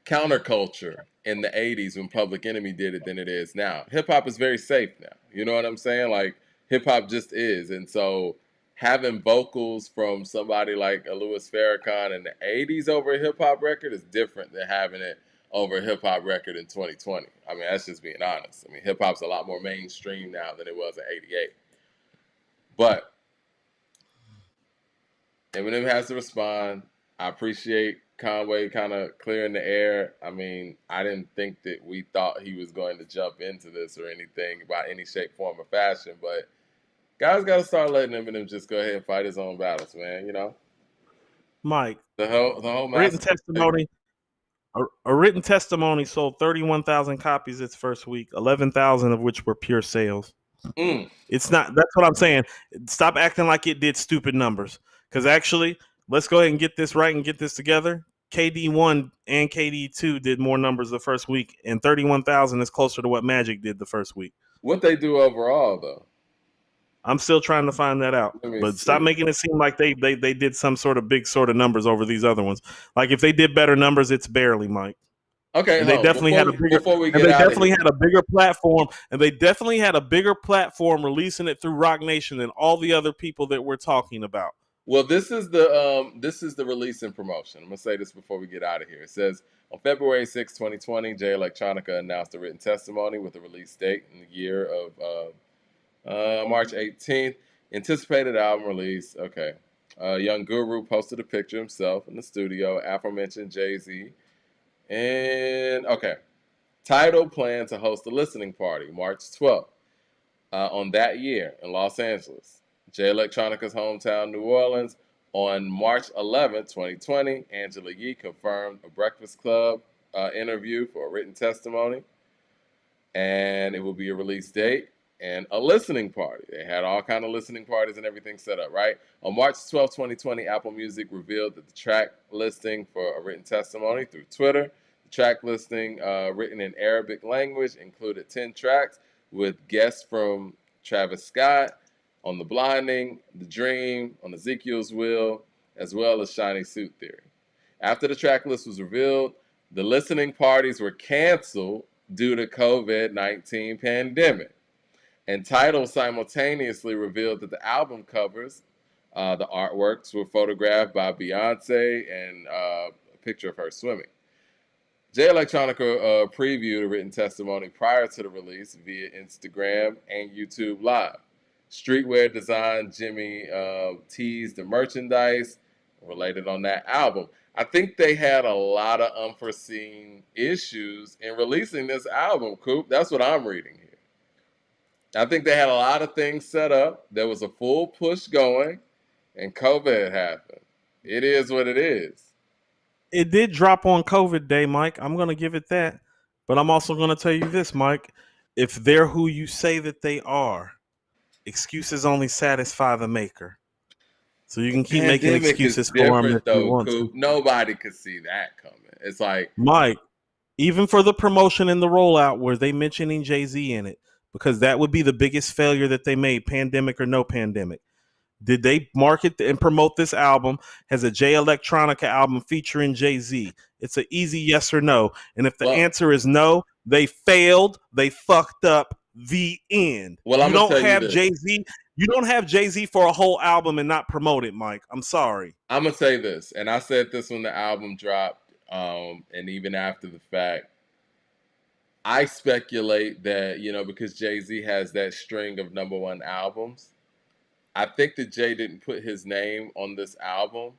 counterculture in the 80s when Public Enemy did it than it is now. Hip hop is very safe now. You know what I'm saying? Like, hip hop just is. And so having vocals from somebody like a Louis Farrakhan in the 80s over a hip hop record is different than having it over a hip hop record in 2020. I mean, that's just being honest. I mean, hip hop's a lot more mainstream now than it was in 88. But Eminem has to respond. I appreciate Conway kind of clearing the air. I mean, I didn't think that we thought he was going to jump into this or anything by any shape, form, or fashion, but guys got to start letting Eminem just go ahead and fight his own battles, man. You know, Mike, the whole written testimony. A written testimony sold 31,000 copies its first week, 11,000 of which were pure sales. It's not. That's what I'm saying. Stop acting like it did stupid numbers. Because actually, let's go ahead and get this right and get this together. KD1 and KD2 did more numbers the first week, and 31,000 is closer to what Magic did the first week. What they do overall, though? I'm still trying to find that out. But stop making it seem like they did some sort of big sort of numbers over these other ones. Like if they did better numbers, it's barely, Mike. Okay, and they definitely had a bigger. Had a bigger platform, and they definitely had a bigger platform releasing it through Rock Nation than all the other people that we're talking about. Well, this is the release and promotion. I'm gonna say this before we get out of here. It says on February 6, 2020, J Electronica announced a written testimony with a release date in the year of March 18th. Anticipated album release. Okay. Young Guru posted a picture himself in the studio, aforementioned Jay-Z. And, okay. Tidal planned to host a listening party March 12th on that year in Los Angeles. J Electronica's hometown, New Orleans. On March 11th, 2020, Angela Yee confirmed a Breakfast Club interview for a written testimony. And it will be a release date and a listening party. They had all kind of listening parties and everything set up, right? On March 12, 2020, Apple Music revealed that the track listing for a written testimony through Twitter. The track listing, written in Arabic language, included 10 tracks with guests from Travis Scott on The Blinding, The Dream, on Ezekiel's Will, as well as Shiny Suit Theory. After the track list was revealed, the listening parties were canceled due to COVID-19 pandemic. And Tidal simultaneously revealed that the album covers, the artworks were photographed by Beyonce and a picture of her swimming. J Electronica previewed a written testimony prior to the release via Instagram and YouTube Live. Streetwear design Jimmy teased the merchandise related on that album. I think they had a lot of unforeseen issues in releasing this album, Coop. That's what I'm reading here. I think they had a lot of things set up. There was a full push going, and COVID happened. It is what it is. It did drop on COVID day, Mike. I'm going to give it that. But I'm also going to tell you this, Mike. If they're who you say that they are, excuses only satisfy the maker. So you can keep making excuses for them if you want to. Nobody could see that coming. It's like, Mike, even for the promotion and the rollout, were they mentioning Jay-Z in it? Because that would be the biggest failure that they made, pandemic or no pandemic. Did they market and promote this album as a J Electronica album featuring Jay-Z? It's an easy yes or no. And if the answer is no, they failed, they fucked up, the end. Well, you don't have Jay-Z. You don't have Jay-Z for a whole album and not promote it, Mike. I'm sorry. I'm gonna say this, and I said this when the album dropped, and even after the fact. I speculate that, because Jay-Z has that string of #1 albums, I think that Jay didn't put his name on this album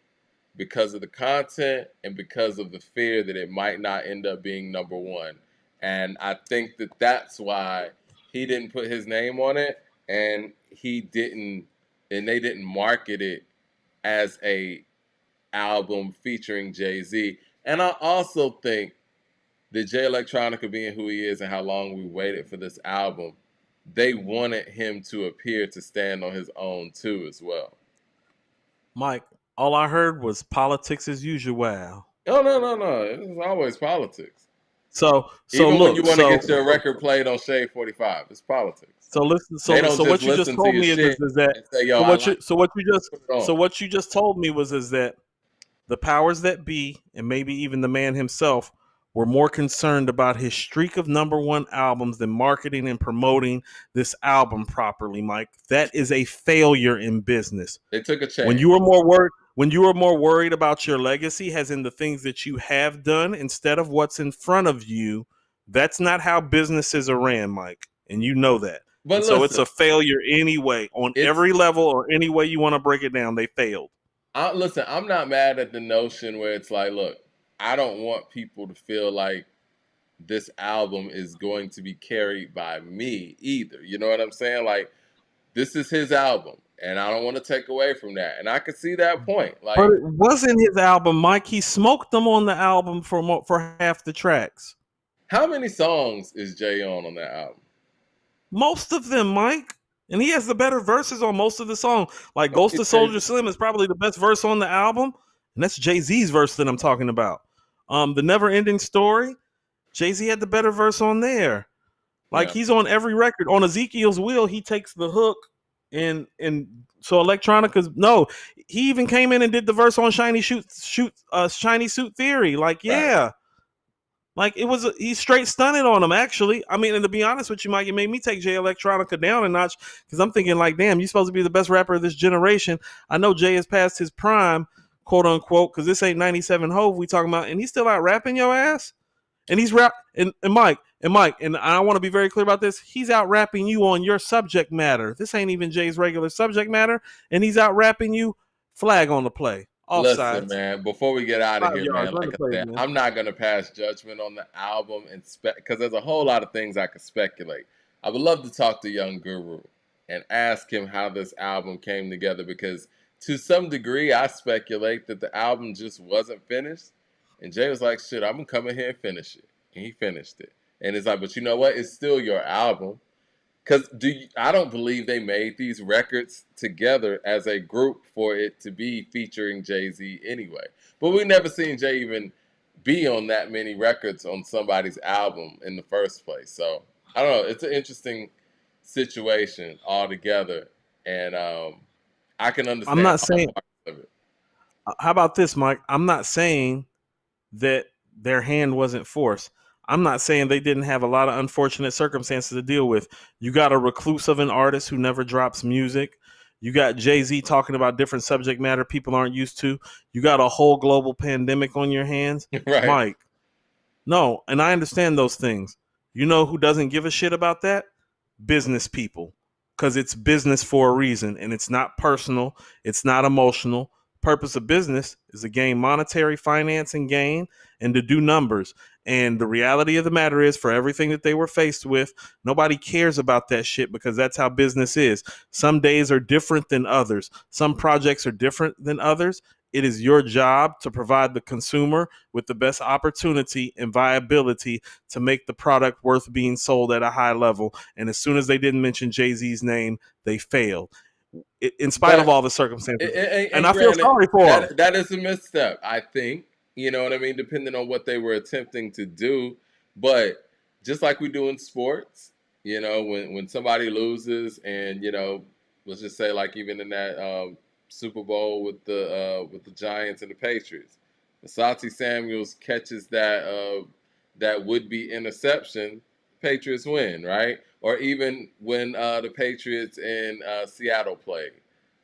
because of the content and because of the fear that it might not end up being #1. And I think that that's why he didn't put his name on it, and they didn't market it as a album featuring Jay-Z. And I also think that J Electronica, being who he is and how long we waited for this album, they wanted him to appear to stand on his own too as well. Mike, all I heard was politics as usual. Oh, no. It's always politics. So even look, when you want to get your record played on Shade 45, it's politics. So listen. So what you just told me is that. What you just told me was that the powers that be, and maybe even the man himself, were more concerned about his streak of #1 albums than marketing and promoting this album properly, Mike. That is a failure in business. They took a chance. When you were more worried about your legacy, as in the things that you have done instead of what's in front of you, that's not how businesses are ran, Mike. And you know that. But so it's a failure anyway, on every level or any way you want to break it down. They failed. Listen, I'm not mad at the notion where it's like, look, I don't want people to feel like this album is going to be carried by me either. You know what I'm saying? Like, this is his album, and I don't want to take away from that. And I can see that point. Like, but it wasn't his album, Mike. He smoked them on the album for half the tracks. How many songs is Jay on that album? Most of them, Mike. And he has the better verses on most of the song. Like Ghost of Soldier Slim is probably the best verse on the album. And that's Jay-Z's verse that I'm talking about. The Never Ending Story, Jay-Z had the better verse on there. Like he's on every record. On Ezekiel's Wheel, he takes the hook and so Electronica's he even came in and did the verse on Shiny Suit Theory. Like, yeah. Right. Like he's straight stunning on him, actually. I mean, and to be honest with you, Mike, it made me take J Electronica down a notch because I'm thinking, like, damn, you're supposed to be the best rapper of this generation. I know Jay has passed his prime, quote unquote, because this ain't 97 Hove we talking about, and he's still out rapping your ass. And he's and Mike, and I want to be very clear about this. He's out rapping you on your subject matter. This ain't even Jay's regular subject matter, and he's out rapping you. Flag on the play. Listen, man, before we get out of here, man, like I said, I'm not going to pass judgment on the album because there's a whole lot of things I could speculate. I would love to talk to Young Guru and ask him how this album came together because to some degree, I speculate that the album just wasn't finished. And Jay was like, shit, I'm going to come in here and finish it. And he finished it. And it's like, but you know what? It's still your album. Because I don't believe they made these records together as a group for it to be featuring Jay-Z anyway. But we never seen Jay even be on that many records on somebody's album in the first place. So, I don't know. It's an interesting situation altogether. And I can understand. I'm not saying. How about this, Mike? I'm not saying that their hand wasn't forced. I'm not saying they didn't have a lot of unfortunate circumstances to deal with. You got a recluse of an artist who never drops music. You got Jay-Z talking about different subject matter people aren't used to. You got a whole global pandemic on your hands. Right. Mike. No, and I understand those things. You know who doesn't give a shit about that? Business people. Because it's business for a reason, and it's not personal. It's not emotional. Purpose of business is to gain monetary financing gain and to do numbers. And the reality of the matter is, for everything that they were faced with, nobody cares about that shit because that's how business is. Some days are different than others. Some projects are different than others. It is your job to provide the consumer with the best opportunity and viability to make the product worth being sold at a high level. And as soon as they didn't mention Jay-Z's name, they failed. In spite of all the circumstances. And I feel sorry for them. That is a misstep, I think. You know what I mean? Depending on what they were attempting to do. But just like we do in sports, you know, when somebody loses and, you know, let's just say like even in that Super Bowl with the Giants and the Patriots, Asante Samuels catches that would-be interception, Patriots win, right? Or even when the Patriots in Seattle played.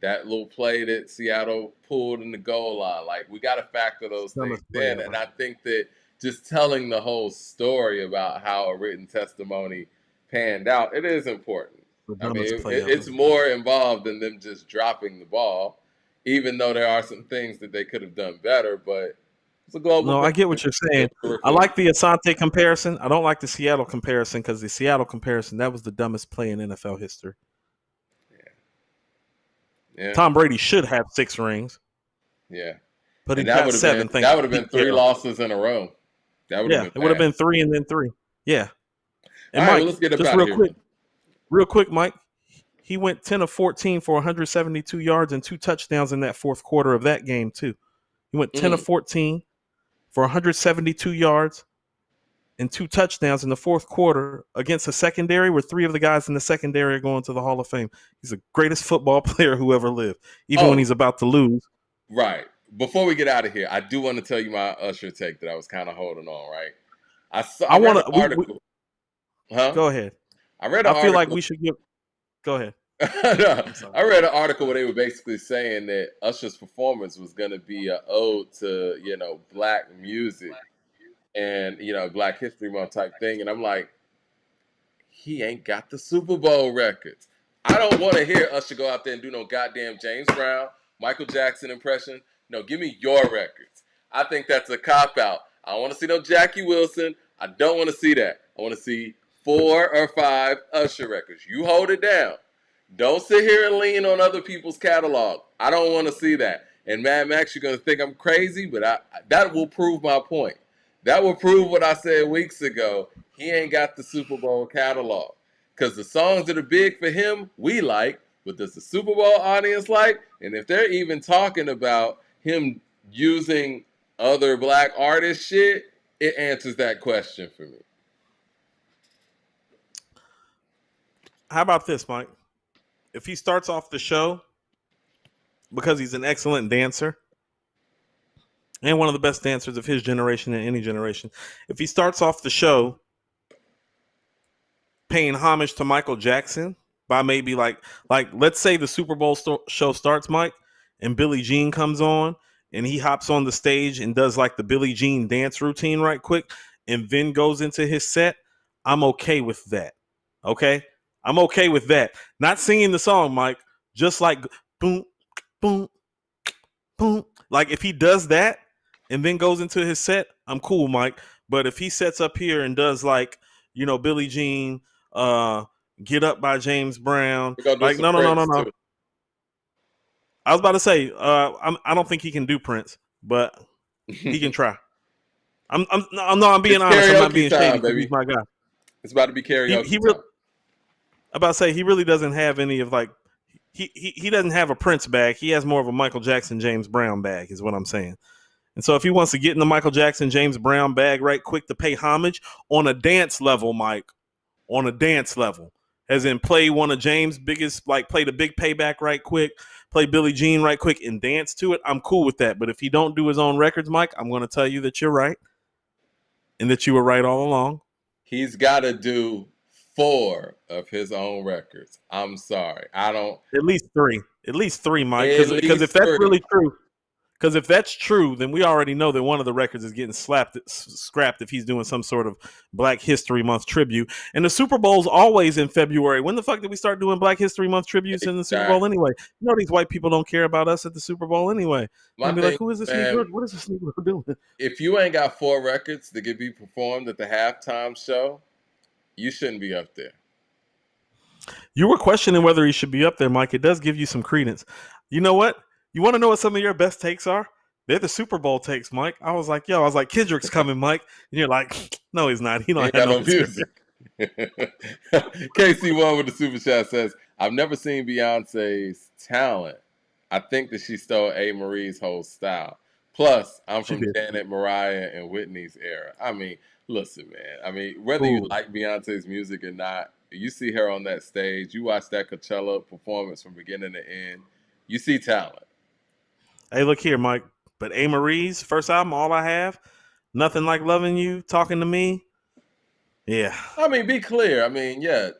That little play that Seattle pulled in the goal line. Like, we got to factor those things in. And I think that just telling the whole story about how a written testimony panned out, it is important. I mean, it's more involved than them just dropping the ball, even though there are some things that they could have done better. But it's a global. No, I get what you're saying. I like the Asante comparison. I don't like the Seattle comparison because the Seattle comparison, that was the dumbest play in NFL history. Yeah. Tom Brady should have 6 rings. Yeah. But he got 7. That would have been 3 losses in a row. That would have been it would have been 3 and then 3. Yeah. And all Mike, right, well, let's get just real quick, Mike. He went 10 of 14 for 172 yards and 2 touchdowns in that fourth quarter of that game, too. He went 10 of 14 for 172 yards and 2 touchdowns in the fourth quarter against a secondary where 3 of the guys in the secondary are going to the Hall of Fame. He's the greatest football player who ever lived, even when he's about to lose. Right. Before we get out of here, I do want to tell you my Usher take that I was kind of holding on, right? I read an want to. We article. Huh? go ahead. I read an I feel like article. we should give. Go ahead. No, I'm sorry. I read an article where they were basically saying that Usher's performance was going to be an ode to black music and Black History Month type thing, and I'm like, he ain't got the Super Bowl records. I don't want to hear Usher go out there and do no goddamn James Brown, Michael Jackson impression. No, give me your records. I think that's a cop out. I don't want to see no Jackie Wilson. I don't want to see that. I want to see 4 or 5 Usher records. You hold it down. Don't sit here and lean on other people's catalog. I don't want to see that. And Mad Max, you're going to think I'm crazy, but that will prove my point. That will prove what I said weeks ago. He ain't got the Super Bowl catalog. Because the songs that are big for him, we like. But does the Super Bowl audience like? And if they're even talking about him using other black artist shit, it answers that question for me. How about this, Mike? If he starts off the show, because he's an excellent dancer and one of the best dancers of his generation and any generation, if he starts off the show paying homage to Michael Jackson by maybe like let's say the Super Bowl show starts, Mike, and Billie Jean comes on and he hops on the stage and does like the Billie Jean dance routine right quick and then goes into his set, I'm okay with that. Okay? I'm okay with that. Not singing the song, Mike, just like boom, boom, boom. Like if he does that and then goes into his set, I'm cool, Mike. But if he sets up here and does like, Billie Jean, Get Up by James Brown, like no. Too. I was about to say, I don't think he can do Prince, but he can try. I'm being honest. I'm not being shady because he's my guy. It's about to be karaoke He time. I'm about to say he really doesn't have any of like he doesn't have a Prince bag. He has more of a Michael Jackson, James Brown bag, is what I'm saying. And so if he wants to get in the Michael Jackson, James Brown bag right quick to pay homage on a dance level, Mike, on a dance level, as in play one of James' biggest, like play the big payback right quick, play Billie Jean right quick and dance to it, I'm cool with that. But if he don't do his own records, Mike, I'm going to tell you that you're right and that you were right all along. He's got to do 4 of his own records. I'm sorry. I don't. At least 3. At least 3, Mike. Because if that's really true, because if that's true, then we already know that one of the records is getting scrapped if he's doing some sort of Black History Month tribute. And the Super Bowl's always in February. When the fuck did we start doing Black History Month tributes in the Super Bowl anyway? These white people don't care about us at the Super Bowl anyway. And be like, who is this Negro? What is this Negro doing? If you ain't got 4 records that could be performed at the halftime show, you shouldn't be up there. You were questioning whether he should be up there, Mike. It does give you some credence. You know what? You want to know what some of your best takes are? They're the Super Bowl takes, Mike. I was like, Kendrick's coming, Mike. And you're like, no, he's not. He don't have no music. KC1 with the super chat says, I've never seen Beyonce's talent. I think that she stole Amarie's whole style. Plus, I'm from Janet, Mariah, and Whitney's era. I mean, listen, man. I mean, whether you like Beyonce's music or not, you see her on that stage, you watch that Coachella performance from beginning to end, you see talent. Hey, look here, Mike. But Amarie's first album, All I Have, Nothing Like Loving You, Talking to Me. Yeah. I mean, be clear. I mean, yeah,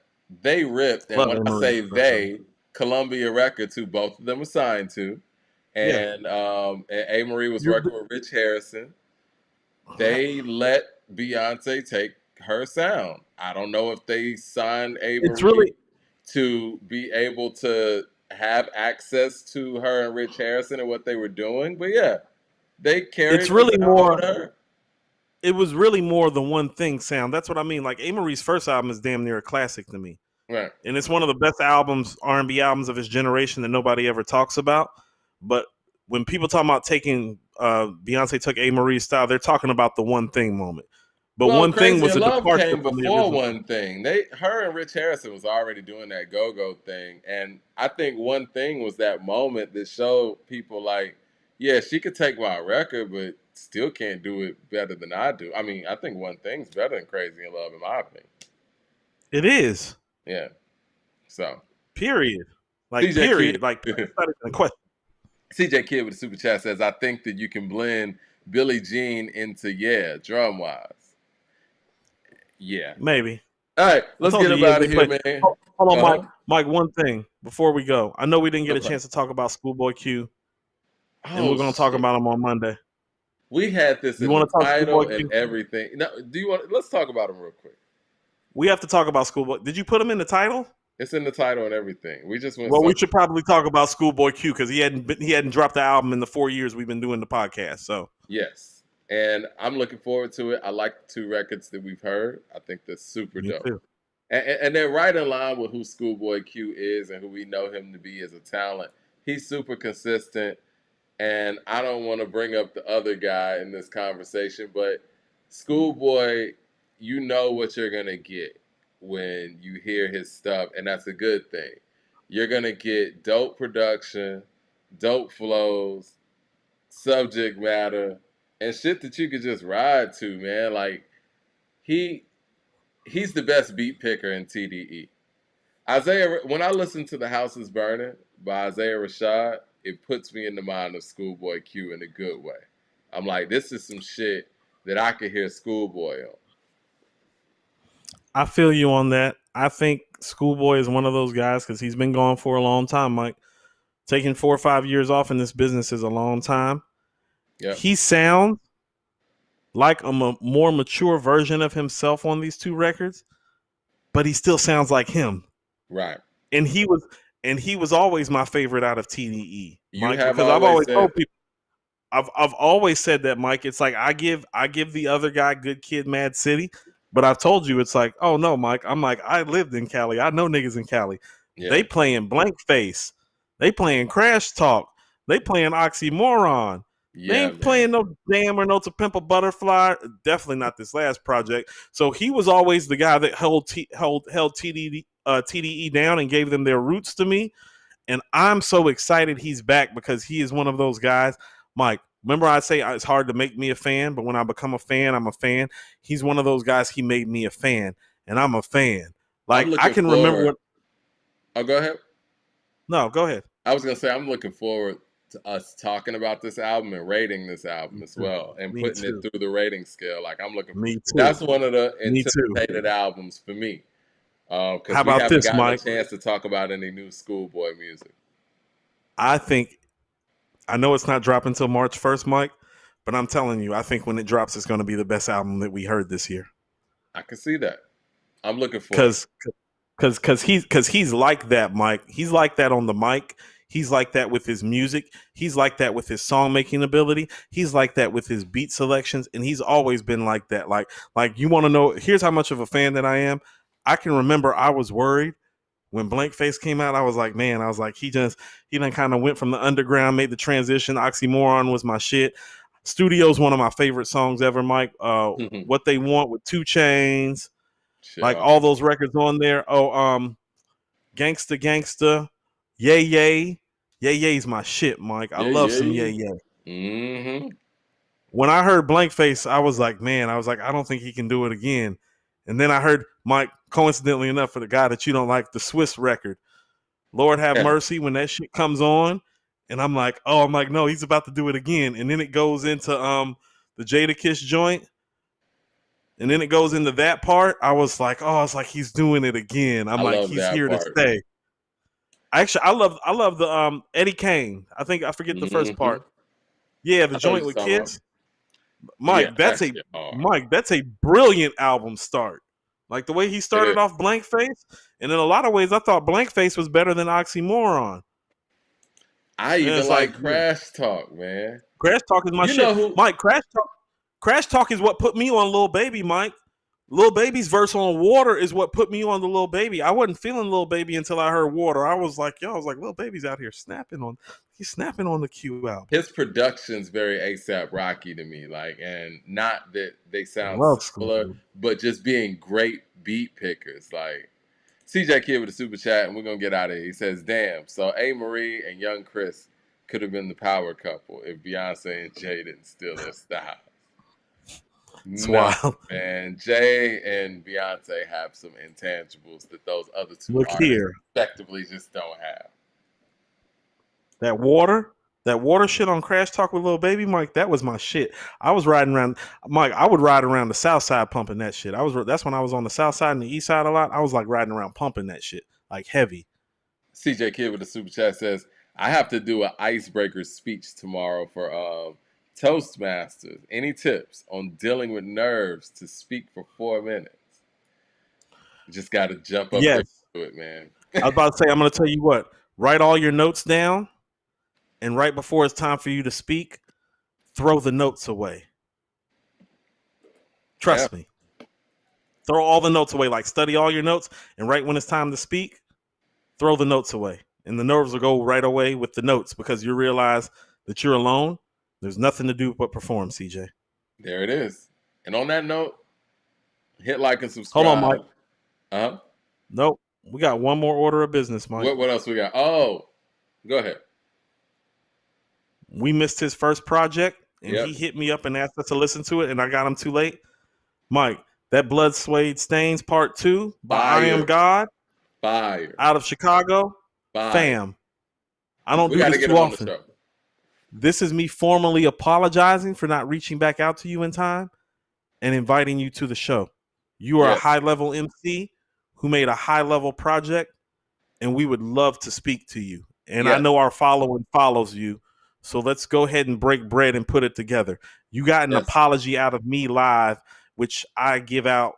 they ripped. And when I say they, Columbia Records, who both of them were signed to, and Amarie was working with Rich Harrison. They let Beyonce take her sound. I don't know if they signed Amarie to be able to have access to her and Rich Harrison and what they were doing, but yeah, they carried. It's really more. Her. It was really more the one thing sound. That's what I mean. Like Amarie's first album is damn near a classic to me, right? And it's one of the best albums, R&B albums of his generation that nobody ever talks about. But when people talk about taking Beyonce took Amarie's style, they're talking about the one thing moment. But one thing was a departure came before one thing. Her and Rich Harrison was already doing that go-go thing, and I think one thing was that moment that showed people like, yeah, she could take my record, but still can't do it better than I do. I mean, I think one thing's better than Crazy in Love, in my opinion. It is. Yeah. So. Period. Like CJ period. Kid. Like that's not even a question. CJ Kid with the super chat says, I think that you can blend Billie Jean into drum wise. Yeah. Maybe. All right, I let's told get you, him yeah, out they of here, play. man. Hold on, Mike. Uh-huh. Mike, one thing before we go. I know we didn't get a Okay. chance to talk about Schoolboy Q, and Oh we're going to talk shit. about him on Monday. We had this You in the want to talk Schoolboy title and Q? everything. Now, do you want? Let's talk about him real quick. We have to talk about Schoolboy. Did you put him in the title? It's in the title and everything. We just went Well, we so should probably talk about Schoolboy Q because he hadn't dropped the album in the 4 years we've been doing the podcast. So yes, and I'm looking forward to it. I like the two records that we've heard. I think that's super me dope, too. and they're right in line with who Schoolboy Q is and who we know him to be as a talent. He's super consistent, and I don't want to bring up the other guy in this conversation, but Schoolboy, you know what you're gonna get when you hear his stuff, and that's a good thing. You're gonna get dope production, dope flows, subject matter, and shit that you could just ride to, man. Like he he's the best beat picker in TDE. Isaiah, when I listen to "The House Is Burning" by Isaiah Rashad, it puts me in the mind of Schoolboy Q in a good way. I'm like, this is some shit that I could hear Schoolboy on. I feel you on that. I think Schoolboy is one of those guys because he's been gone for a long time, Mike. Taking 4 or 5 years off in this business is a long time. Yep. He sounds like a more mature version of himself on these two records, but he still sounds like him. Right. And he was always my favorite out of TDE, You Mike, have because I've always always said, told people I've always said that, Mike. It's like I give the other guy Good Kid, Mad City, but I've told you it's like, oh no, Mike. I'm like, I lived in Cali. I know niggas in Cali. yeah, They playing Blank Face. They playing Crash Talk. They playing Oxymoron. They yeah, ain't man. playing no Damn or No To Pimp a Butterfly. Definitely not this last project. So he was always the guy that held TDE down and gave them their roots to me. And I'm so excited he's back because he is one of those guys. Mike, remember I say it's hard to make me a fan, but when I become a fan, I'm a fan. He's one of those guys. He made me a fan, and I'm a fan. I'm Like I looking can remember forward. what. Oh, go ahead. No, go ahead. I was gonna say I'm looking forward to us talking about this album and rating this album Me as too. well and Me putting it too. through the rating scale. Like I'm looking. Me too. That's one of the Me too. anticipated albums for me How because we about haven't this, gotten a Mike? chance to talk about any new Schoolboy music. I think I know it's not dropping until March 1st, Mike, but I'm telling you, I think when it drops, it's going to be the best album that we heard this year. I can see that. I'm looking for it. Because he's like that, Mike. He's like that on the mic. He's like that with his music. He's like that with his song making ability. He's like that with his beat selections, and he's always been like that. Like you want to know? Here's how much of a fan that I am. I can remember I was worried when Blank Face came out. I was like, man, I was like, he done kind of went from the underground, made the transition. Oxymoron was my shit. Studio's one of my favorite songs ever, Mike. What They Want with 2 Chainz. Like Sure. all those records on there. Oh, Gangsta Gangsta, Yay Yay. Yay Yay's my shit, Mike. I Yeah, love some yeah. Yay Yay. Mm-hmm. When I heard Blank Face, I was like, man, I don't think he can do it again. And then I heard Mike, coincidentally enough, for the guy that you don't like, the Swiss record, Lord Have Yeah. Mercy, when that shit comes on, and I'm like, no, he's about to do it again. And then it goes into the Jada Kiss joint. And then it goes into that part. I was like, he's doing it again. I'm I like, love he's that here to part. stay. Actually, I love the Eddie Kane. I forget the first Mm-hmm. part. Yeah, the I know what joint you're with talking about. Kiss. Yeah, Mike, that shit hard. that's a brilliant album start. Like the way he started off Blank Face, and in a lot of ways, I thought Blank Face was better than Oxymoron. I And even it's like like Crash Talk, man. Crash Talk is my You shit. know who? Mike, Crash Talk is what put me on Lil Baby, Mike. Lil Baby's verse on Water is what put me on the Lil Baby. I wasn't feeling Lil Baby until I heard Water. I was like, Lil Baby's out here snapping on the Q album. His production's very ASAP Rocky to me, like, and not that they sound Love similar, School. but just being great beat pickers. Like CJ Kid with a super chat, and we're gonna get out of here. He says, "Damn, so Amarie and Young Chris could have been the power couple if Beyonce and Jay didn't steal their style." It's No, wild. man. Jay and Beyonce have some intangibles that those other two Look artists here. effectively just don't have. That Water, That water shit on Crash Talk with Lil Baby, Mike, that was my shit. I was riding around, Mike, I would ride around the South Side pumping that shit. That's when I was on the South Side and the East Side a lot. I was like riding around pumping that shit, like heavy. CJ Kid with the super chat says, I have to do an icebreaker speech tomorrow for Toastmasters. Any tips on dealing with nerves to speak for 4 minutes? You just got to jump up there Yes. and do it, man. I was about to say, I'm going to tell you what, write all your notes down, and right before it's time for you to speak, throw the notes away. Trust me. Throw all the notes away, like study all your notes, and right when it's time to speak, throw the notes away. And the nerves will go right away with the notes because you realize that you're alone. There's nothing to do but perform, CJ. There it is. And on that note, hit like and subscribe. Hold on, Mike. Uh-huh. Nope. We got one more order of business, Mike. What else we got? Oh, go ahead. We missed his first project, and he hit me up and asked us to listen to it, and I got him too late. Mike, that Blood Suede Stains Part 2 by I Am God. Fire. Out of Chicago. Fire. Fam. I don't do this too often. This is me formally apologizing for not reaching back out to you in time and inviting you to the show. You are a high-level MC who made a high-level project, and we would love to speak to you. And I know our following follows you, so let's go ahead and break bread and put it together. You got an apology out of me live, which I give out.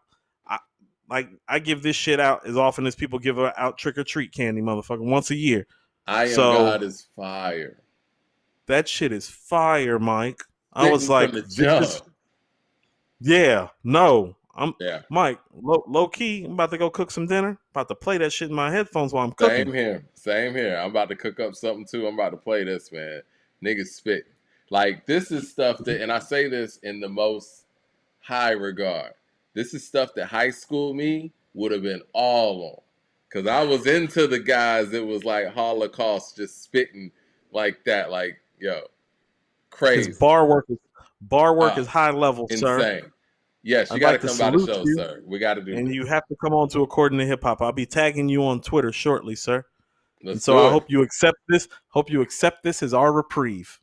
I give this shit out as often as people give out trick-or-treat candy, motherfucker, once a year. I Am God is fire. That shit is fire, Mike. I was like, Mike, low key, I'm about to go cook some dinner. About to play that shit in my headphones while I'm cooking. Same here. I'm about to cook up something too. I'm about to play this, man. Niggas spit. Like, this is stuff that, and I say this in the most high regard. This is stuff that high school me would have been all on. Because I was into the guys that was like Holocaust just spitting like that. Like, yo, crazy. His bar work is high level, insane. Sir. Yes, you got to come by the show, sir. We got to do and this. you have to come on to According to Hip Hop. I'll be tagging you on Twitter shortly, sir. So I hope you accept this. Hope you accept this as our reprieve.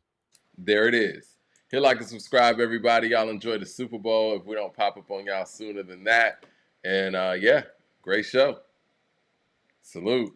There it is. Hit like and subscribe, everybody. Y'all enjoy the Super Bowl if we don't pop up on y'all sooner than that. And, great show. Salute.